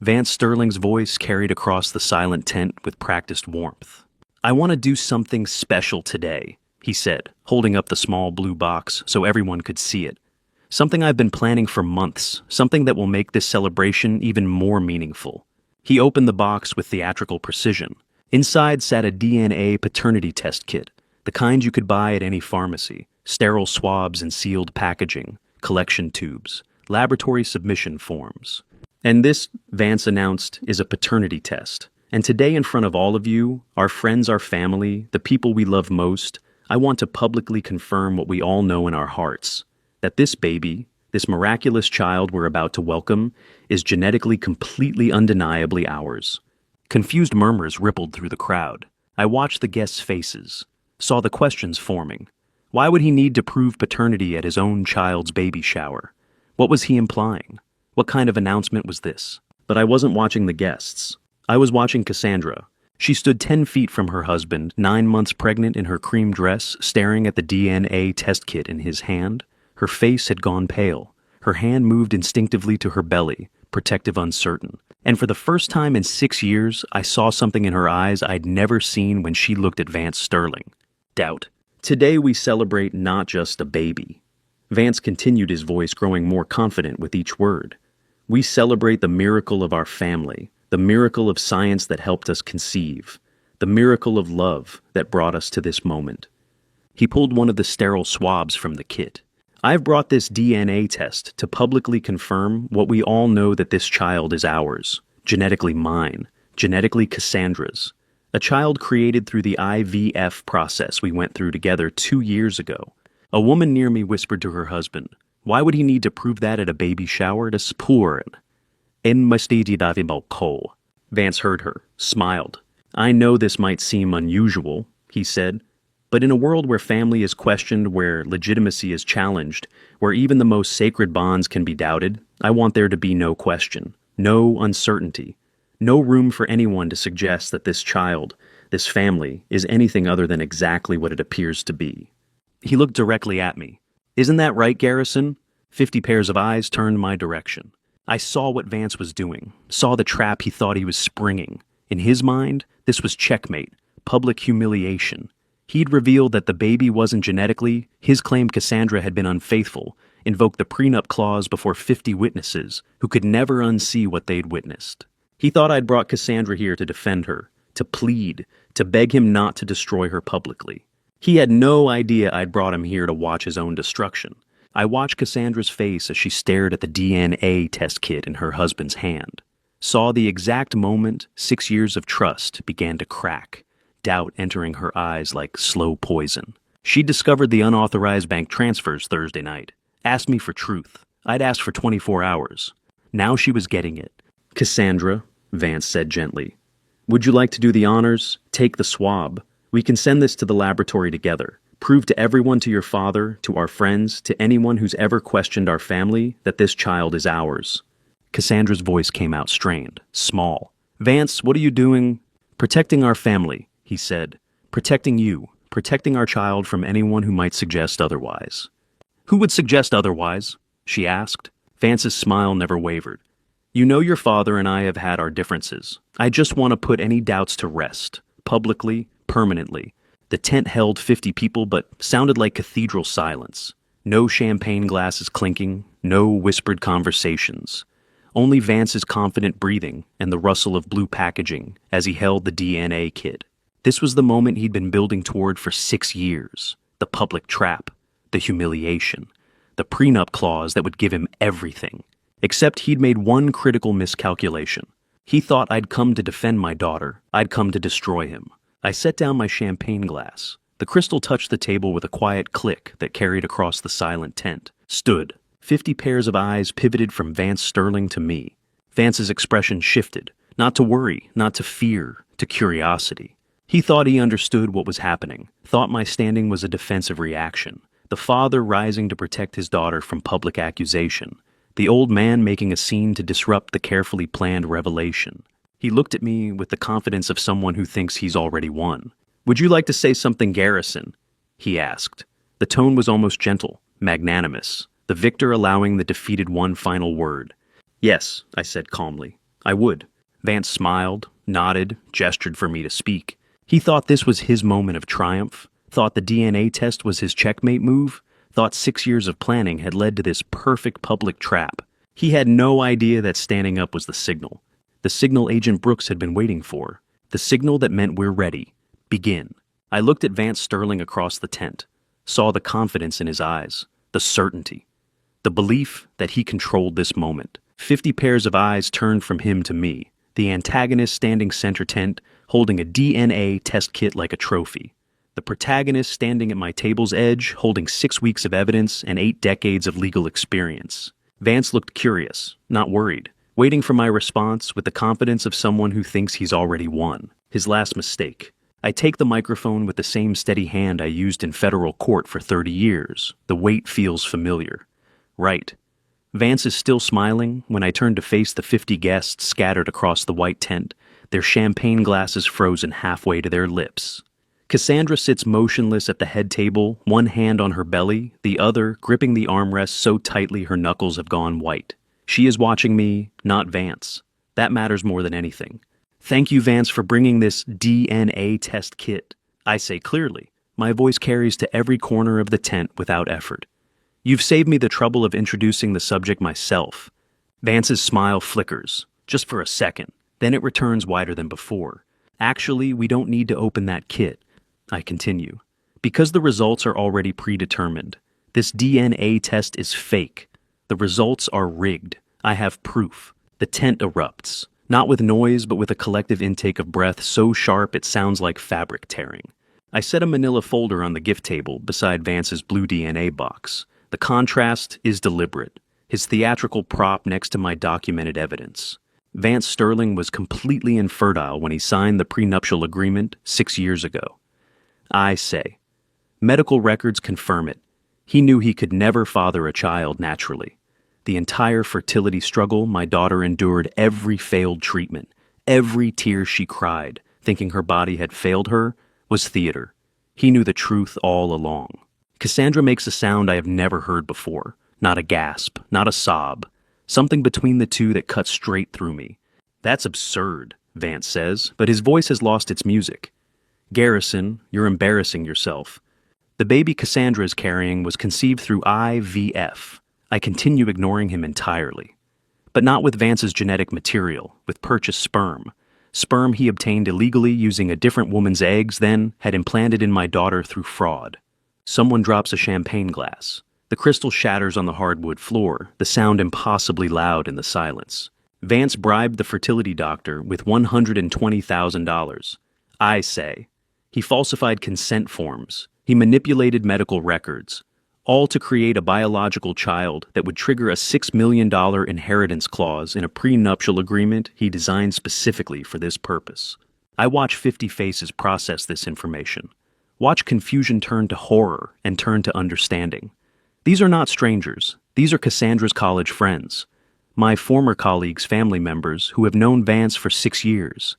Vance Sterling's voice carried across the silent tent with practiced warmth. "I want to do something special today," he said, holding up the small blue box so everyone could see it. "Something I've been planning for months, something that will make this celebration even more meaningful." He opened the box with theatrical precision. Inside sat a DNA paternity test kit, the kind you could buy at any pharmacy. Sterile swabs in sealed packaging, collection tubes, laboratory submission forms. "And this," Vance announced, "is a paternity test. And today, in front of all of you, our friends, our family, the people we love most, I want to publicly confirm what we all know in our hearts, that this baby, this miraculous child we're about to welcome, is genetically completely undeniably ours. Confused murmurs rippled through the crowd. I watched the guests' faces, saw the questions forming. Why would he need to prove paternity at his own child's baby shower? What was he implying? What kind of announcement was this? But I wasn't watching the guests. I was watching Cassandra. She stood 10 feet from her husband, 9 months pregnant in her cream dress, staring at the DNA test kit in his hand. Her face had gone pale. Her hand moved instinctively to her belly, protective, uncertain. And for the first time in 6 years, I saw something in her eyes I'd never seen when she looked at Vance Sterling. Doubt. Today we celebrate not just a baby. Vance continued, his voice growing more confident with each word. We celebrate the miracle of our family, the miracle of science that helped us conceive, the miracle of love that brought us to this moment. He pulled one of the sterile swabs from the kit. I've brought this DNA test to publicly confirm what we all know, that this child is ours, genetically mine, genetically Cassandra's. A child created through the IVF process we went through together 2 years ago. A woman near me whispered to her husband, "Why would he need to prove that at a baby shower? Das Puren." Vance heard her, smiled. "I know this might seem unusual," he said, "but in a world where family is questioned, where legitimacy is challenged, where even the most sacred bonds can be doubted, I want there to be no question, no uncertainty, no room for anyone to suggest that this child, this family, is anything other than exactly what it appears to be." He looked directly at me. "Isn't that right, Garrison?" 50 pairs of eyes turned my direction. I saw what Vance was doing, saw the trap he thought he was springing. In his mind, this was checkmate, public humiliation. He'd revealed that the baby wasn't genetically, his claim Cassandra had been unfaithful, invoked the prenup clause before 50 witnesses who could never unsee what they'd witnessed. He thought I'd brought Cassandra here to defend her, to plead, to beg him not to destroy her publicly. He had no idea I'd brought him here to watch his own destruction. I watched Cassandra's face as she stared at the DNA test kit in her husband's hand. Saw the exact moment 6 years of trust began to crack, doubt entering her eyes like slow poison. She discovered the unauthorized bank transfers Thursday night, asked me for truth. I'd asked for 24 hours. Now she was getting it. "Cassandra," Vance said gently, "would you like to do the honors? Take the swab. We can send this to the laboratory together. Prove to everyone, to your father, to our friends, to anyone who's ever questioned our family, that this child is ours." Cassandra's voice came out strained, small. "Vance, what are you doing?" "Protecting our family," he said. "Protecting you, protecting our child from anyone who might suggest otherwise." "Who would suggest otherwise?" she asked. Vance's smile never wavered. "You know your father and I have had our differences. I just want to put any doubts to rest, publicly, permanently." The tent held 50 people, but sounded like cathedral silence. No champagne glasses clinking, no whispered conversations. Only Vance's confident breathing and the rustle of blue packaging as he held the DNA kit. This was the moment he'd been building toward for 6 years. The public trap, the humiliation, the prenup clause that would give him everything. Except he'd made one critical miscalculation. He thought I'd come to defend my daughter. I'd come to destroy him. I set down my champagne glass. The crystal touched the table with a quiet click that carried across the silent tent. Stood. 50 pairs of eyes pivoted from Vance Sterling to me. Vance's expression shifted. Not to worry, not to fear, to curiosity. He thought he understood what was happening. Thought my standing was a defensive reaction. The father rising to protect his daughter from public accusation. The old man making a scene to disrupt the carefully planned revelation. He looked at me with the confidence of someone who thinks he's already won. "Would you like to say something, Garrison?" he asked. The tone was almost gentle, magnanimous, the victor allowing the defeated one final word. "Yes," I said calmly. "I would." Vance smiled, nodded, gestured for me to speak. He thought this was his moment of triumph, thought the DNA test was his checkmate move, thought 6 years of planning had led to this perfect public trap. He had no idea that standing up was the signal. The signal Agent Brooks had been waiting for. The signal that meant we're ready. Begin. I looked at Vance Sterling across the tent, saw the confidence in his eyes, the certainty, the belief that he controlled this moment. 50 pairs of eyes turned from him to me. The antagonist standing center tent, holding a DNA test kit like a trophy. The protagonist standing at my table's edge, holding 6 weeks of evidence and 8 decades of legal experience. Vance looked curious, not worried, waiting for my response with the confidence of someone who thinks he's already won. His last mistake. I take the microphone with the same steady hand I used in federal court for 30 years. The weight feels familiar. Right. Vance is still smiling when I turn to face the 50 guests scattered across the white tent, their champagne glasses frozen halfway to their lips. Cassandra sits motionless at the head table, one hand on her belly, the other gripping the armrest so tightly her knuckles have gone white. She is watching me, not Vance. That matters more than anything. Thank you, Vance, for bringing this DNA test kit. I say clearly. My voice carries to every corner of the tent without effort. You've saved me the trouble of introducing the subject myself. Vance's smile flickers, just for a second. Then it returns wider than before. Actually, we don't need to open that kit. I continue. Because the results are already predetermined. This DNA test is fake. The results are rigged. I have proof. The tent erupts. Not with noise, but with a collective intake of breath so sharp it sounds like fabric tearing. I set a manila folder on the gift table beside Vance's blue DNA box. The contrast is deliberate. His theatrical prop next to my documented evidence. Vance Sterling was completely infertile when he signed the prenuptial agreement 6 years ago. I say. Medical records confirm it. He knew he could never father a child naturally. The entire fertility struggle my daughter endured, every failed treatment, every tear she cried, thinking her body had failed her, was theater. He knew the truth all along. Cassandra makes a sound I have never heard before. Not a gasp, not a sob. Something between the two that cuts straight through me. That's absurd, Vance says, but his voice has lost its music. Garrison, you're embarrassing yourself. The baby Cassandra is carrying was conceived through IVF. I continue ignoring him entirely. But not with Vance's genetic material, with purchased sperm. Sperm he obtained illegally using a different woman's eggs, then had implanted in my daughter through fraud. Someone drops a champagne glass. The crystal shatters on the hardwood floor, the sound impossibly loud in the silence. Vance bribed the fertility doctor with $120,000. I say. He falsified consent forms. He manipulated medical records. All to create a biological child that would trigger a $6 million inheritance clause in a prenuptial agreement he designed specifically for this purpose. I watch 50 faces process this information. Watch confusion turn to horror and turn to understanding. These are not strangers. These are Cassandra's college friends. My former colleagues' family members who have known Vance for 6 years.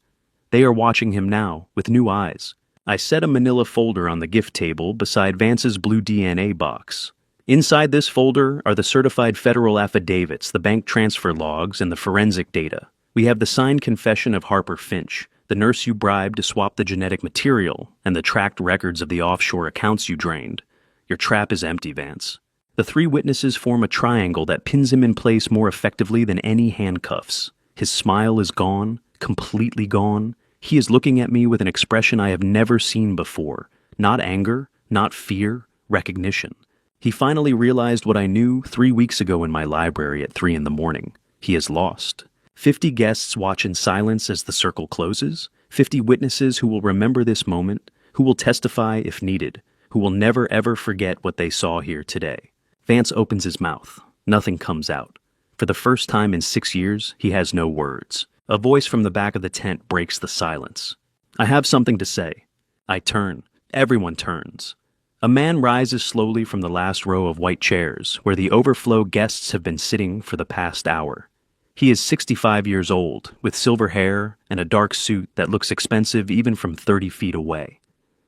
They are watching him now with new eyes. I set a manila folder on the gift table beside Vance's blue DNA box. Inside this folder are the certified federal affidavits, the bank transfer logs, and the forensic data. We have the signed confession of Harper Finch, the nurse you bribed to swap the genetic material, and the tracked records of the offshore accounts you drained. Your trap is empty, Vance. The 3 witnesses form a triangle that pins him in place more effectively than any handcuffs. His smile is gone, completely gone. He is looking at me with an expression I have never seen before. Not anger, not fear, recognition. He finally realized what I knew 3 weeks ago in my library at 3 a.m. He is lost. 50 guests watch in silence as the circle closes. 50 witnesses who will remember this moment, who will testify if needed, who will never ever forget what they saw here today. Vance opens his mouth. Nothing comes out. For the first time in 6 years, he has no words. A voice from the back of the tent breaks the silence. I have something to say. I turn. Everyone turns. A man rises slowly from the last row of white chairs, where the overflow guests have been sitting for the past hour. He is 65 years old, with silver hair and a dark suit that looks expensive even from 30 feet away.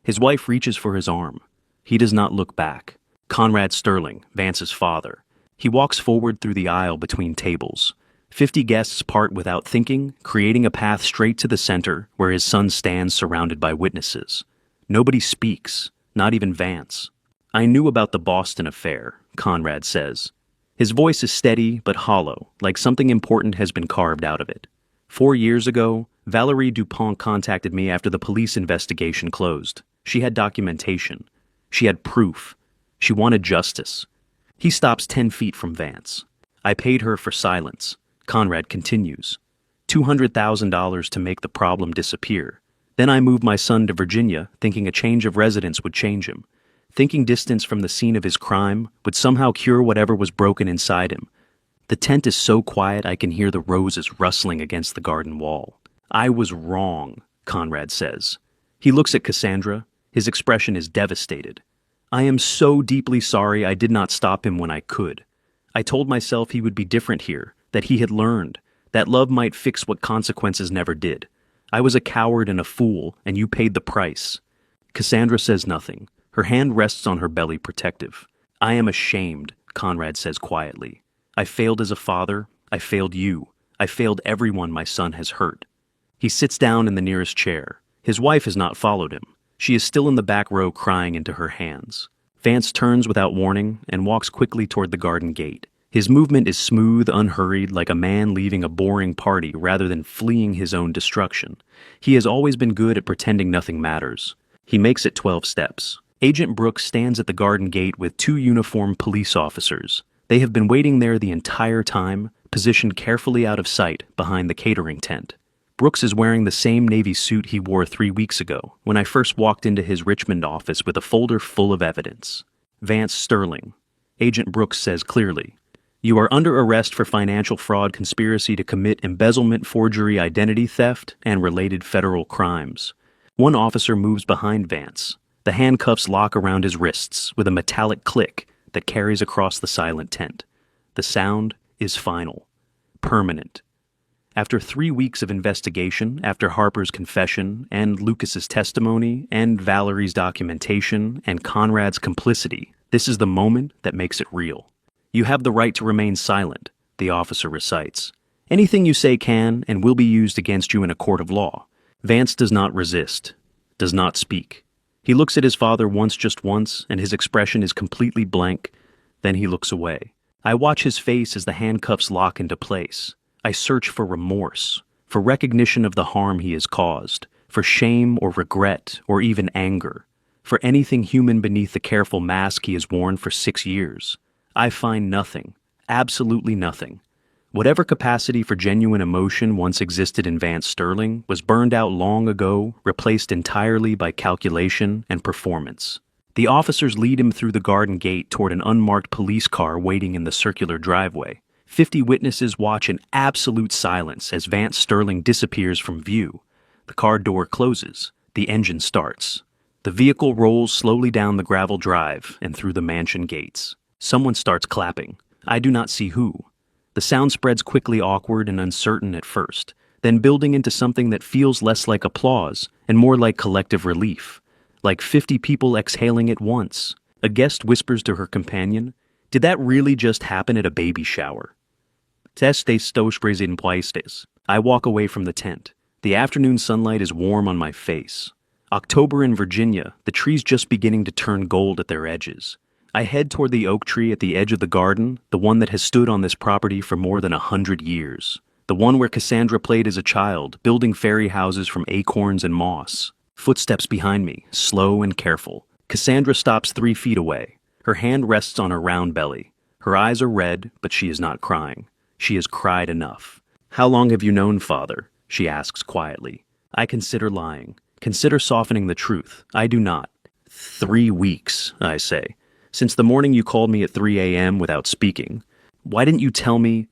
His wife reaches for his arm. He does not look back. Conrad Sterling, Vance's father. He walks forward through the aisle between tables. 50 guests part without thinking, creating a path straight to the center where his son stands surrounded by witnesses. Nobody speaks, not even Vance. I knew about the Boston affair, Conrad says. His voice is steady but hollow, like something important has been carved out of it. 4 years ago, Valerie Dupont contacted me after the police investigation closed. She had documentation. She had proof. She wanted justice. He stops 10 feet from Vance. I paid her for silence. Conrad continues. $200,000 to make the problem disappear. Then I moved my son to Virginia, thinking a change of residence would change him, thinking distance from the scene of his crime would somehow cure whatever was broken inside him. The tent is so quiet I can hear the roses rustling against the garden wall. I was wrong, Conrad says. He looks at Cassandra. His expression is devastated. I am so deeply sorry I did not stop him when I could. I told myself he would be different here, that he had learned, that love might fix what consequences never did. I was a coward and a fool, and you paid the price. Cassandra says nothing. Her hand rests on her belly, protective. I am ashamed, Conrad says quietly. I failed as a father. I failed you. I failed everyone my son has hurt. He sits down in the nearest chair. His wife has not followed him. She is still in the back row crying into her hands. Vance turns without warning and walks quickly toward the garden gate. His movement is smooth, unhurried, like a man leaving a boring party rather than fleeing his own destruction. He has always been good at pretending nothing matters. He makes it 12 steps. Agent Brooks stands at the garden gate with 2 uniformed police officers. They have been waiting there the entire time, positioned carefully out of sight behind the catering tent. Brooks is wearing the same navy suit he wore 3 weeks ago when I first walked into his Richmond office with a folder full of evidence. Vance Sterling. Agent Brooks says clearly, "You are under arrest for financial fraud, conspiracy to commit embezzlement, forgery, identity theft, and related federal crimes." One officer moves behind Vance. The handcuffs lock around his wrists with a metallic click that carries across the silent tent. The sound is final, permanent. After 3 weeks of investigation, after Harper's confession, and Lucas's testimony, and Valerie's documentation, and Conrad's complicity, this is the moment that makes it real. "You have the right to remain silent," the officer recites. "Anything you say can and will be used against you in a court of law." Vance does not resist, does not speak. He looks at his father just once, and his expression is completely blank. Then he looks away. I watch his face as the handcuffs lock into place. I search for remorse, for recognition of the harm he has caused, for shame or regret or even anger, for anything human beneath the careful mask he has worn for 6 years. I find nothing, absolutely nothing. Whatever capacity for genuine emotion once existed in Vance Sterling was burned out long ago, replaced entirely by calculation and performance. The officers lead him through the garden gate toward an unmarked police car waiting in the circular driveway. 50 witnesses watch in absolute silence as Vance Sterling disappears from view. The car door closes. The engine starts. The vehicle rolls slowly down the gravel drive and through the mansion gates. Someone starts clapping. I do not see who. The sound spreads quickly, awkward and uncertain at first, then building into something that feels less like applause and more like collective relief, like 50 people exhaling at once. A guest whispers to her companion, "Did that really just happen at a baby shower?" I walk away from the tent. The afternoon sunlight is warm on my face. October in Virginia, the trees just beginning to turn gold at their edges. I head toward the oak tree at the edge of the garden, the one that has stood on this property for more than 100 years. The one where Cassandra played as a child, building fairy houses from acorns and moss. Footsteps behind me, slow and careful. Cassandra stops 3 feet away. Her hand rests on her round belly. Her eyes are red, but she is not crying. She has cried enough. "How long have you known Father?" she asks quietly. I consider lying. Consider softening the truth. I do not. 3 weeks, I say. Since the morning you called me at 3 a.m. without speaking. Why didn't you tell me?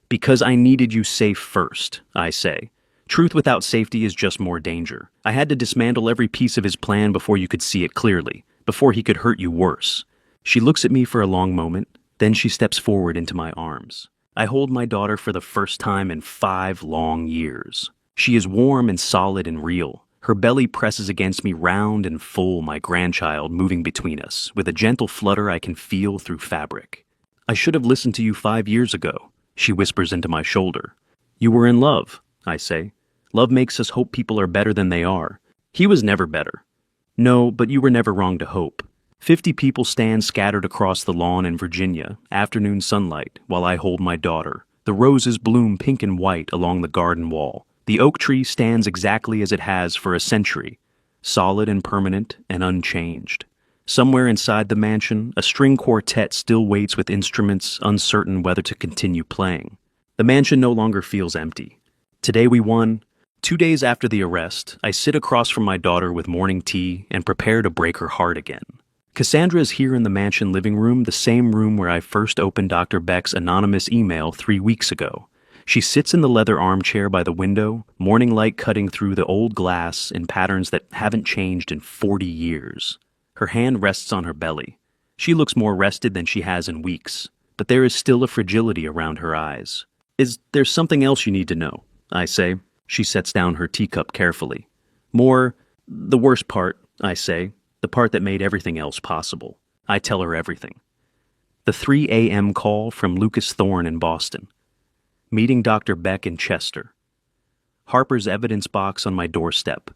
Because I needed you safe first, I say. Truth without safety is just more danger. I had to dismantle every piece of his plan before you could see it clearly, before he could hurt you worse. She looks at me for a long moment, then she steps forward into my arms. I hold my daughter for the first time in 5 long years. She is warm and solid and real. Her belly presses against me, round and full, my grandchild moving between us, with a gentle flutter I can feel through fabric. "I should have listened to you 5 years ago," she whispers into my shoulder. "You were in love," I say. "Love makes us hope people are better than they are. He was never better." "No, but you were never wrong to hope." 50 people stand scattered across the lawn in Virginia, afternoon sunlight, while I hold my daughter. The roses bloom pink and white along the garden wall. The oak tree stands exactly as it has for a century, solid and permanent and unchanged. Somewhere inside the mansion, a string quartet still waits with instruments, uncertain whether to continue playing. The mansion no longer feels empty. Today we won. 2 days after the arrest, I sit across from my daughter with morning tea and prepare to break her heart again. Cassandra is here in the mansion living room, the same room where I first opened Dr. Beck's anonymous email 3 weeks ago. She sits in the leather armchair by the window, morning light cutting through the old glass in patterns that haven't changed in 40 years. Her hand rests on her belly. She looks more rested than she has in weeks, but there is still a fragility around her eyes. Is there something else you need to know? I say. She sets down her teacup carefully. The worst part, I say. The part that made everything else possible. I tell her everything. The 3 a.m. call from Lucas Thorne in Boston. Meeting Dr. Beck in Chester. Harper's evidence box on my doorstep.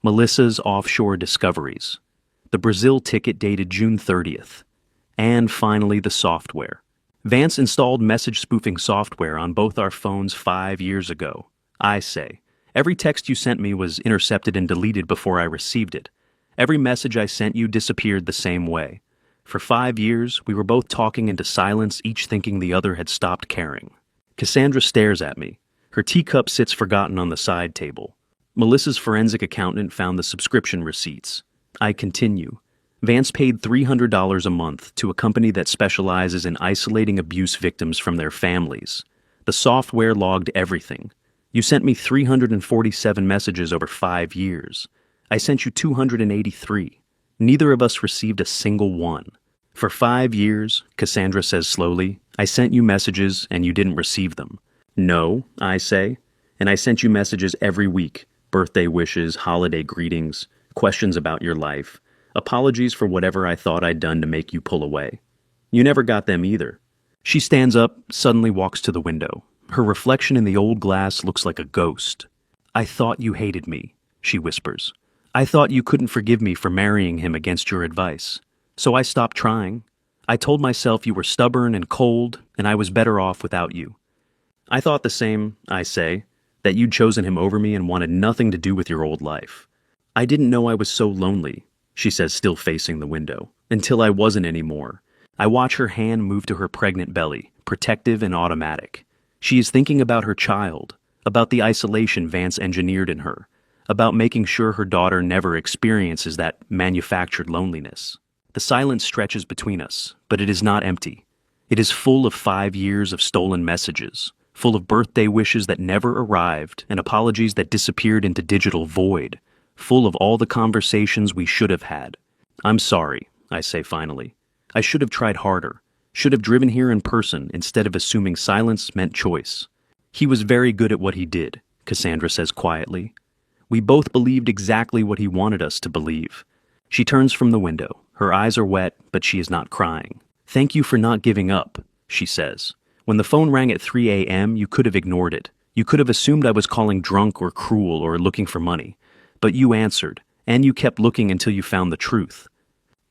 Melissa's offshore discoveries. The Brazil ticket dated June 30th. And finally, the software. Vance installed message spoofing software on both our phones 5 years ago. I say. Every text you sent me was intercepted and deleted before I received it. Every message I sent you disappeared the same way. For 5 years, we were both talking into silence, each thinking the other had stopped caring. Cassandra stares at me. Her teacup sits forgotten on the side table. Melissa's forensic accountant found the subscription receipts. I continue. Vance paid $300 a month to a company that specializes in isolating abuse victims from their families. The software logged everything. You sent me 347 messages over 5 years. I sent you 283. Neither of us received a single one. For 5 years, Cassandra says slowly, I sent you messages and you didn't receive them. No, I say, and I sent you messages every week. Birthday wishes, holiday greetings, questions about your life, apologies for whatever I thought I'd done to make you pull away. You never got them either. She stands up, suddenly walks to the window. Her reflection in the old glass looks like a ghost. I thought you hated me, she whispers. I thought you couldn't forgive me for marrying him against your advice. So I stopped trying. I told myself you were stubborn and cold, and I was better off without you. I thought the same, I say, that you'd chosen him over me and wanted nothing to do with your old life. I didn't know I was so lonely, she says, still facing the window, until I wasn't anymore. I watch her hand move to her pregnant belly, protective and automatic. She is thinking about her child, about the isolation Vance engineered in her, about making sure her daughter never experiences that manufactured loneliness. The silence stretches between us, but it is not empty. It is full of 5 years of stolen messages, full of birthday wishes that never arrived and apologies that disappeared into digital void, full of all the conversations we should have had. I'm sorry, I say finally. I should have tried harder, should have driven here in person instead of assuming silence meant choice. He was very good at what he did, Cassandra says quietly. We both believed exactly what he wanted us to believe. She turns from the window. Her eyes are wet, but she is not crying. Thank you for not giving up, she says. When the phone rang at 3 a.m., you could have ignored it. You could have assumed I was calling drunk or cruel or looking for money. But you answered, and you kept looking until you found the truth.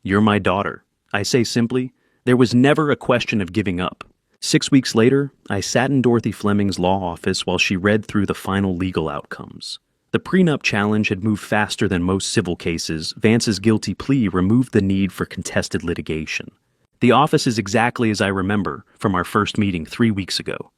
You're my daughter. I say simply, there was never a question of giving up. 6 weeks later, I sat in Dorothy Fleming's law office while she read through the final legal outcomes. The prenup challenge had moved faster than most civil cases. Vance's guilty plea removed the need for contested litigation. The office is exactly as I remember from our first meeting 3 weeks ago.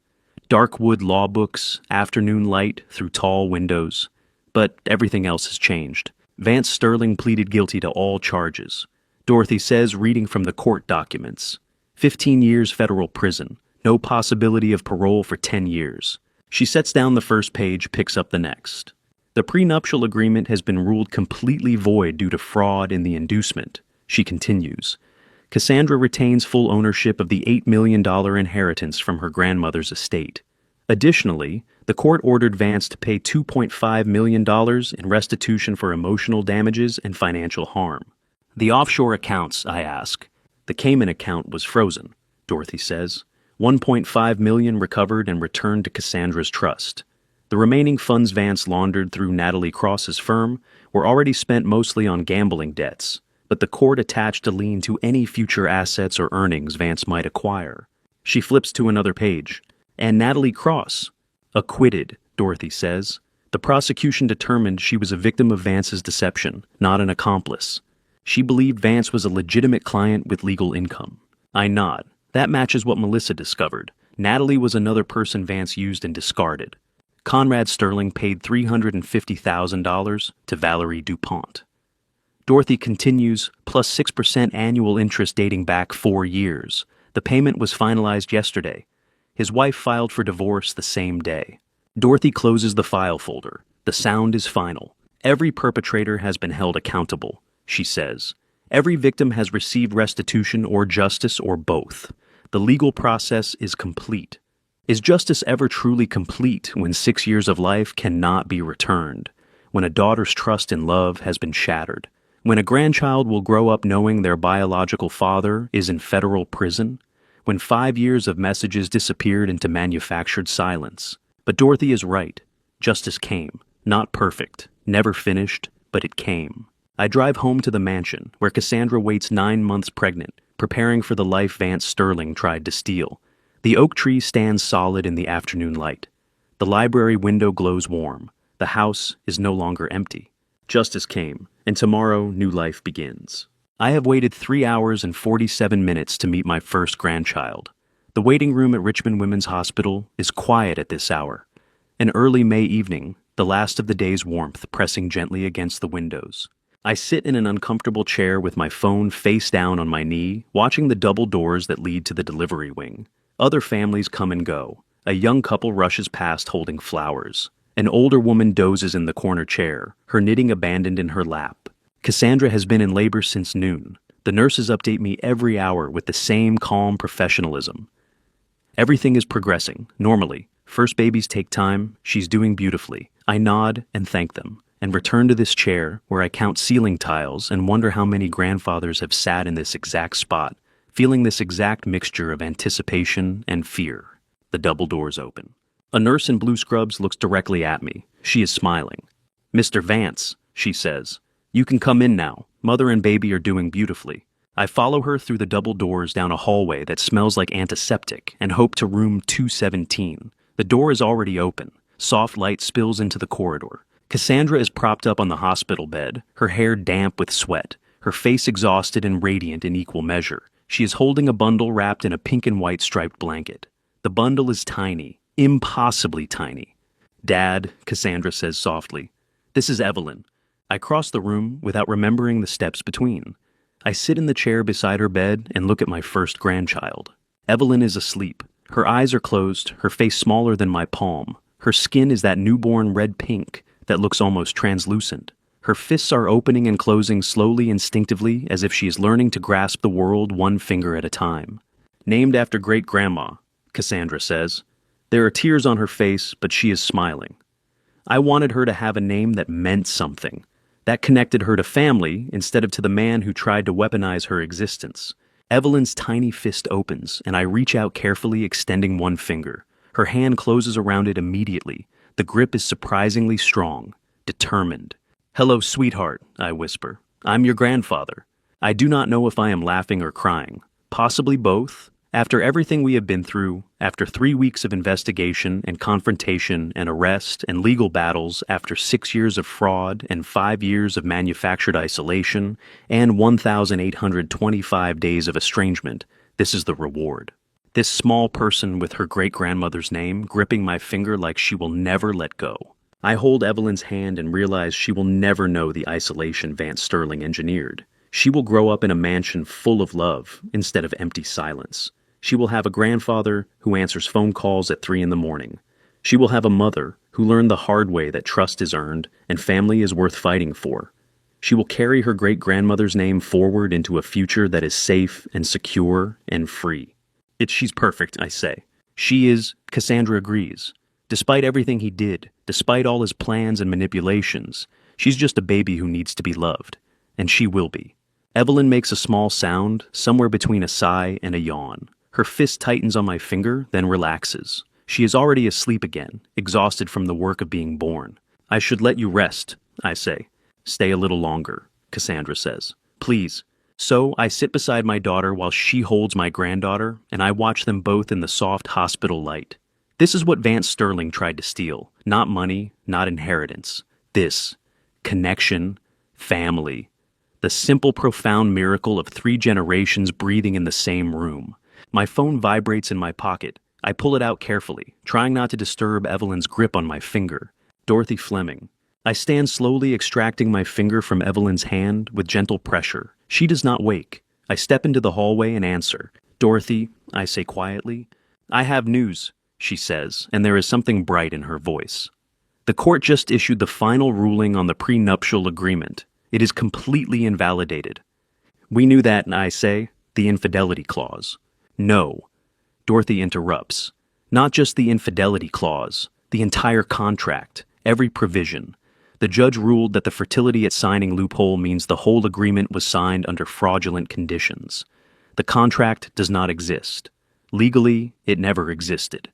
Dark wood law books, afternoon light through tall windows. But everything else has changed. Vance Sterling pleaded guilty to all charges. Dorothy says, reading from the court documents, 15 years federal prison, no possibility of parole for 10 years. She sets down the first page, picks up the next. The prenuptial agreement has been ruled completely void due to fraud in the inducement, she continues. Cassandra retains full ownership of the $8 million inheritance from her grandmother's estate. Additionally, the court ordered Vance to pay $2.5 million in restitution for emotional damages and financial harm. The offshore accounts, I ask. The Cayman account was frozen, Dorothy says. $1.5 million recovered and returned to Cassandra's trust. The remaining funds Vance laundered through Natalie Cross's firm were already spent mostly on gambling debts, but the court attached a lien to any future assets or earnings Vance might acquire. She flips to another page. And Natalie Cross, acquitted, Dorothy says. The prosecution determined she was a victim of Vance's deception, not an accomplice. She believed Vance was a legitimate client with legal income. I nod. That matches what Melissa discovered. Natalie was another person Vance used and discarded. Conrad Sterling paid $350,000 to Valerie DuPont. Dorothy continues, plus 6% annual interest dating back 4 years. The payment was finalized yesterday. His wife filed for divorce the same day. Dorothy closes the file folder. The sound is final. Every perpetrator has been held accountable, she says. Every victim has received restitution or justice or both. The legal process is complete. Is justice ever truly complete when 6 years of life cannot be returned? When a daughter's trust and love has been shattered? When a grandchild will grow up knowing their biological father is in federal prison? When 5 years of messages disappeared into manufactured silence? But Dorothy is right. Justice came. Not perfect, never finished, but it came. I drive home to the mansion, where Cassandra waits 9 months pregnant, preparing for the life Vance Sterling tried to steal. The oak tree stands solid in the afternoon light. The library window glows warm. The house is no longer empty. Justice came, and tomorrow new life begins. I have waited 3 hours and 47 minutes to meet my first grandchild. The waiting room at Richmond Women's Hospital is quiet at this hour. An early May evening, the last of the day's warmth pressing gently against the windows. I sit in an uncomfortable chair with my phone face down on my knee, watching the double doors that lead to the delivery wing. Other families come and go. A young couple rushes past holding flowers. An older woman dozes in the corner chair, her knitting abandoned in her lap. Cassandra has been in labor since noon. The nurses update me every hour with the same calm professionalism. Everything is progressing, normally. First babies take time, she's doing beautifully. I nod and thank them, and return to this chair where I count ceiling tiles and wonder how many grandfathers have sat in this exact spot, feeling this exact mixture of anticipation and fear. The double doors open. A nurse in blue scrubs looks directly at me. She is smiling. "Mr. Vance," she says, "you can come in now. Mother and baby are doing beautifully." I follow her through the double doors down a hallway that smells like antiseptic and hope to room 217. The door is already open. Soft light spills into the corridor. Cassandra is propped up on the hospital bed, her hair damp with sweat, her face exhausted and radiant in equal measure. She is holding a bundle wrapped in a pink and white striped blanket. The bundle is tiny, impossibly tiny. "Dad," Cassandra says softly. "This is Evelyn." I cross the room without remembering the steps between. I sit in the chair beside her bed and look at my first grandchild. Evelyn is asleep. Her eyes are closed, her face smaller than my palm. Her skin is that newborn red pink that looks almost translucent. Her fists are opening and closing slowly, instinctively, as if she is learning to grasp the world one finger at a time. "Named after great-grandma," Cassandra says. There are tears on her face, but she is smiling. I wanted her to have a name that meant something, that connected her to family instead of to the man who tried to weaponize her existence. Evelyn's tiny fist opens, and I reach out carefully, extending one finger. Her hand closes around it immediately. The grip is surprisingly strong, determined. "Hello, sweetheart," I whisper. "I'm your grandfather." I do not know if I am laughing or crying. Possibly both. After everything we have been through, after 3 weeks of investigation and confrontation and arrest and legal battles, after 6 years of fraud and 5 years of manufactured isolation and 1,825 days of estrangement, this is the reward. This small person with her great-grandmother's name gripping my finger like she will never let go. I hold Evelyn's hand and realize she will never know the isolation Vance Sterling engineered. She will grow up in a mansion full of love instead of empty silence. She will have a grandfather who answers phone calls at 3 in the morning. She will have a mother who learned the hard way that trust is earned and family is worth fighting for. She will carry her great-grandmother's name forward into a future that is safe and secure and free. She's perfect, I say. She is, Cassandra agrees. Despite everything he did, despite all his plans and manipulations, she's just a baby who needs to be loved. And she will be. Evelyn makes a small sound, somewhere between a sigh and a yawn. Her fist tightens on my finger, then relaxes. She is already asleep again, exhausted from the work of being born. "I should let you rest," I say. "Stay a little longer," Cassandra says. "Please." So I sit beside my daughter while she holds my granddaughter, and I watch them both in the soft hospital light. This is what Vance Sterling tried to steal. Not money, not inheritance. This. Connection. Family. The simple, profound miracle of 3 generations breathing in the same room. My phone vibrates in my pocket. I pull it out carefully, trying not to disturb Evelyn's grip on my finger. Dorothy Fleming. I stand slowly extracting my finger from Evelyn's hand with gentle pressure. She does not wake. I step into the hallway and answer. Dorothy, I say quietly. I have news, she says, and there is something bright in her voice. The court just issued the final ruling on the prenuptial agreement. It is completely invalidated. We knew that, I say, the infidelity clause. No. Dorothy interrupts. Not just the infidelity clause, the entire contract, every provision. The judge ruled that the fertility at signing loophole means the whole agreement was signed under fraudulent conditions. The contract does not exist. Legally, it never existed.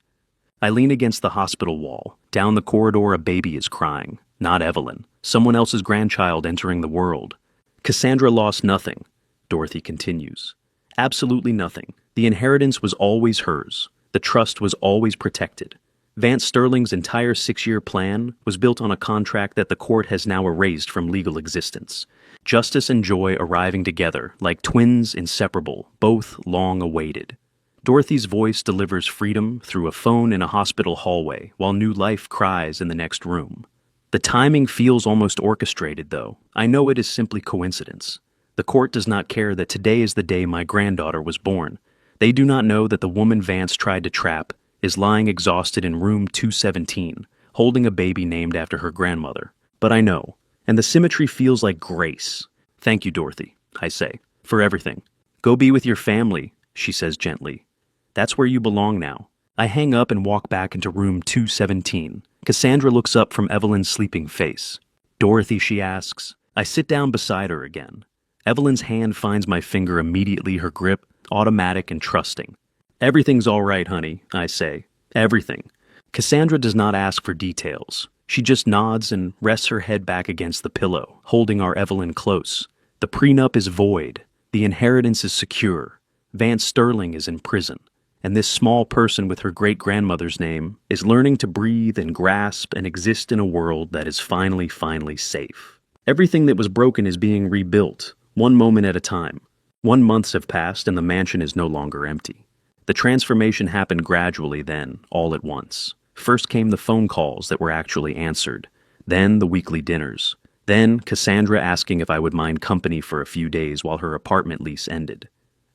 I lean against the hospital wall. Down the corridor, a baby is crying. Not Evelyn. Someone else's grandchild entering the world. Cassandra lost nothing, Dorothy continues. Absolutely nothing. The inheritance was always hers. The trust was always protected. Vance Sterling's entire 6-year plan was built on a contract that the court has now erased from legal existence. Justice and joy arriving together, like twins inseparable, both long awaited. Dorothy's voice delivers freedom through a phone in a hospital hallway, while new life cries in the next room. The timing feels almost orchestrated, though. I know it is simply coincidence. The court does not care that today is the day my granddaughter was born. They do not know that the woman Vance tried to trap is lying exhausted in room 217, holding a baby named after her grandmother. But I know, and the symmetry feels like grace. Thank you, Dorothy, I say, for everything. Go be with your family, she says gently. That's where you belong now. I hang up and walk back into room 217. Cassandra looks up from Evelyn's sleeping face. Dorothy, she asks. I sit down beside her again. Evelyn's hand finds my finger immediately, her grip automatic and trusting. Everything's all right, honey, I say. Everything. Cassandra does not ask for details. She just nods and rests her head back against the pillow, holding our Evelyn close. The prenup is void. The inheritance is secure. Vance Sterling is in prison. And this small person with her great-grandmother's name is learning to breathe and grasp and exist in a world that is finally safe. Everything that was broken is being rebuilt, one moment at a time. 1 month have passed and the mansion is no longer empty. The transformation happened gradually then, all at once. First came the phone calls that were actually answered. Then the weekly dinners. Then Cassandra asking if I would mind company for a few days while her apartment lease ended.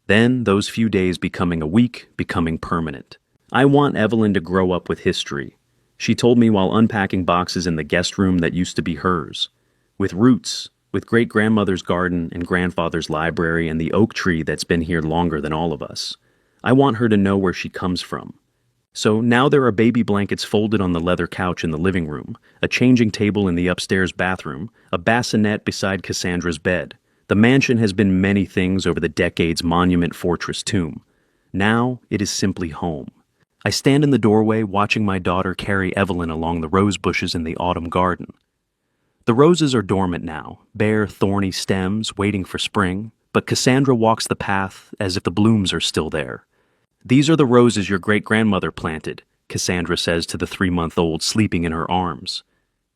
Then those few days becoming a week, becoming permanent. I want Evelyn to grow up with history. She told me while unpacking boxes in the guest room that used to be hers. With roots, with great-grandmother's garden and grandfather's library and the oak tree that's been here longer than all of us. I want her to know where she comes from. So now there are baby blankets folded on the leather couch in the living room, a changing table in the upstairs bathroom, a bassinet beside Cassandra's bed. The mansion has been many things over the decades' monument fortress tomb. Now it is simply home. I stand in the doorway watching my daughter carry Evelyn along the rose bushes in the autumn garden. The roses are dormant now, bare, thorny stems waiting for spring, but Cassandra walks the path as if the blooms are still there. These are the roses your great-grandmother planted, Cassandra says to the 3-month-old sleeping in her arms.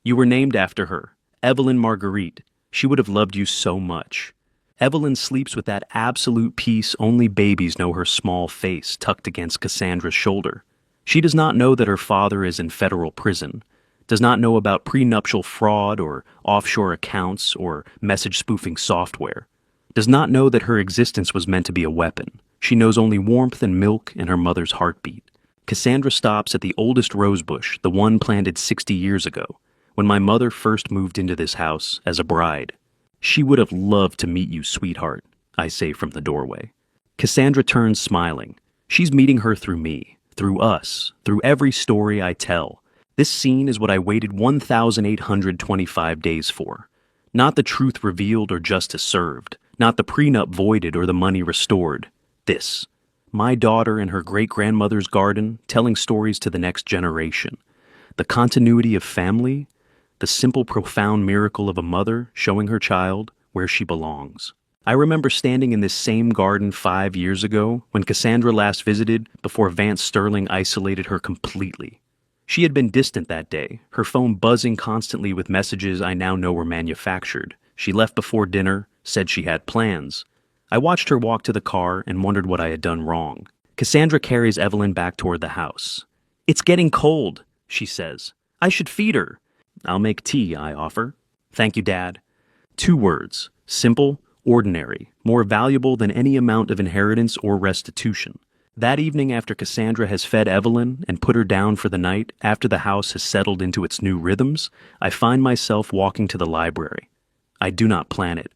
You were named after her, Evelyn Marguerite. She would have loved you so much. Evelyn sleeps with that absolute peace only babies know, her small face tucked against Cassandra's shoulder. She does not know that her father is in federal prison, does not know about prenuptial fraud or offshore accounts or message spoofing software, does not know that her existence was meant to be a weapon. She knows only warmth and milk and her mother's heartbeat. Cassandra stops at the oldest rosebush, the one planted 60 years ago, when my mother first moved into this house as a bride. She would have loved to meet you, sweetheart, I say from the doorway. Cassandra turns smiling. She's meeting her through me, through us, through every story I tell. This scene is what I waited 1,825 days for. Not the truth revealed or justice served, not the prenup voided or the money restored. This. My daughter in her great-grandmother's garden, telling stories to the next generation. The continuity of family, the simple, profound miracle of a mother showing her child where she belongs. I remember standing in this same garden 5 years ago when Cassandra last visited before Vance Sterling isolated her completely. She had been distant that day, her phone buzzing constantly with messages I now know were manufactured. She left before dinner, said she had plans. I watched her walk to the car and wondered what I had done wrong. Cassandra carries Evelyn back toward the house. "It's getting cold," she says. "I should feed her." "I'll make tea," I offer. "Thank you, Dad." 2 words, simple, ordinary, more valuable than any amount of inheritance or restitution. That evening, after Cassandra has fed Evelyn and put her down for the night, after the house has settled into its new rhythms, I find myself walking to the library. I do not plan it.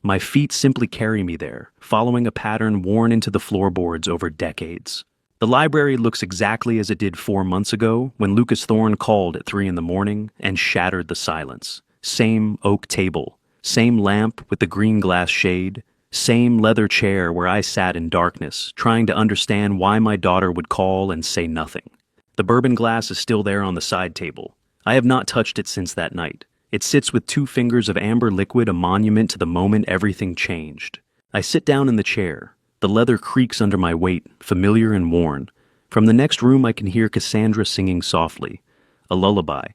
My feet simply carry me there, following a pattern worn into the floorboards over decades. The library looks exactly as it did 4 months ago when Lucas Thorne called at 3 in the morning and shattered the silence. Same oak table, same lamp with the green glass shade, same leather chair where I sat in darkness, trying to understand why my daughter would call and say nothing. The bourbon glass is still there on the side table. I have not touched it since that night. It sits with 2 fingers of amber liquid, a monument to the moment everything changed. I sit down in the chair. The leather creaks under my weight, familiar and worn. From the next room I can hear Cassandra singing softly. A lullaby.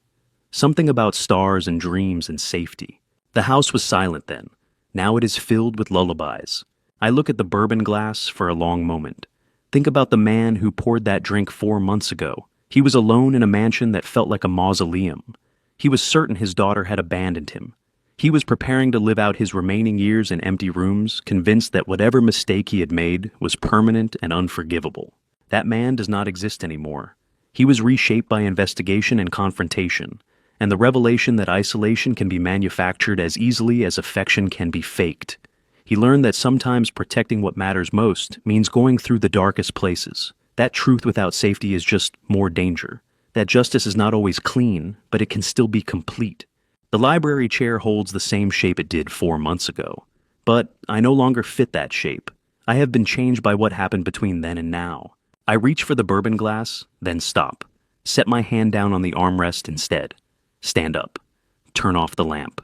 Something about stars and dreams and safety. The house was silent then. Now it is filled with lullabies. I look at the bourbon glass for a long moment. Think about the man who poured that drink 4 months ago. He was alone in a mansion that felt like a mausoleum. He was certain his daughter had abandoned him. He was preparing to live out his remaining years in empty rooms, convinced that whatever mistake he had made was permanent and unforgivable. That man does not exist anymore. He was reshaped by investigation and confrontation, and the revelation that isolation can be manufactured as easily as affection can be faked. He learned that sometimes protecting what matters most means going through the darkest places. That truth without safety is just more danger. That justice is not always clean, but it can still be complete. The library chair holds the same shape it did 4 months ago. But I no longer fit that shape. I have been changed by what happened between then and now. I reach for the bourbon glass, then stop. Set my hand down on the armrest instead. Stand up. Turn off the lamp.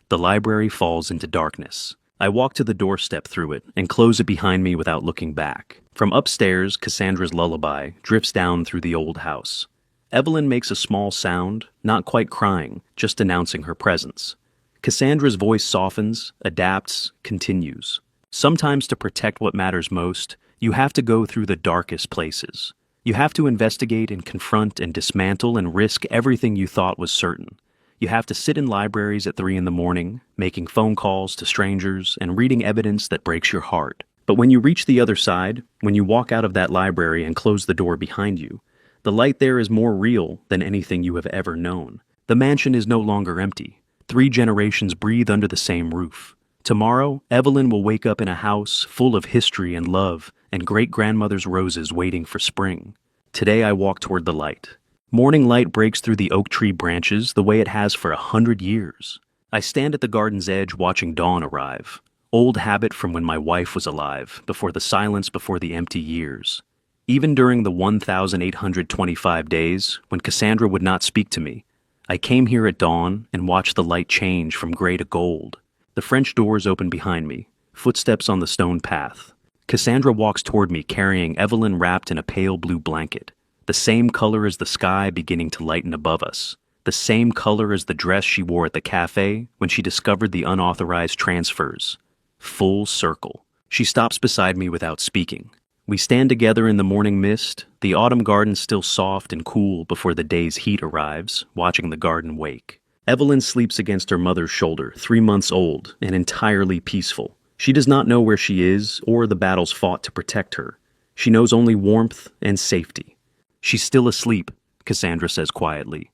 The library falls into darkness. I walk to the doorstep through it and close it behind me without looking back. From upstairs, Cassandra's lullaby drifts down through the old house. Evelyn makes a small sound, not quite crying, just announcing her presence. Cassandra's voice softens, adapts, continues. Sometimes to protect what matters most, you have to go through the darkest places. You have to investigate and confront and dismantle and risk everything you thought was certain. You have to sit in libraries at 3 in the morning, making phone calls to strangers and reading evidence that breaks your heart. But when you reach the other side, when you walk out of that library and close the door behind you, the light there is more real than anything you have ever known. The mansion is no longer empty. 3 generations breathe under the same roof. Tomorrow, Evelyn will wake up in a house full of history and love and great-grandmother's roses waiting for spring. Today I walk toward the light. Morning light breaks through the oak tree branches the way it has for 100 years. I stand at the garden's edge watching dawn arrive. Old habit from when my wife was alive, before the silence, before the empty years. Even during the 1,825 days, when Cassandra would not speak to me, I came here at dawn and watched the light change from gray to gold. The French doors open behind me, footsteps on the stone path. Cassandra walks toward me carrying Evelyn wrapped in a pale blue blanket, the same color as the sky beginning to lighten above us, the same color as the dress she wore at the cafe when she discovered the unauthorized transfers. Full circle. She stops beside me without speaking. We stand together in the morning mist, the autumn garden still soft and cool before the day's heat arrives, watching the garden wake. Evelyn sleeps against her mother's shoulder, 3 months old and entirely peaceful. She does not know where she is or the battles fought to protect her. She knows only warmth and safety. She's still asleep, Cassandra says quietly.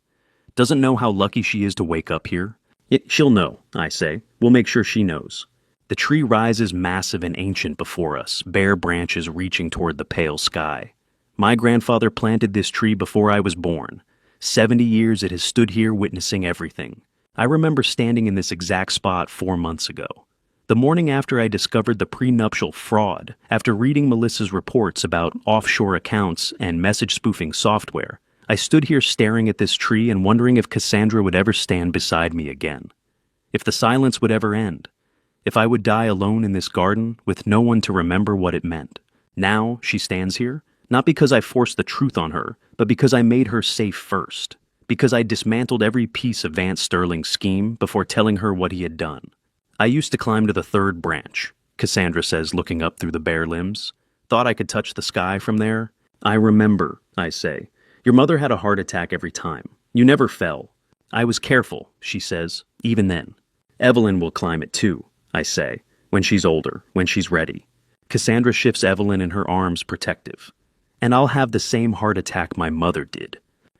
Doesn't know how lucky she is to wake up here. She'll know, I say. We'll make sure she knows. The tree rises massive and ancient before us, bare branches reaching toward the pale sky. My grandfather planted this tree before I was born. 70 years it has stood here witnessing everything. I remember standing in this exact spot 4 months ago. The morning after I discovered the prenuptial fraud, after reading Melissa's reports about offshore accounts and message spoofing software, I stood here staring at this tree and wondering if Cassandra would ever stand beside me again. If the silence would ever end. If I would die alone in this garden with no one to remember what it meant. Now she stands here, not because I forced the truth on her, but because I made her safe first. Because I dismantled every piece of Vance Sterling's scheme before telling her what he had done. I used to climb to the 3rd branch, Cassandra says looking up through the bare limbs. Thought I could touch the sky from there? I remember, I say. Your mother had a heart attack every time. You never fell. I was careful, she says, even then. Evelyn will climb it too, I say, when she's older, when she's ready. Cassandra shifts Evelyn in her arms protective. And I'll have the same heart attack my mother did.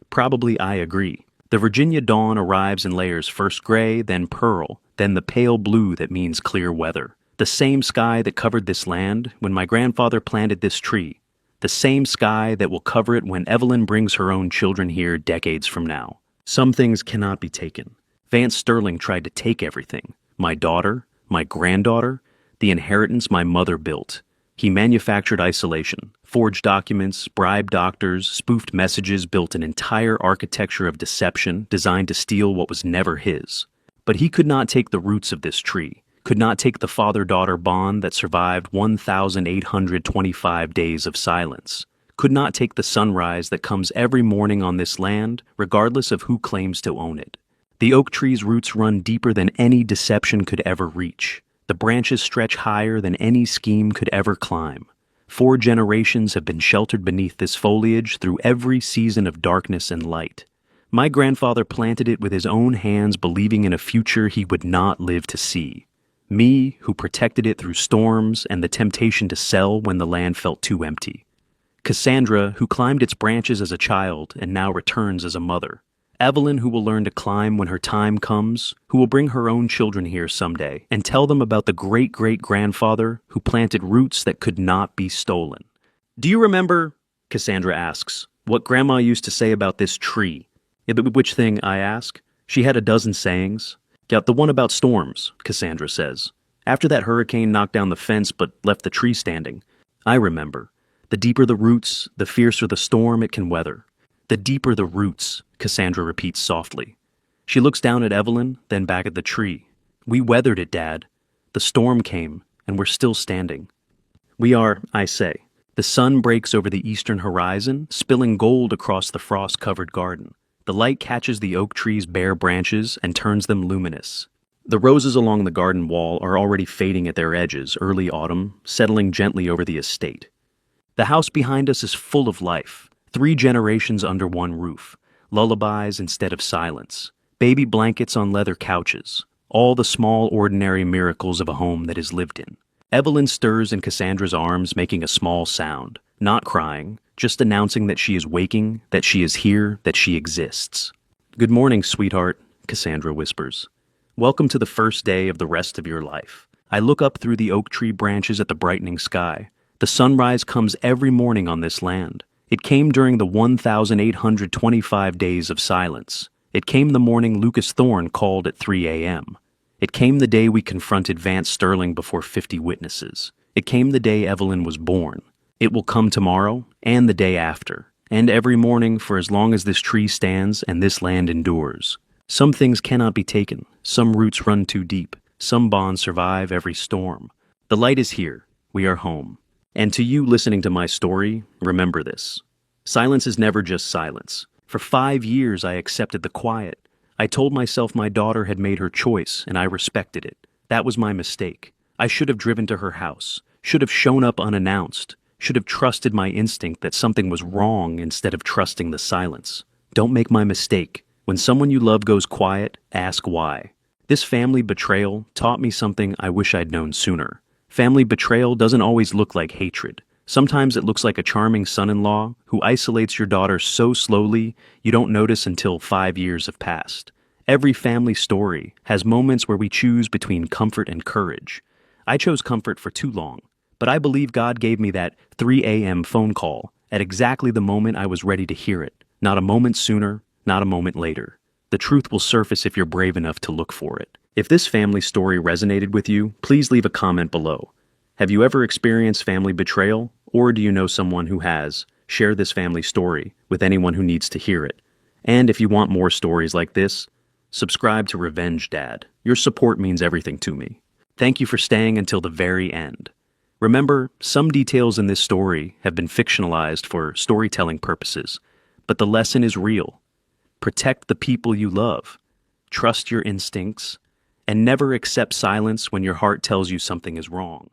Probably I agree. The Virginia dawn arrives in layers, first gray, then pearl, then the pale blue that means clear weather. The same sky that covered this land when my grandfather planted this tree. The same sky that will cover it when Evelyn brings her own children here decades from now. Some things cannot be taken. Vance Sterling tried to take everything. My daughter, my granddaughter, the inheritance my mother built. He manufactured isolation, forged documents, bribed doctors, spoofed messages, built an entire architecture of deception designed to steal what was never his. But he could not take the roots of this tree, could not take the father-daughter bond that survived 1,825 days of silence, could not take the sunrise that comes every morning on this land, regardless of who claims to own it. The oak tree's roots run deeper than any deception could ever reach. The branches stretch higher than any scheme could ever climb. 4 generations have been sheltered beneath this foliage through every season of darkness and light. My grandfather planted it with his own hands, believing in a future he would not live to see. Me, who protected it through storms and the temptation to sell when the land felt too empty. Cassandra, who climbed its branches as a child and now returns as a mother. Evelyn, who will learn to climb when her time comes, who will bring her own children here someday and tell them about the great-great-grandfather who planted roots that could not be stolen. Do you remember, Cassandra asks, what Grandma used to say about this tree? Which thing, I ask. She had a dozen sayings. Yeah, the one about storms, Cassandra says. After that hurricane knocked down the fence but left the tree standing. I remember. The deeper the roots, the fiercer the storm it can weather. The deeper the roots, Cassandra repeats softly. She looks down at Evelyn, then back at the tree. We weathered it, Dad. The storm came, and we're still standing. We are, I say. The sun breaks over the eastern horizon, spilling gold across the frost-covered garden. The light catches the oak tree's bare branches and turns them luminous. The roses along the garden wall are already fading at their edges, early autumn, settling gently over the estate. The house behind us is full of life. 3 generations under one roof, lullabies instead of silence, baby blankets on leather couches, all the small ordinary miracles of a home that is lived in. Evelyn stirs in Cassandra's arms, making a small sound, not crying, just announcing that she is waking, that she is here, that she exists. Good morning, sweetheart, Cassandra whispers. Welcome to the first day of the rest of your life. I look up through the oak tree branches at the brightening sky. The sunrise comes every morning on this land. It came during the 1,825 days of silence. It came the morning Lucas Thorne called at 3 a.m. It came the day we confronted Vance Sterling before 50 witnesses. It came the day Evelyn was born. It will come tomorrow and the day after, and every morning for as long as this tree stands and this land endures. Some things cannot be taken. Some roots run too deep. Some bonds survive every storm. The light is here. We are home. And to you listening to my story, remember this. Silence is never just silence. For 5 years I accepted the quiet. I told myself my daughter had made her choice, and I respected it. That was my mistake. I should have driven to her house, should have shown up unannounced, should have trusted my instinct that something was wrong instead of trusting the silence. Don't make my mistake. When someone you love goes quiet, ask why. This family betrayal taught me something I wish I'd known sooner. Family betrayal doesn't always look like hatred. Sometimes it looks like a charming son-in-law who isolates your daughter so slowly you don't notice until 5 years have passed. Every family story has moments where we choose between comfort and courage. I chose comfort for too long, but I believe God gave me that 3 a.m. phone call at exactly the moment I was ready to hear it. Not a moment sooner, not a moment later. The truth will surface if you're brave enough to look for it. If this family story resonated with you, please leave a comment below. Have you ever experienced family betrayal, or do you know someone who has? Share this family story with anyone who needs to hear it. And if you want more stories like this, subscribe to Revenge Dad. Your support means everything to me. Thank you for staying until the very end. Remember, some details in this story have been fictionalized for storytelling purposes, but the lesson is real. Protect the people you love. Trust your instincts. And never accept silence when your heart tells you something is wrong.